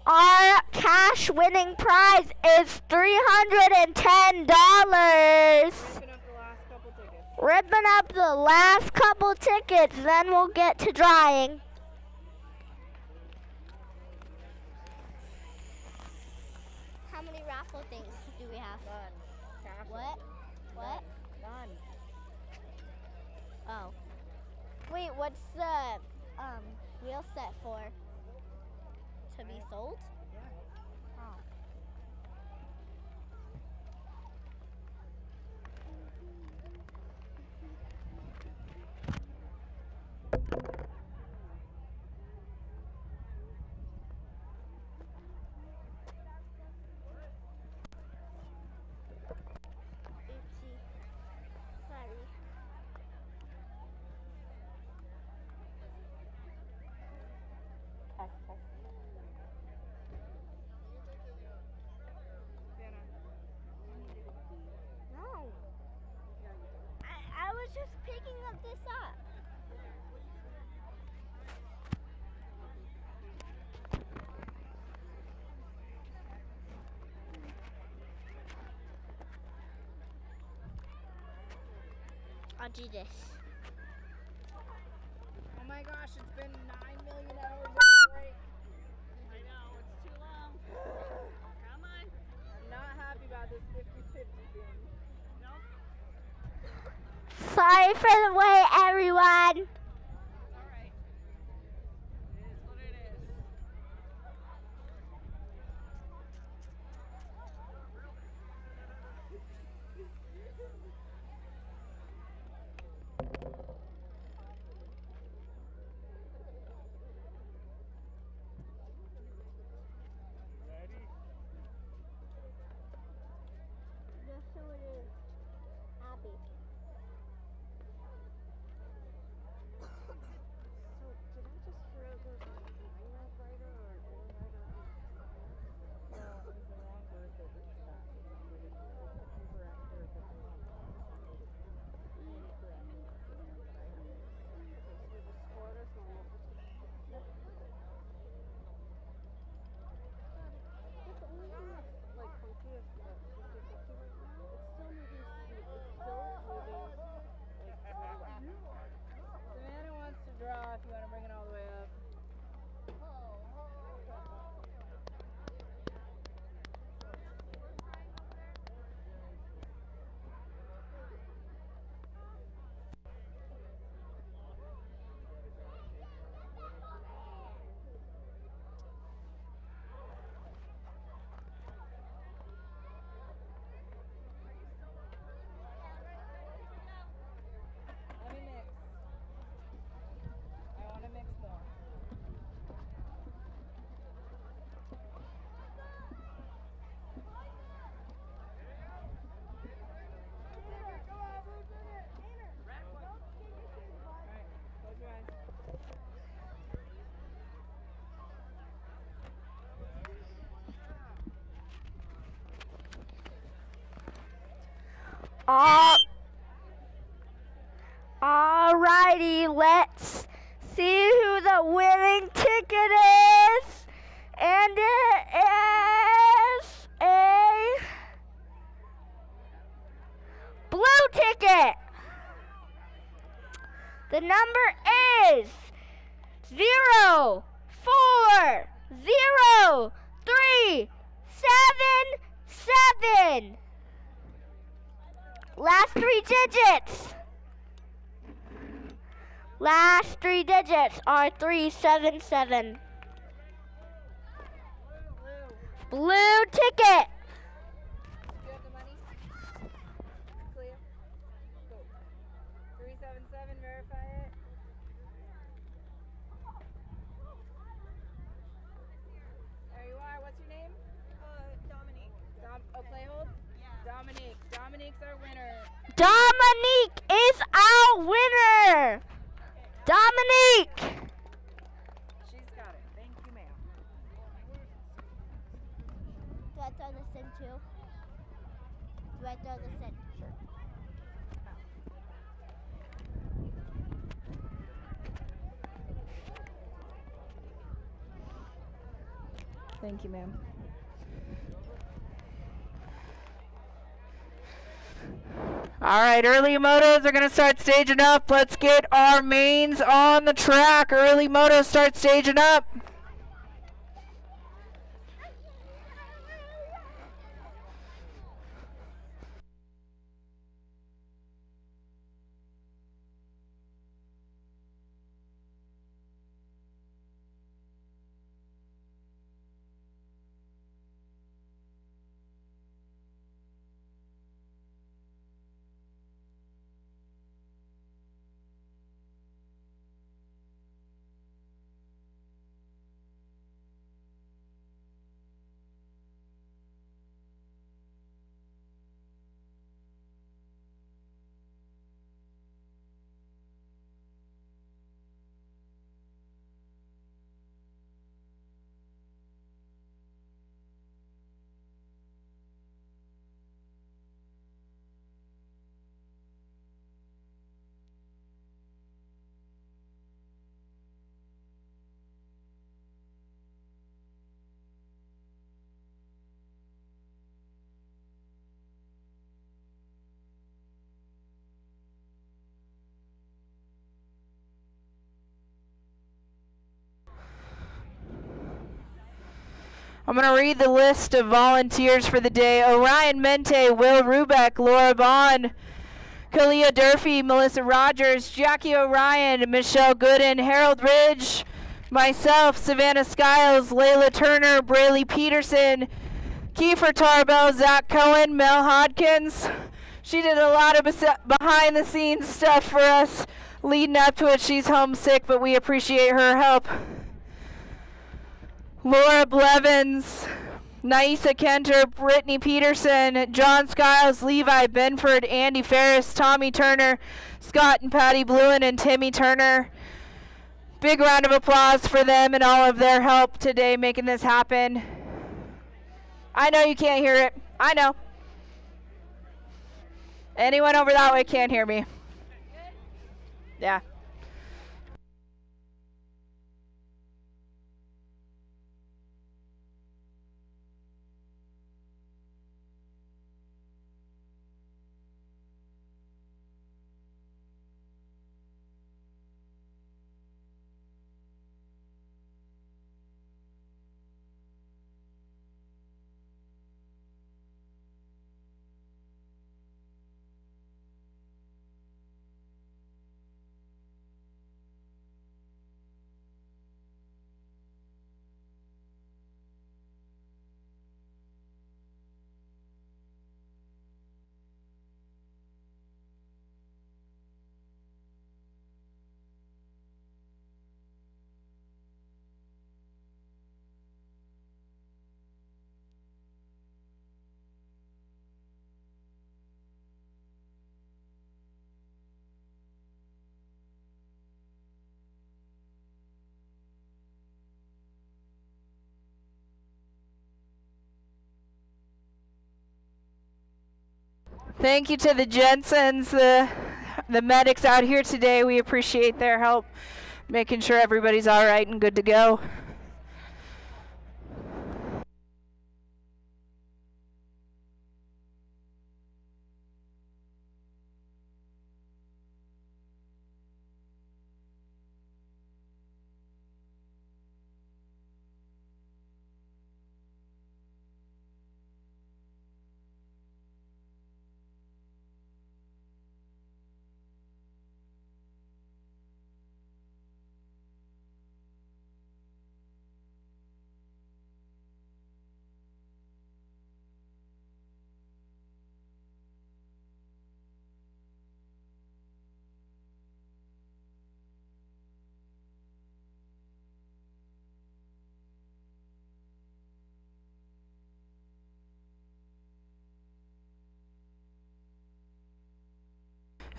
Speaker 7: Our cash winning prize is $310.
Speaker 2: Ripping up the last couple tickets.
Speaker 7: Ripping up the last couple tickets, then we'll get to drawing. How many raffle things do we have?
Speaker 2: None. Cash.
Speaker 7: What?
Speaker 2: None.
Speaker 7: Oh. Wait, what's the wheel set for? old?
Speaker 2: Oh.
Speaker 7: Oopsie. Sorry. No. I was just picking up this up. I'll do this.
Speaker 2: Oh my gosh, it's been 9 million hours of break.
Speaker 4: I know, it's too long. Come on.
Speaker 2: I'm not happy about this 50-50 thing.
Speaker 4: Nope.
Speaker 7: Sorry for the wait, everyone.
Speaker 4: It's all right. It is what it is.
Speaker 5: Ready?
Speaker 7: Just so it is happy.
Speaker 4: So, did I just hear there's a 9-minute rider or an 8 rider on the
Speaker 5: No, it was the wrong word that was fastest. It's incorrect word that they want. Incorrect in the system that I have.
Speaker 4: Okay, so we just scored as normal. It's only like funky as the 50-50 right now. It's still moving smooth. It's still moving like
Speaker 2: Savannah wants to draw if you want to bring it all the way up. Let me mix. I want to mix more. Alright, close your eyes.
Speaker 7: Alrighty, let's see who the winning ticket is. And it is a blue ticket. The number is 040377. Last three digits. Last three digits are 377. Blue ticket.
Speaker 2: Do you have the money? Clear. Go. 377, verify it. There you are. What's your name?
Speaker 4: Dominique.
Speaker 2: Play hold?
Speaker 4: Yeah.
Speaker 2: Dominique. Dominique's our winner.
Speaker 7: Dominique is our winner. Dominique.
Speaker 2: She's got it. Thank you, ma'am.
Speaker 7: Do I throw this in too? Do I throw this in? Sure.
Speaker 2: Thank you, ma'am. All right, early motos are going to start staging up. Let's get our mains on the track. Early motos start staging up. I'm going to read the list of volunteers for the day. Orion Mente, Will Rubeck, Laura Bond, Kalia Durfee, Melissa Rogers, Jackie Orion, Michelle Gooden, Harold Ridge, myself, Savannah Skiles, Layla Turner, Braylee Peterson, Kiefer Tarbell, Zach Cohen, Mel Hodkins. She did a lot of behind-the-scenes stuff for us leading up to it. She's homesick, but we appreciate her help. Laura Blevins, Naisa Kenter, Brittany Peterson, John Skiles, Levi Benford, Andy Ferris, Tommy Turner, Scott and Patty Bluen, and Timmy Turner. Big round of applause for them and all of their help today making this happen. I know you can't hear it. I know. Anyone over that way can't hear me. Yeah. Thank you to the Jensens, the medics out here today. We appreciate their help making sure everybody's all right and good to go.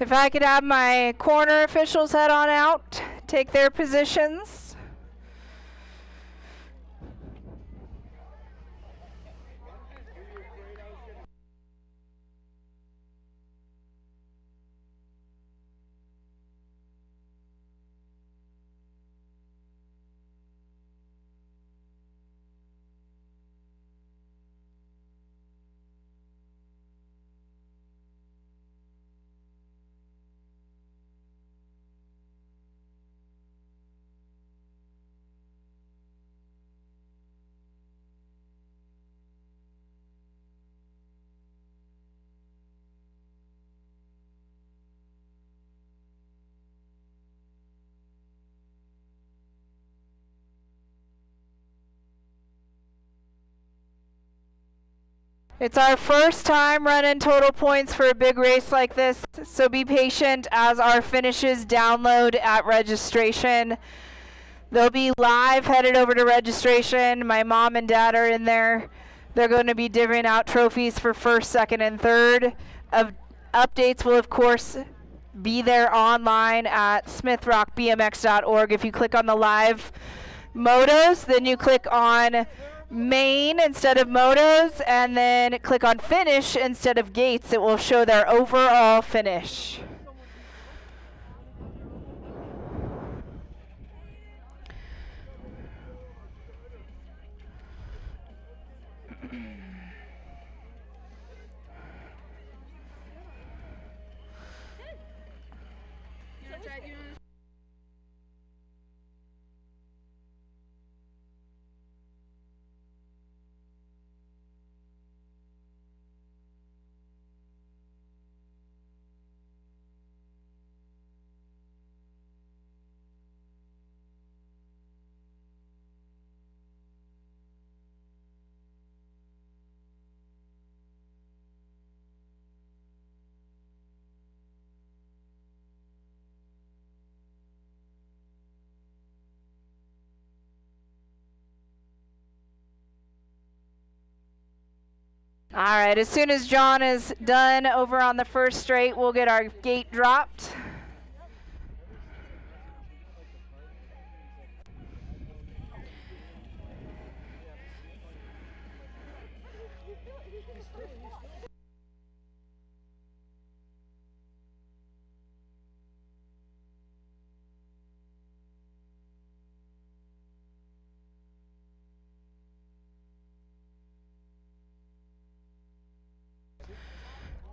Speaker 2: If I could have my corner officials head on out, take their positions. It's our first time running total points for a big race like this, so be patient as our finishes download at registration. They'll be live, headed over to registration. My mom and dad are in there. They're going to be divvying out trophies for first, second, and third. Updates will, of course, be there online at smithrockbmx.org. If you click on the live motos, then you click on main instead of motos, and then click on finish instead of gates. It will show their overall finish. All right, as soon as John is done over on the first straight, we'll get our gate dropped.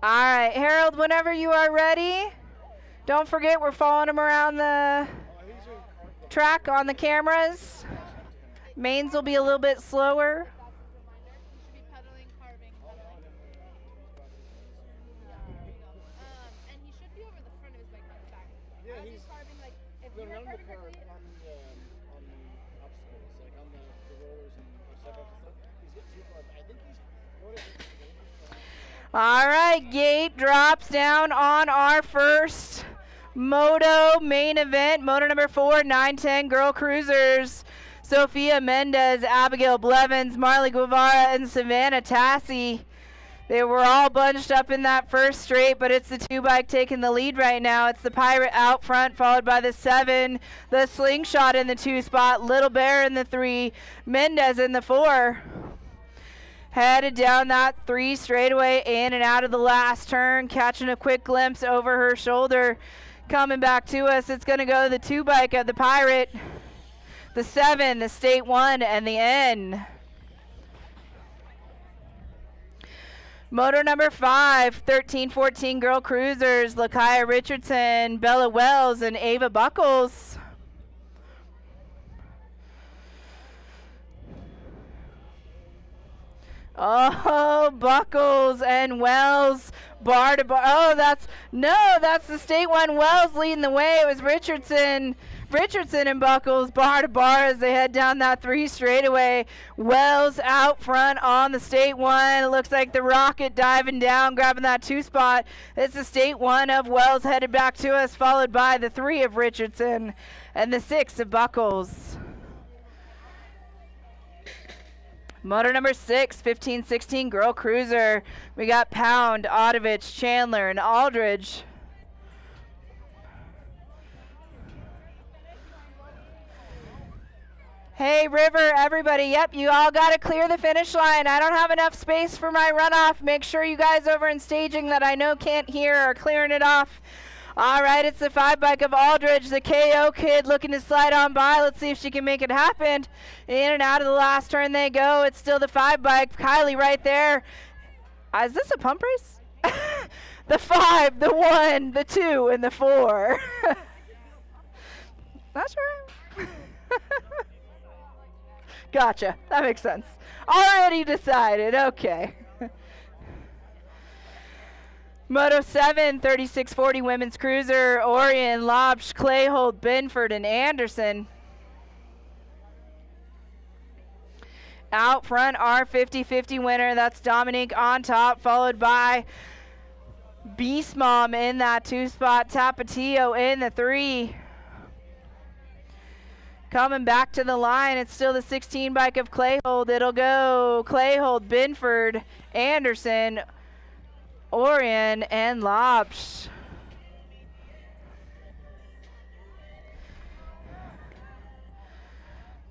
Speaker 2: All right, Harold, whenever you are ready. Don't forget, we're following him around the track on the cameras. Mains will be a little bit slower. All right, gate drops down on our first moto main event. Moto number 4, 910 Girl Cruisers. Sophia Mendez, Abigail Blevins, Marley Guevara, and Savannah Tassi. They were all bunched up in that first straight, but it's the 2-bike taking the lead right now. It's the Pirate out front, followed by the 7, the Slingshot in the 2 spot, Little Bear in the 3, Mendez in the 4. Headed down that 3 straightaway, in and out of the last turn, catching a quick glimpse over her shoulder. Coming back to us, it's going to go the 2-bike of the Pirate, the 7, the State 1, and the N. Motor number 5, 1314 Girl Cruisers, Lakaya Richardson, Bella Wells, and Ava Buckles. Oh, Buckles and Wells, bar to bar. Oh, that's the State 1 Wells leading the way. It was Richardson and Buckles, bar to bar as they head down that 3 straightaway. Wells out front on the State 1. It looks like the Rocket diving down, grabbing that 2 spot. It's the State 1 of Wells headed back to us, followed by the 3 of Richardson and the 6 of Buckles. Motor number 6, 1516 Girl Cruiser. We got Pound, Odovich, Chandler, and Aldridge. Hey, River, everybody. Yep, you all got to clear the finish line. I don't have enough space for my runoff. Make sure you guys over in staging that I know can't hear are clearing it off. All right, it's the 5-bike of Aldridge, the KO kid looking to slide on by. Let's see if she can make it happen. In and out of the last turn they go. It's still the 5-bike. Kylie right there. Is this a pump race? The 5, the 1, the 2, and the 4. Not sure. Gotcha. That makes sense. Already decided. Okay. Moto 7, 3640 Women's Cruiser, Orion, Lobsch, Clayhold, Binford, and Anderson. Out front, our 50-50 winner. That's Dominique on top, followed by Beast Mom in that 2 spot. Tapatio in the 3. Coming back to the line, it's still the 16 bike of Clayhold. It'll go Clayhold, Binford, Anderson, Orion, and Lobsch.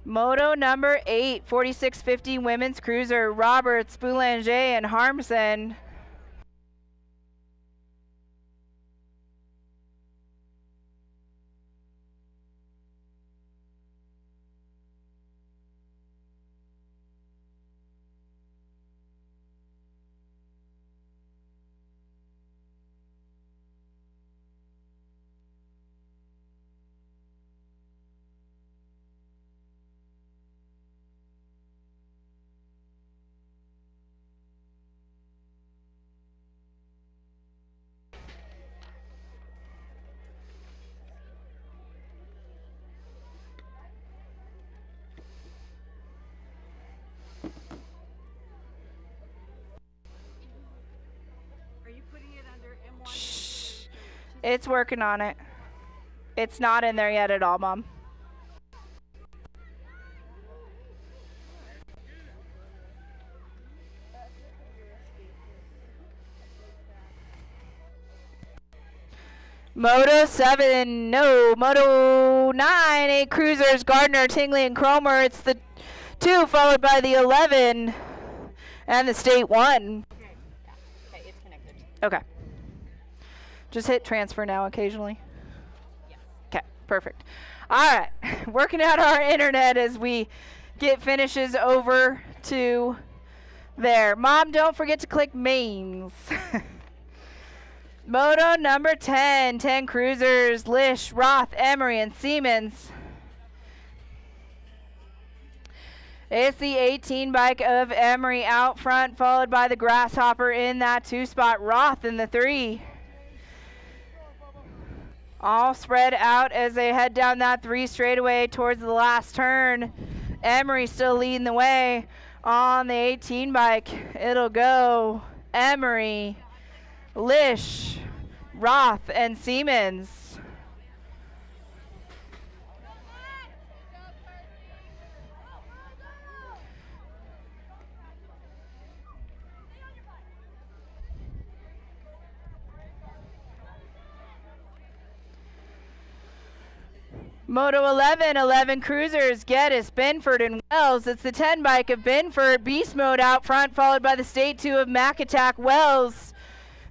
Speaker 2: Moto number 8, 4650 Women's Cruiser, Roberts, Boulanger, and Harmsen. It's working on it. It's not in there yet at all, Mom. Moto 7, no, Moto 9, 8 cruisers, Gardner, Tingley, and Cromer. It's the 2 followed by the 11 and the State 1.
Speaker 1: Okay, it's connected.
Speaker 2: Okay. Just hit transfer now occasionally.
Speaker 1: Yes.
Speaker 2: Okay, perfect. All right, working out our internet as we get finishes over to there. Mom, don't forget to click mains. Moto number 10, 10 cruisers, Lish, Roth, Emery, and Siemens. It's the 18 bike of Emery out front, followed by the Grasshopper in that 2 spot, Roth in the 3. All spread out as they head down that 3 straightaway towards the last turn. Emery still leading the way on the 18 bike. It'll go Emery, Lish, Roth, and Siemens. Moto 11, 11 cruisers, Geddes, Binford, and Wells. It's the 10 bike of Binford, Beast Mode out front, followed by the State 2 of Mac Attack, Wells.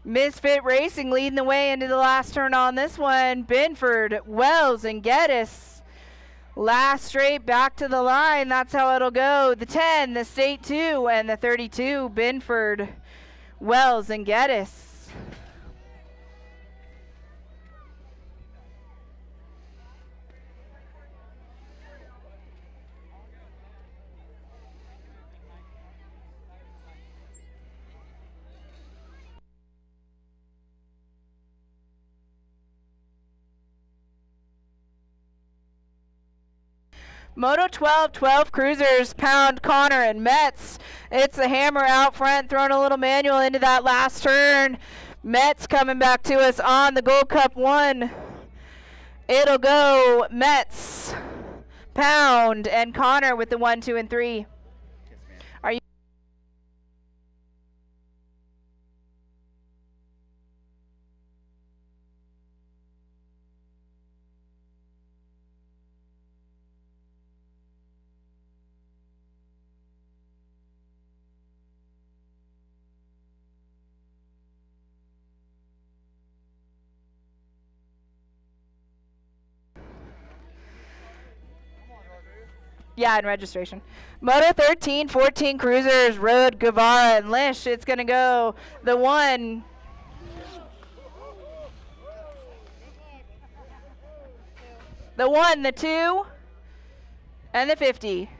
Speaker 2: Misfit Racing leading the way into the last turn on this one. Binford, Wells, and Geddes. Last straight back to the line. That's how it'll go. The 10, the State 2, and the 32, Binford, Wells, and Geddes. Moto 12, 12 cruisers, Pound, Connor, and Metz. It's the Hammer out front, throwing a little manual into that last turn. Metz coming back to us on the Gold Cup 1. It'll go Metz, Pound, and Connor with the 1, 2, and 3. Are you? Yeah, and registration. Moto 13, 14 cruisers, Road, Guevara, and Lish. It's going to go the 1. The 1, the 2, and the 50.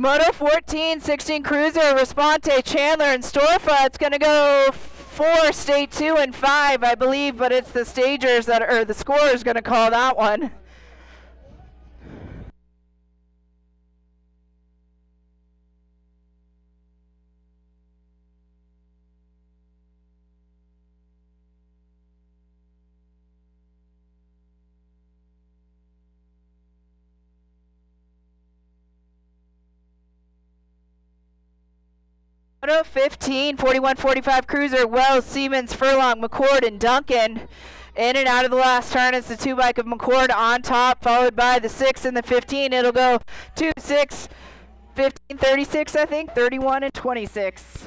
Speaker 2: Moto 14, 16 cruiser, Responte, Chandler, and Storfa. It's going to go 4, State 2, and 5, I believe, but it's the stagers that are, or the scorers going to call that one. Moto 15, 41, 45 cruiser, Wells, Siemens, Furlong, McCord, and Duncan. In and out of the last turn, it's the 2 bike of McCord on top, followed by the 6 and the 15. It'll go 2, 6, 15, 36, I think, 31, and 26.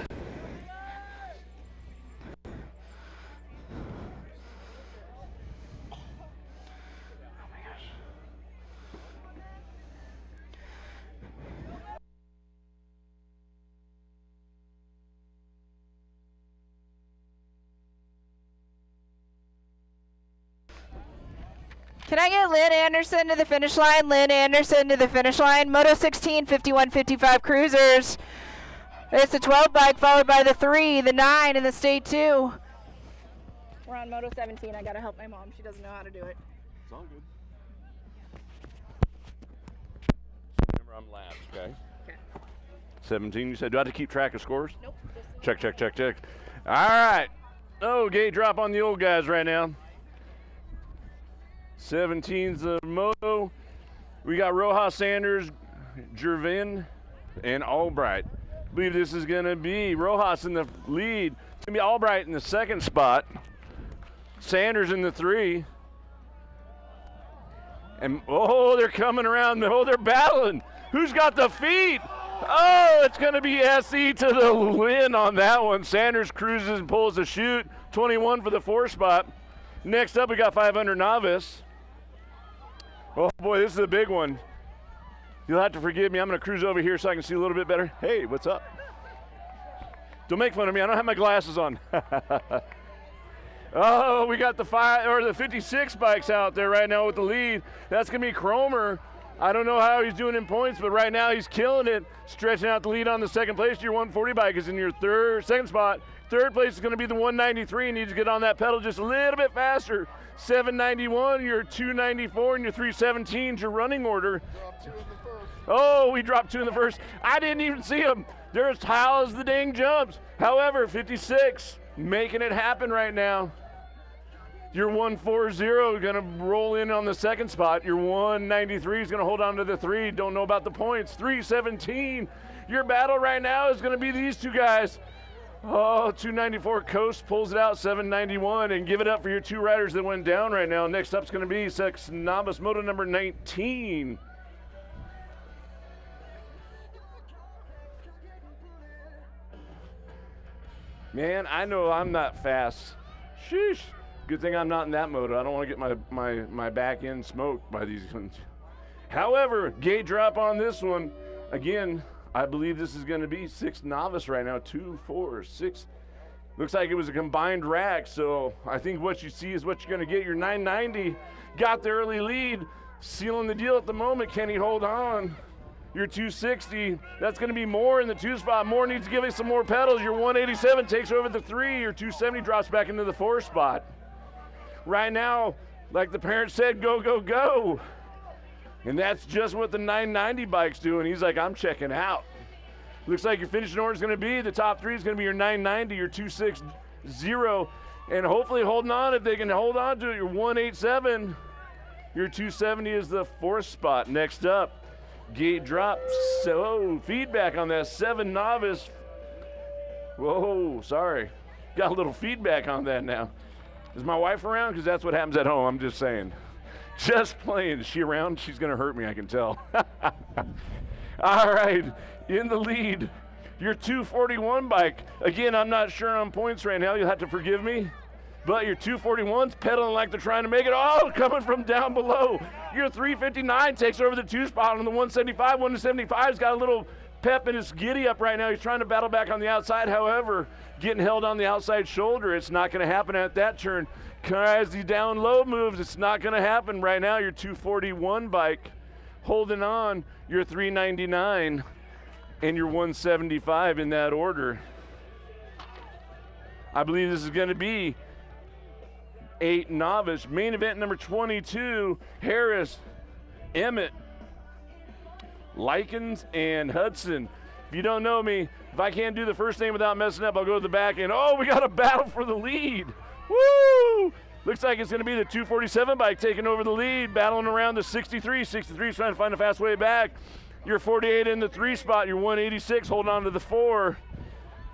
Speaker 2: Can I get Lynn Anderson to the finish line? Lynn Anderson to the finish line. Moto 16, 51, 55 cruisers. It's the 12 bike followed by the 3, the 9, and the State 2. We're on Moto 17. I gotta help my mom. She doesn't know how to do it.
Speaker 8: It's all good. Remember, I'm last, okay?
Speaker 2: Okay.
Speaker 8: 17, you said. Do I have to keep track of scores?
Speaker 4: Nope.
Speaker 8: Check, check, check, check. All right. Oh, gate drop on the old guys right now. 17's the moto. We got Rojas, Sanders, Jervin, and Albright. I believe this is going to be Rojas in the lead. It's going to be Albright in the second spot. Sanders in the 3. And, oh, they're coming around. Oh, they're battling. Who's got the feet? Oh, it's going to be SE to the win on that one. Sanders cruises and pulls the chute. 21 for the 4 spot. Next up, we got 500 novice. Oh, boy, this is a big one. You'll have to forgive me. I'm going to cruise over here so I can see a little bit better. Hey, what's up? Don't make fun of me. I don't have my glasses on. Oh, we got the 56 bikes out there right now with the lead. That's going to be Cromer. I don't know how he's doing in points, but right now he's killing it, stretching out the lead on the second place. Your 140 bike is in your second spot. Third place is going to be the 193. Needs to get on that pedal just a little bit faster. 791, your 294, and your 317 is your running order. Oh, we dropped 2 in the first. I didn't even see him. They're as tall as the dang jumps. However, 56 making it happen right now. Your 140 going to roll in on the second spot. Your 193 is going to hold on to the 3. Don't know about the points. 317. Your battle right now is going to be these 2 guys. Oh, 294 Coast pulls it out, 791. And give it up for your 2 riders that went down right now. Next up is going to be Sex Novice Moto number 19. Man, I know I'm not fast. Sheesh. Good thing I'm not in that moto. I don't want to get my back end smoked by these ones. However, gate drop on this one. Again, I believe this is going to be 6 novice right now. 2, 4, 6. Looks like it was a combined rack, so I think what you see is what you're going to get. Your 990 got the early lead, sealing the deal at the moment. Can he hold on? Your 260, that's going to be Moore in the 2 spot. Moore needs to give it some more pedals. Your 187 takes over the 3. Your 270 drops back into the 4 spot. Right now, like the parent said, go, go, go. And that's just what the 990 bike's doing. He's like, I'm checking out. Looks like your finishing order is going to be, the top 3 is going to be your 990, your 260, and hopefully holding on if they can hold on to it, your 187. Your 270 is the 4th spot. Next up, gate drop. So feedback on that 7 novice. Whoa, sorry. Got a little feedback on that now. Is my wife around? Because that's what happens at home. I'm just saying. Just playing. Is she around? She's going to hurt me, I can tell. All right. In the lead, your 241 bike. Again, I'm not sure on points right now. You'll have to forgive me. But your 241's pedaling like they're trying to make it. Oh, coming from down below. Your 359 takes over the 2 spot on the 175. 175's got a little pep in his giddy up right now. He's trying to battle back on the outside. However, getting held on the outside shoulder. It's not going to happen at that turn. As he down low moves, it's not going to happen right now. Your 241 bike holding on. Your 399 and your 175 in that order. I believe this is going to be 8 novice. Main event number 22, Harris, Emmett, Likens, and Hudson. If you don't know me, if I can't do the first name without messing up, I'll go to the back end. Oh, we got a battle for the lead. Woo! Looks like it's going to be the 247 bike taking over the lead, battling around the 63. 63 is trying to find a fast way back. Your 48 in the 3 spot. Your 186 holding on to the 4.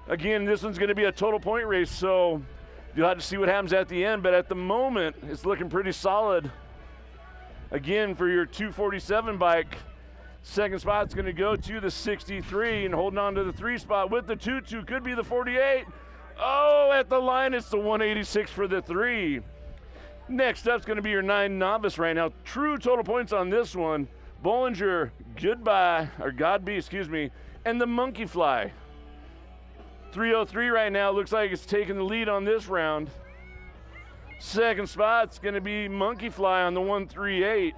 Speaker 8: Again, this one's going to be a total point race, so you'll have to see what happens at the end. But at the moment, it's looking pretty solid. Again, for your 247 bike, second spot's going to go to the 63 and holding on to the 3 spot with the 2-2 could be the 48. Oh, at the line, it's the 186 for the 3. Next up's going to be your 9 novice right now. True total points on this one. Bollinger, Goodbye, or Godby, excuse me, and the Monkey Fly. 303 right now, looks like it's taking the lead on this round. Second spot's going to be Monkey Fly on the 138.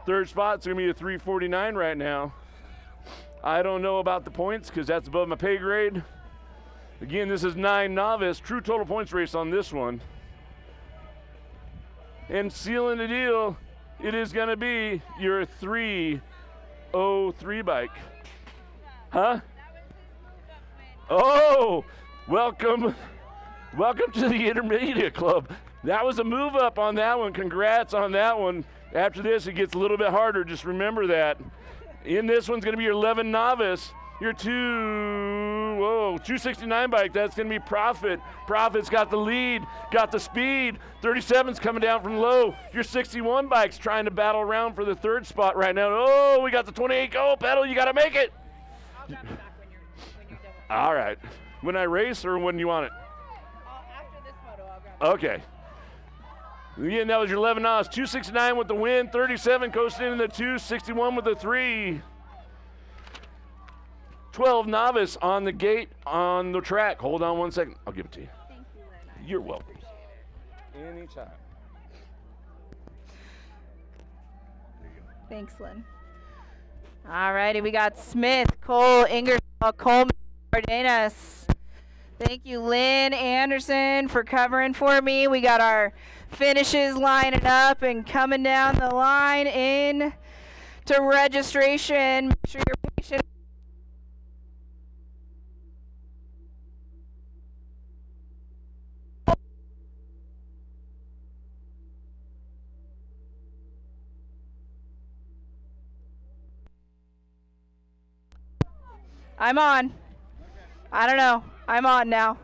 Speaker 8: Third spot's going to be a 349 right now. I don't know about the points because that's above my pay grade. Again, this is 9 novice, true total points race on this one. And sealing the deal, it is going to be your 303 bike. Huh? Oh, welcome to the Intermediate Club. That was a move up on that one. Congrats on that one. After this, it gets a little bit harder. Just remember that. In this one's going to be your 11 novice. Your 269 bike. That's going to be Profit. Profit's got the lead, got the speed. 37's coming down from low. Your 61 bike's trying to battle around for the third spot right now. Oh, we got the 28. Go, pedal. You got to make it.
Speaker 2: I'll grab it back when you're done.
Speaker 8: All right. When I race or when you want it?
Speaker 2: After this moto, I'll grab it.
Speaker 8: Okay. Again, that was your 11 knots. 269 with the win. 37 coasting in the 2. 61 with the 3. 12 novice on the gate on the track. Hold on one second. I'll give it to you.
Speaker 7: Thank you very much.
Speaker 8: You're welcome. Anytime.
Speaker 2: Thanks, Lynn. All righty, we got Smith, Cole, Ingersoll, Coleman, Cardenas. Thank you, Lynn Anderson, for covering for me. We got our finishes lining up and coming down the line in to registration. Make sure you're patient. I'm on. I don't know. I'm on now.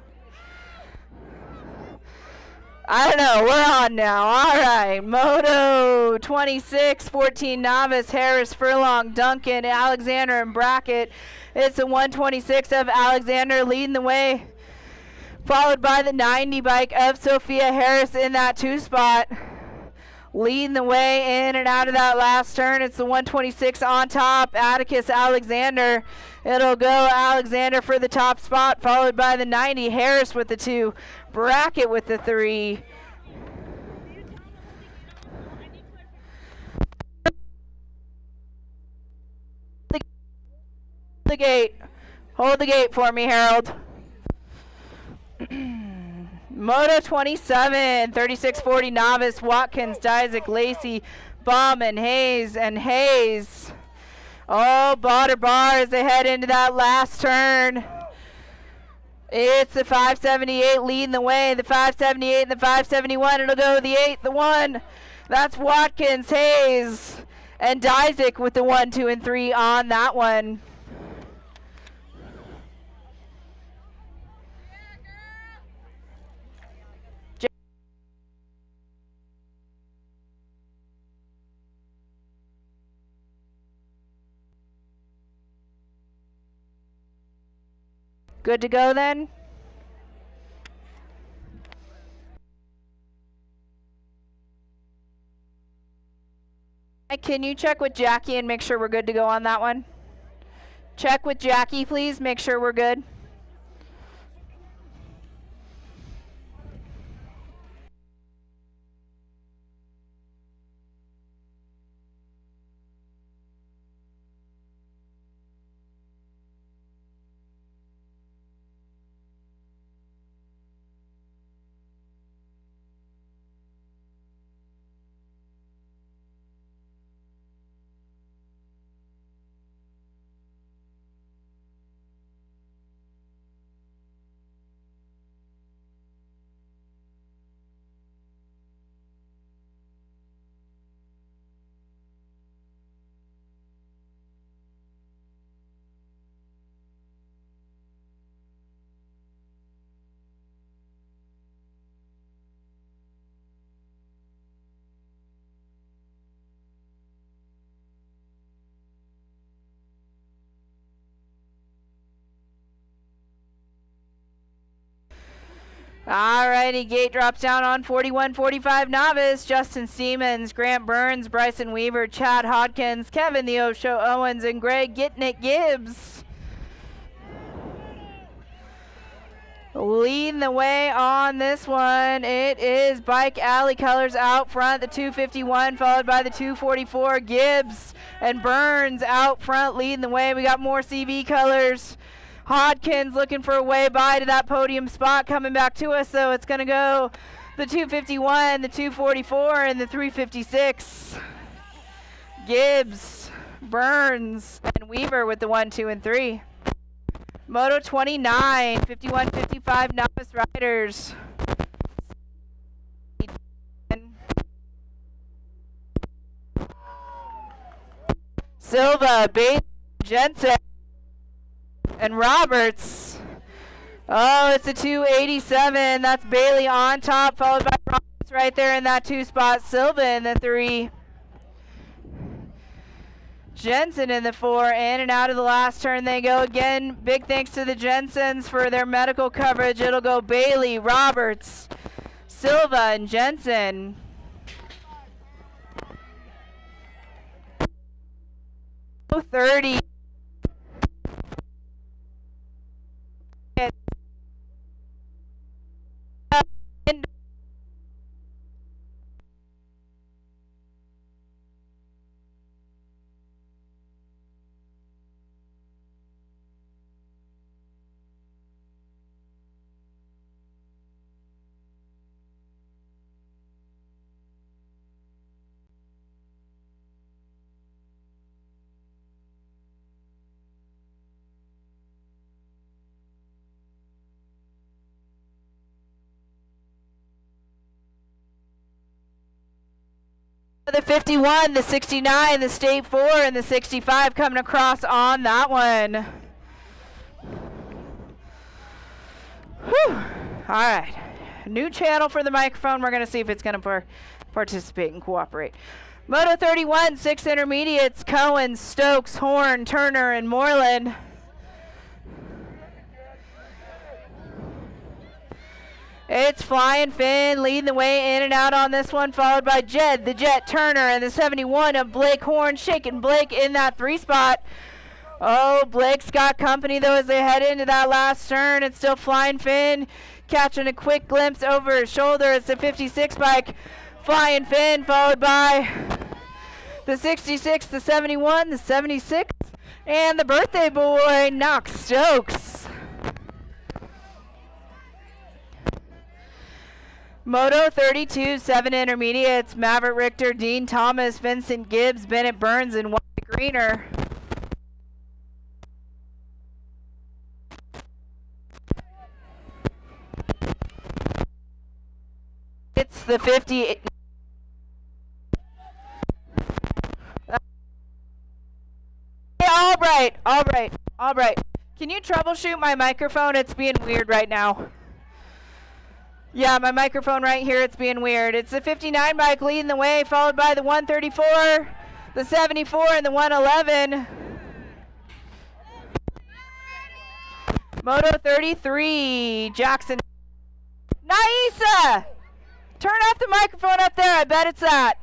Speaker 2: I don't know. We're on now. All right. Moto 26, 14 novice, Harris, Furlong, Duncan, Alexander, and Brackett. It's the 126 of Alexander leading the way, followed by the 90 bike of Sophia Harris in that 2 spot. Leading the way in and out of that last turn. It's the 126 on top, Atticus Alexander. It'll go Alexander for the top spot, followed by the 90, Harris with the 2, Brackett with the 3. The gate. Hold the gate for me, Harold. Moto 27, 3640 novice, Watkins, Dysek, Lacey, Bauman, Hayes, and Hayes. Oh, Botter Bar as they head into that last turn. It's the 578 leading the way, the 578 and the 571. It'll go the 8, the 1. That's Watkins, Hayes, and Dysek with the 1, 2, and 3 on that one. Good to go then? Can you check with Jackie and make sure we're good to go on that one? Check with Jackie, please. Make sure we're good. Alrighty, gate drops down on 41-45 novice. Justin Siemens, Grant Burns, Bryson Weaver, Chad Hodkins, Kevin the Osho Owens, and Greg Gitnick Gibbs. Leading the way on this one, it is Bike Alley Colors out front, the 251, followed by the 244. Gibbs and Burns out front, leading the way. We got more CV Colors. Hodkins looking for a way by to that podium spot, coming back to us, so it's going to go the 251, the 244, and the 356. Gibbs, Burns, and Weaver with the 1, 2, and 3. Moto 29, 51-55 novice riders. Silva, Bates, Jensen, and Roberts. Oh, it's a 287. That's Bailey on top, followed by Roberts right there in that 2 spot. Silva in the 3. Jensen in the 4. In and out of the last turn they go again. Big thanks to the Jensens for their medical coverage. It'll go Bailey, Roberts, Silva, and Jensen. Oh, 30. The 51, the 69, the State 4, and the 65 coming across on that one. Whew. All right. New channel for the microphone. We're going to see if it's going to participate and cooperate. Moto 31, 6 intermediates, Cohen, Stokes, Horn, Turner, and Moreland. It's Flying Finn leading the way in and out on this one, followed by Jed, the Jet, Turner, and the 71 of Blake Horn, shaking Blake in that 3 spot. Oh, Blake's got company, though, as they head into that last turn. It's still Flying Finn catching a quick glimpse over his shoulder. It's the 56 bike, Flying Finn, followed by the 66, the 71, the 76, and the birthday boy, Knox Stokes. Moto 32, 7 intermediates, Maverick Richter, Dean Thomas, Vincent Gibbs, Bennett Burns, and Wyatt Greener. It's the 50. All right. Can you troubleshoot my microphone? It's being weird right now. Yeah, my microphone right here, it's being weird. It's the 59 bike leading the way, followed by the 134, the 74, and the 111. Moto 33, Jackson. Naisa! Turn off the microphone up there. I bet it's that.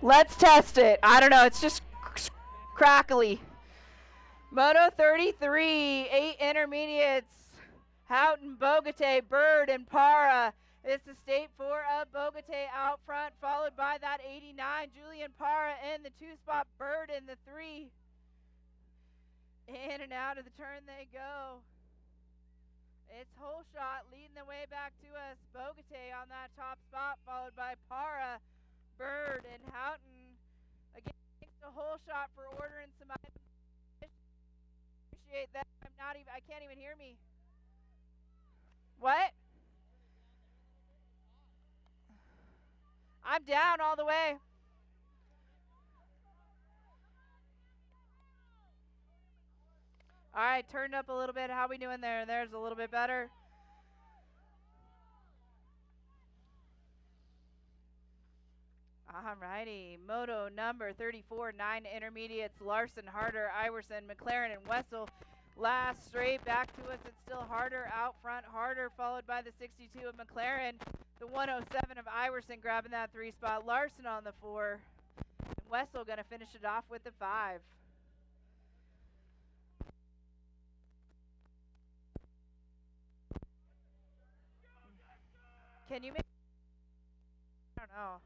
Speaker 2: Let's test it. I don't know. It's just crackly. Moto 33, 8 intermediates. Houghton, Bogate, Bird, and Para. It's the State 4 of Bogate out front, followed by that 89, Julian Para in the 2 spot, Bird in the 3. In and out of the turn they go. It's Holeshot leading the way back to us. Bogate on that top spot, followed by Para, Bird, and Houghton. Again, thanks to Holeshot for ordering some items. Appreciate that. I can't even hear me. What? I'm down all the way. All right, turned up a little bit. How we doing there? There's a little bit better. All righty. Moto number 34, 9 intermediates. Larson, Harder, Iverson, McLaren, and Wessel. Last straight back to us. It's still Harder out front. Harder followed by the 62 of McLaren. The 107 of Iverson grabbing that 3 spot. Larson on the 4. And Wessel going to finish it off with the 5. Can you make... I don't know.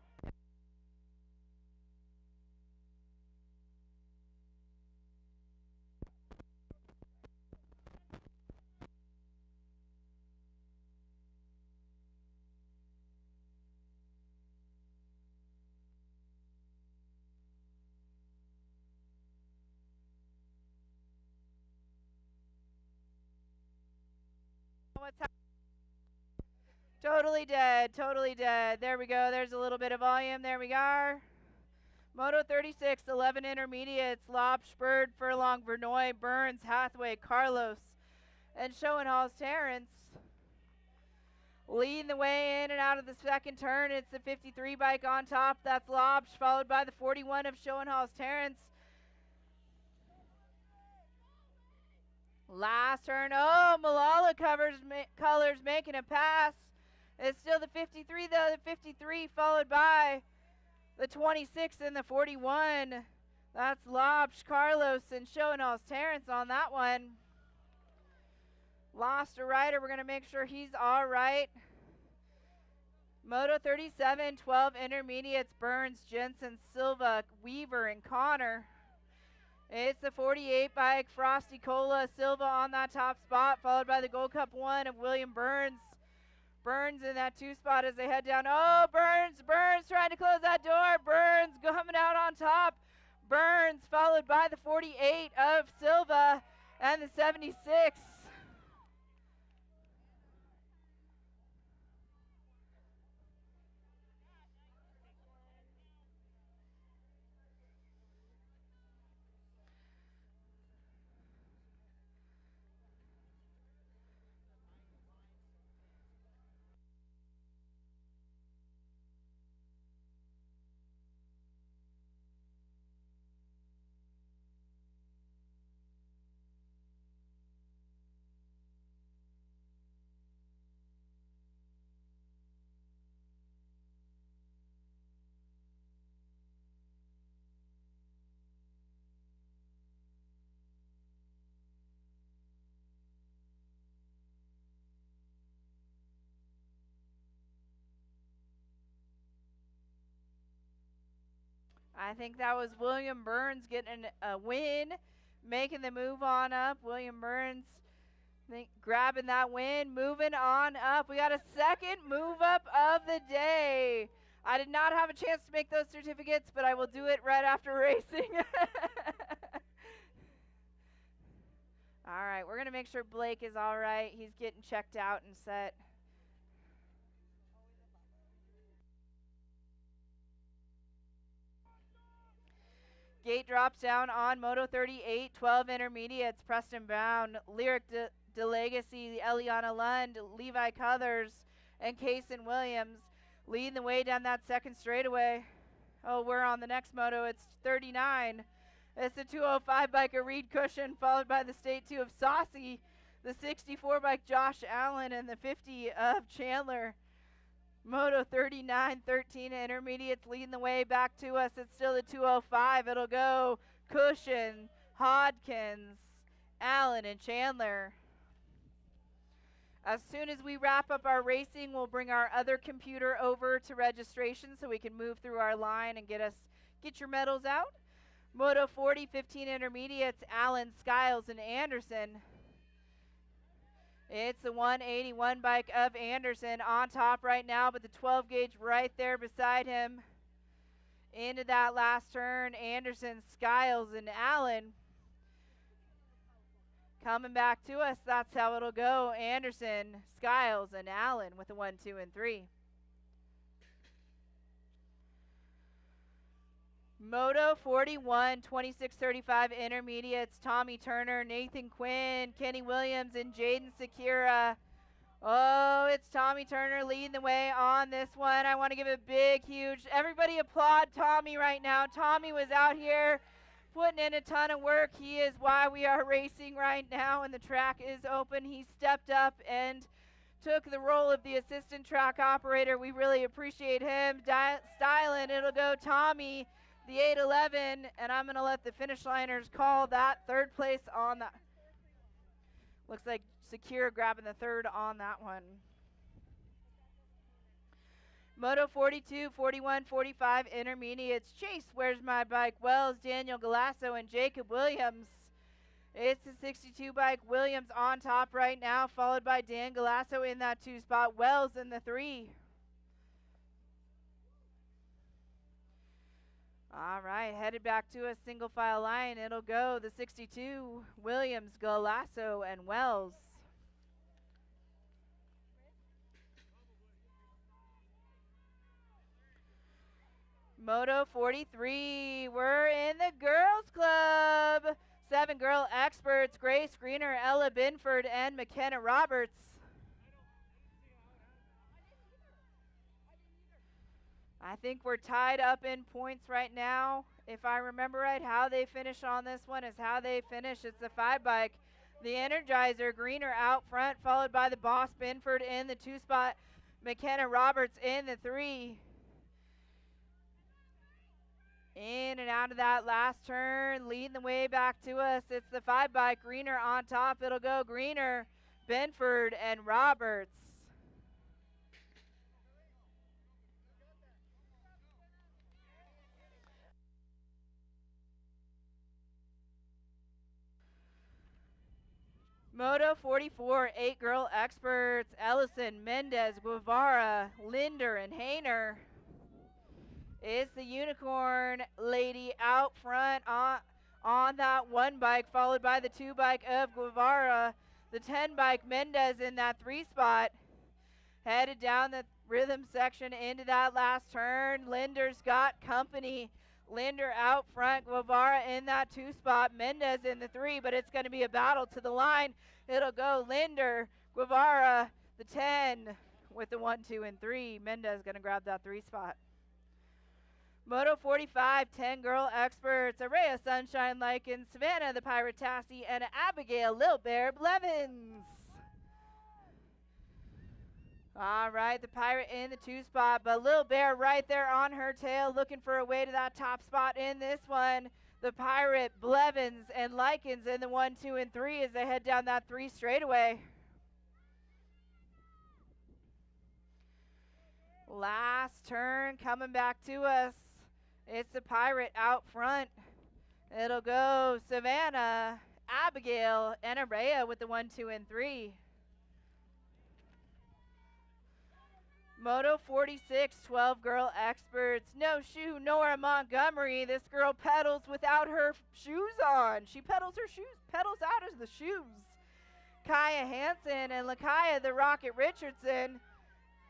Speaker 2: Totally dead, totally dead. There we go. There's a little bit of volume. There we are. Moto 36, 11 intermediates. Lopsh, Bird, Furlong, Vernoy, Burns, Hathaway, Carlos, and Schoenhall's Terrence. Leading the way in and out of the second turn, it's the 53 bike on top. That's Lopsh, followed by the 41 of Schoenhall's Terrence. Last turn. Oh, Malala Colors making a pass. It's still the 53, though. The 53 followed by the 26 and the 41. That's Lopsh, Carlos, and Schoenhall's Terrence on that one. Lost a rider. We're going to make sure he's all right. Moto 37, 12 intermediates. Burns, Jensen, Silva, Weaver, and Connor. It's the 48 bike, Frosty Cola, Silva on that top spot, followed by the Gold Cup 1 of William Burns. Burns in that 2 spot as they head down. Oh, Burns trying to close that door. Burns coming out on top. Burns followed by the 48 of Silva and the 76. I think that was William Burns getting a win, making the move on up. William Burns grabbing that win, moving on up. We got a second move up of the day. I did not have a chance to make those certificates, but I will do it right after racing. All right, we're going to make sure Blake is all right. He's getting checked out and set. Gate drops down on Moto 38, 12 intermediates. Preston Brown, Lyric De Legacy, Eliana Lund, Levi Cuthers, and Kaysen Williams leading the way down that second straightaway. Oh, we're on the next moto. It's 39. It's the 205 biker Reed Cushion, followed by the State 2 of Saucy, the 64 bike Josh Allen, and the 50 of Chandler. Moto 39, 13 intermediates leading the way back to us. It's still the 205. It'll go Cushion, Hodkins, Allen, and Chandler. As soon as we wrap up our racing, we'll bring our other computer over to registration so we can move through our line and get your medals out. Moto 40, 15 intermediates, Allen, Skiles, and Anderson. It's the 181 bike of Anderson on top right now, but the 12 gauge right there beside him. Into that last turn, Anderson, Skiles, and Allen. Coming back to us, that's how it'll go. Anderson, Skiles, and Allen with the 1, 2, and 3. Moto 41, 26-35 intermediates, Tommy Turner, Nathan Quinn, Kenny Williams, and Jaden Sakura. Oh, it's Tommy Turner leading the way on this one. I want to give a big, huge, everybody applaud Tommy right now. Tommy was out here putting in a ton of work. He is why we are racing right now, and the track is open. He stepped up and took the role of the assistant track operator. We really appreciate him. Styling, it'll go Tommy, the 811, and I'm going to let the finish liners call that third place on that. Looks like Sakura grabbing the third on that one. Moto 42, 41, 45 intermediates. Chase, Where's My Bike? Wells, Daniel Galasso, and Jacob Williams. It's the 62 bike Williams on top right now, followed by Dan Galasso in that 2 spot. Wells in the 3. All right, headed back to a single file line. It'll go the 62, Williams, Galasso, and Wells. Moto 43, we're in the girls club. 7 girl experts, Grace Greener, Ella Binford, and McKenna Roberts. I think we're tied up in points right now. If I remember right, how they finish on this one is how they finish. It's the 5 bike. The Energizer, Greener out front, followed by the Boss Binford in the 2 spot. McKenna Roberts in the 3. In and out of that last turn, leading the way back to us. It's the 5 bike, Greener on top. It'll go Greener, Binford, and Roberts. Moto 44, 8 girl experts, Ellison, Mendez, Guevara, Linder, and Hayner. It's the Unicorn lady out front on that 1 bike, followed by the 2 bike of Guevara. The 10 bike, Mendez in that 3 spot. Headed down the rhythm section into that last turn. Linder's got company. Linder out front, Guevara in that 2 spot, Mendez in the 3, but it's going to be a battle to the line. It'll go Linder, Guevara, the 10 with the 1, 2, and 3. Mendez going to grab that 3 spot. Moto 45, 10 girl experts, Araya Sunshine Lycan, Savannah the Pirate Tassie, and Abigail Lil Bear Blevins. All right, the Pirate in the 2 spot, but Lil Bear right there on her tail, looking for a way to that top spot in this one. The Pirate, Blevins, and Lycans in the 1, 2, and 3 as they head down that 3 straightaway. Last turn coming back to us. It's the Pirate out front. It'll go Savannah, Abigail, and Araya with the 1, 2, and 3. Moto 46, 12 girl experts. No shoe, Nora Montgomery. This girl pedals without her shoes on. She pedals out of the shoes. Kaya Hansen and Lakaya the Rocket Richardson.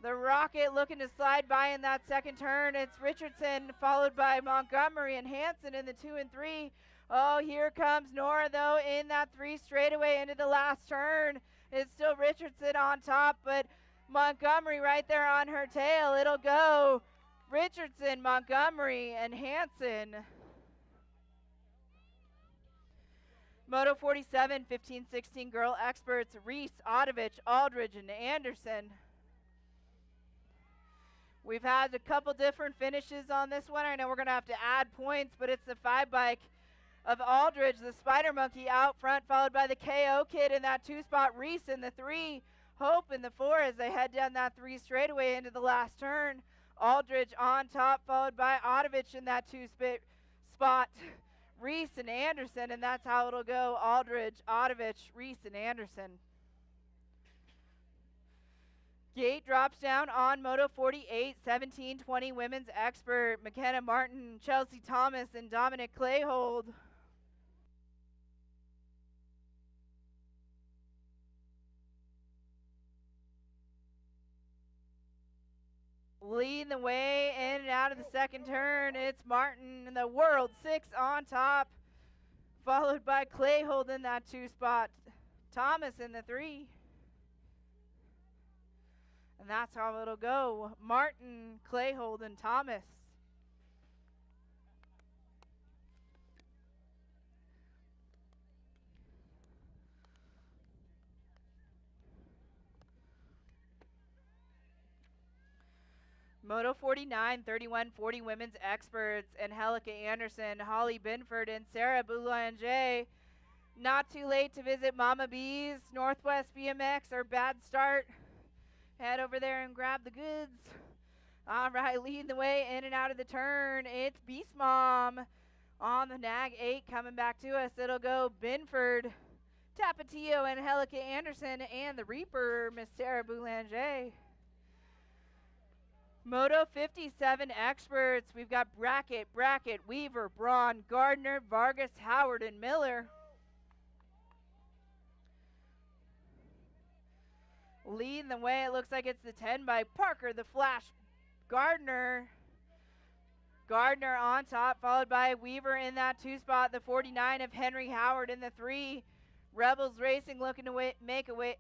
Speaker 2: The Rocket looking to slide by in that second turn. It's Richardson followed by Montgomery and Hansen in the 2 and 3. Oh, here comes Nora though in that 3 straightaway into the last turn. It's still Richardson on top, but Montgomery right there on her tail. It'll go Richardson, Montgomery, and Hansen. Moto 47, 15-16 girl experts, Reese, Odovich, Aldridge, and Anderson. We've had a couple different finishes on this one. I know we're going to have to add points, but it's the 5 bike of Aldridge, the Spider Monkey out front, followed by the KO Kid in that 2 spot, Reese in the 3, Hope in the 4 as they head down that 3 straightaway into the last turn. Aldridge on top, followed by Odovich in that 2 spot, Reese and Anderson, and that's how it'll go. Aldridge, Odovich, Reese, and Anderson. Gate drops down on Moto 48, 17-20 women's expert, McKenna Martin, Chelsea Thomas, and Dominic Clayhold. Leading the way in and out of the second turn, it's Martin in the World 6 on top, followed by Clayhold in that 2 spot, Thomas in the 3. And that's how it'll go. Martin, Clayhold, and Thomas. Moto 49, 31-40 women's experts, Angelica Anderson, Holly Binford, and Sarah Boulanger. Not too late to visit Mama B's, Northwest BMX, or Bad Start. Head over there and grab the goods. All right, leading the way in and out of the turn, it's Beast Mom on the Nag 8 coming back to us. It'll go Binford, Tapatio, and Angelica Anderson, and the Reaper, Miss Sarah Boulanger. Moto 57 experts. We've got Brackett, Weaver, Braun, Gardner, Vargas, Howard, and Miller. Leading the way, it looks like it's the 10 by Parker, the Flash, Gardner, Gardner on top, followed by Weaver in that 2 spot. The 49 of Henry Howard in the 3. Rebels Racing looking to make a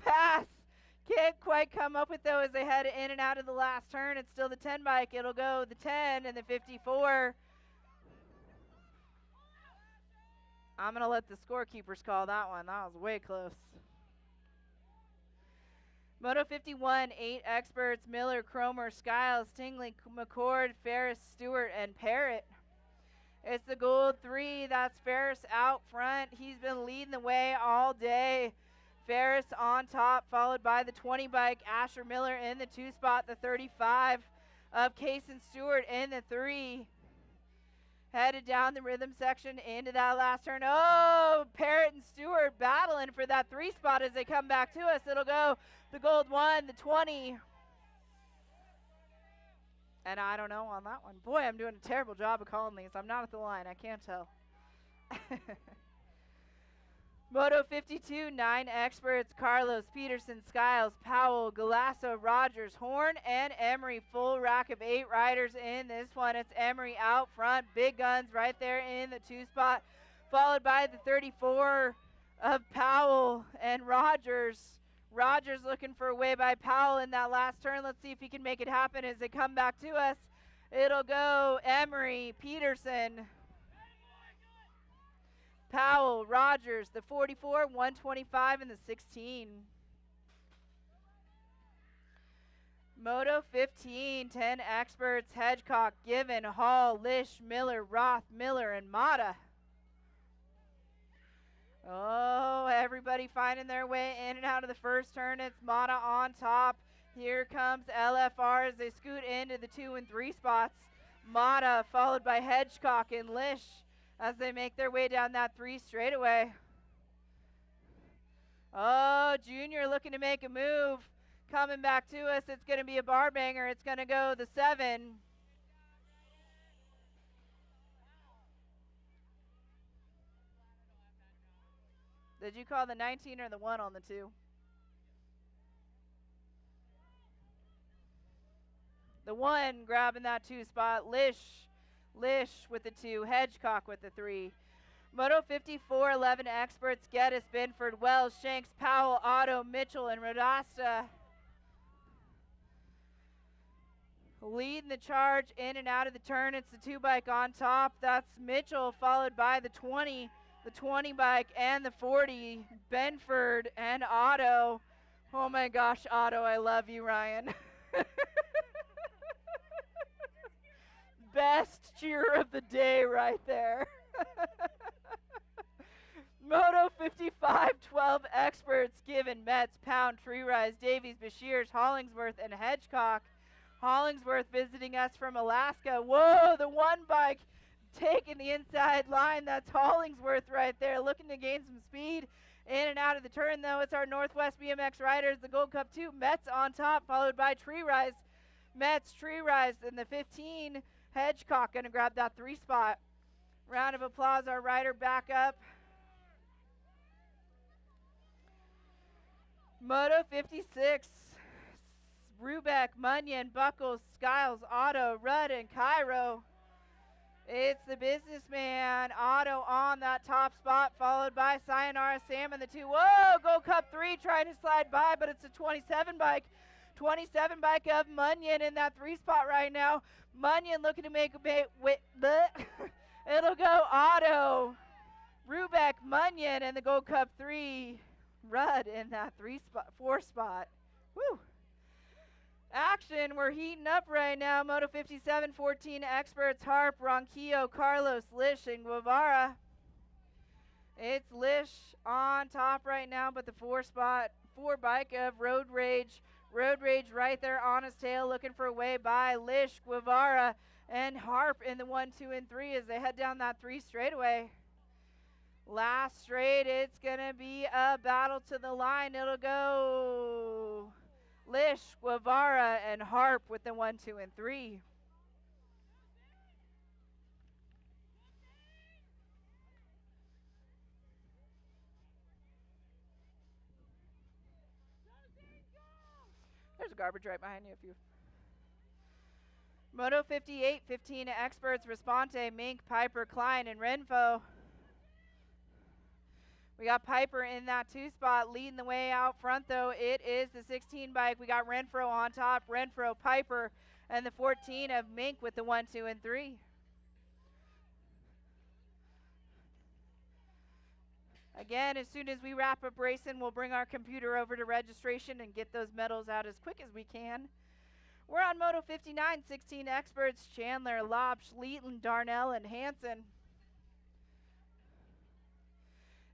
Speaker 2: pass. Can't quite come up with though as they head in and out of the last turn. It's still the 10 bike. It'll go the 10 and the 54. I'm going to let the scorekeepers call that one. That was way close. Moto 51, 8 experts, Miller, Cromer, Skiles, Tingley, McCord, Ferris, Stewart, and Parrott. It's the gold 3. That's Ferris out front. He's been leading the way all day. Ferris on top, followed by the 20 bike, Asher Miller in the 2 spot, the 35 of Cason Stewart in the 3. Headed down the rhythm section into that last turn. Oh, Parrott and Stewart battling for that 3 spot as they come back to us. It'll go the gold 1, the 20. And I don't know on that one. Boy, I'm doing a terrible job of calling these. I'm not at the line. I can't tell. Moto 52, 9 experts, Carlos, Peterson, Skiles, Powell, Galasso, Rogers, Horn, and Emery. Full rack of 8 riders in this one. It's Emery out front. Big guns right there in the 2 spot, followed by the 34 of Powell and Rogers. Rogers looking for a way by Powell in that last turn. Let's see if he can make it happen as they come back to us. It'll go Emery, Peterson, Powell, Rogers, the 44, 125, and the 16. Moto 15, 10 experts, Hedgecock, Given, Hall, Lish, Miller, Roth, Miller, and Mata. Oh, everybody finding their way in and out of the first turn. It's Mata on top. Here comes LFR as they scoot into the 2 and 3 spots. Mata followed by Hedgecock and Lish as they make their way down that 3 straightaway. Oh, Junior looking to make a move. Coming back to us, it's going to be a bar banger. It's going to go the 7. Did you call the 19 or the 1 on the 2? The 1 grabbing that 2 spot. Lish with the 2. Hedgecock with the 3. Moto 54, 11 experts. Geddes, Binford, Wells, Shanks, Powell, Otto, Mitchell, and Rodasta. Leading the charge in and out of the turn. It's the 2 bike on top. That's Mitchell, followed by the 20. The 20 bike and the 40, Benford and Otto. Oh my gosh, Otto, I love you, Ryan. Best cheer of the day right there. Moto 55, 12 experts, Given, Metz, Pound, Tree Rise, Davies, Bashirs, Hollingsworth, and Hedgecock. Hollingsworth visiting us from Alaska. Whoa, the 1 bike taking the inside line. That's Hollingsworth right there, looking to gain some speed in and out of the turn, though. It's our Northwest BMX riders, the Gold Cup 2. Metz on top, followed by Tree Rise. Metz, Tree Rise, and the 15. Hedgecock going to grab that 3 spot. Round of applause, our rider back up. Moto 56. Rubeck, Munyon, Buckles, Skiles, Otto, Rudd, and Cairo. It's the businessman, Otto, on that top spot, followed by Sayonara Sam in the 2. Whoa, Gold Cup 3 trying to slide by, but it's a 27 bike. 27 bike of Munyon in that 3 spot right now. Munyon looking to make a bait. It'll go Otto, Rubeck, Munyon, and the Gold Cup 3. Rudd in that 4 spot. Woo. Action, we're heating up right now. Moto 57, 14 experts, Harp, Ronquillo, Carlos, Lish, and Guevara. It's Lish on top right now, but the 4 bike of Road Rage. Road Rage right there on his tail, looking for a way by Lish, Guevara, and Harp in the 1, 2, and 3 as they head down that 3 straightaway. Last straight, it's going to be a battle to the line. It'll go Lish, Guevara, and Harp with the 1, 2, and 3. There's a garbage right behind you if you... Moto 58, 15 experts, Responte, Mink, Piper, Klein, and Renfo. We got Piper in that 2 spot, leading the way out front, though. It is the 16 bike. We got Renfro on top, Renfro, Piper, and the 14 of Mink with the 1, 2, and 3. Again, as soon as we wrap up racing, we'll bring our computer over to registration and get those medals out as quick as we can. We're on Moto 59, 16 experts, Chandler, Lobsch, Leeton, Darnell, and Hansen.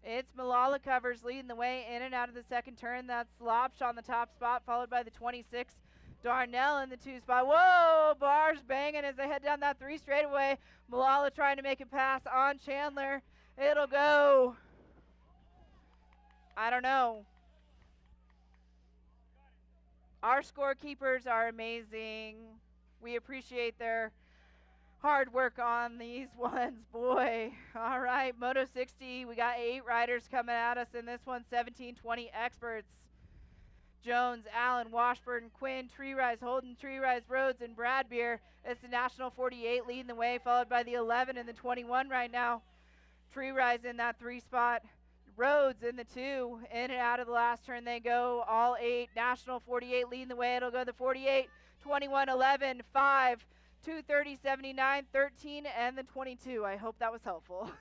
Speaker 2: It's Malala Covers leading the way in and out of the second turn. That's Lobsch on the top spot, followed by the 26, Darnell in the 2 spot. Whoa, bars banging as they head down that 3 straightaway. Malala trying to make a pass on Chandler. It'll go. I don't know. Our scorekeepers are amazing. We appreciate their hard work on these ones, boy. All right, Moto 60, we got 8 riders coming at us in this one, 17, 20 experts. Jones, Allen, Washburn, Quinn, Tree Rise, Holden, Tree Rise, Rhodes, and Bradbeer. It's the National 48 leading the way, followed by the 11 and the 21 right now. Tree Rise in that 3 spot. Rhodes in the 2, in and out of the last turn they go, all 8. National 48 leading the way, it'll go the 48, 21, 11, 5, 230, 79, 13, and the 22. I hope that was helpful.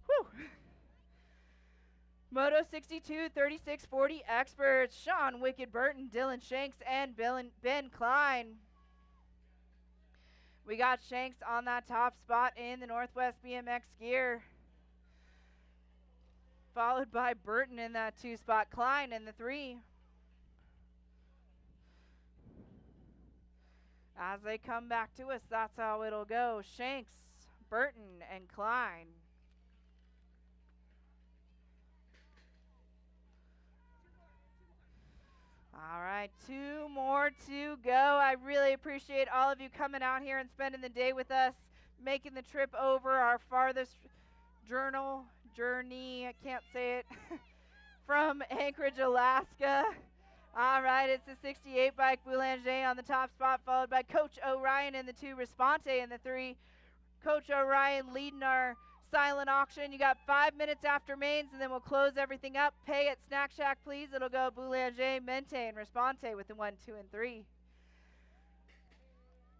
Speaker 2: Whew. Moto 62, 36, 40 experts, Sean Wicked Burton, Dylan Shanks, and Ben Klein. We got Shanks on that top spot in the Northwest BMX gear, followed by Burton in that 2 spot, Klein in the 3. As they come back to us, that's how it'll go. Shanks, Burton, and Klein. All right, 2 more to go. I really appreciate all of you coming out here and spending the day with us, making the trip over our farthest journey, I can't say it, from Anchorage, Alaska. All right, it's the 68 bike, Boulanger on the top spot, followed by Coach Orion in the 2, Responte in the 3. Coach Orion leading our silent auction. You got 5 minutes after mains, and then we'll close everything up. Pay at Snack Shack, please. It'll go Boulanger, Mente, and Responte with the 1, 2, and 3.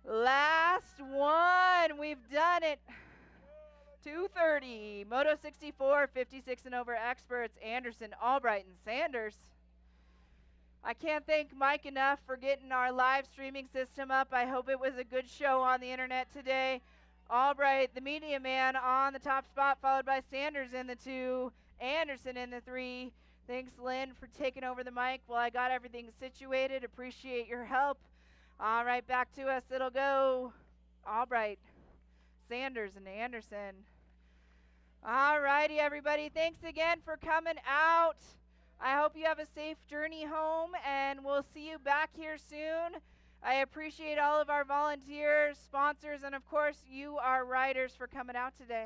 Speaker 2: Last one. We've done it. 2:30. Moto 64, 56 and over experts, Anderson, Albright, and Sanders. I can't thank Mike enough for getting our live streaming system up. I hope it was a good show on the internet today. Albright, the media man, on the top spot, followed by Sanders in the 2, Anderson in the 3. Thanks, Lynn, for taking over the mic while I got everything situated. Appreciate your help. All right, back to us. It'll go Albright, Sanders, and Anderson. All righty, everybody. Thanks again for coming out. I hope you have a safe journey home, and we'll see you back here soon. I appreciate all of our volunteers, sponsors, and of course, you, our riders, for coming out today.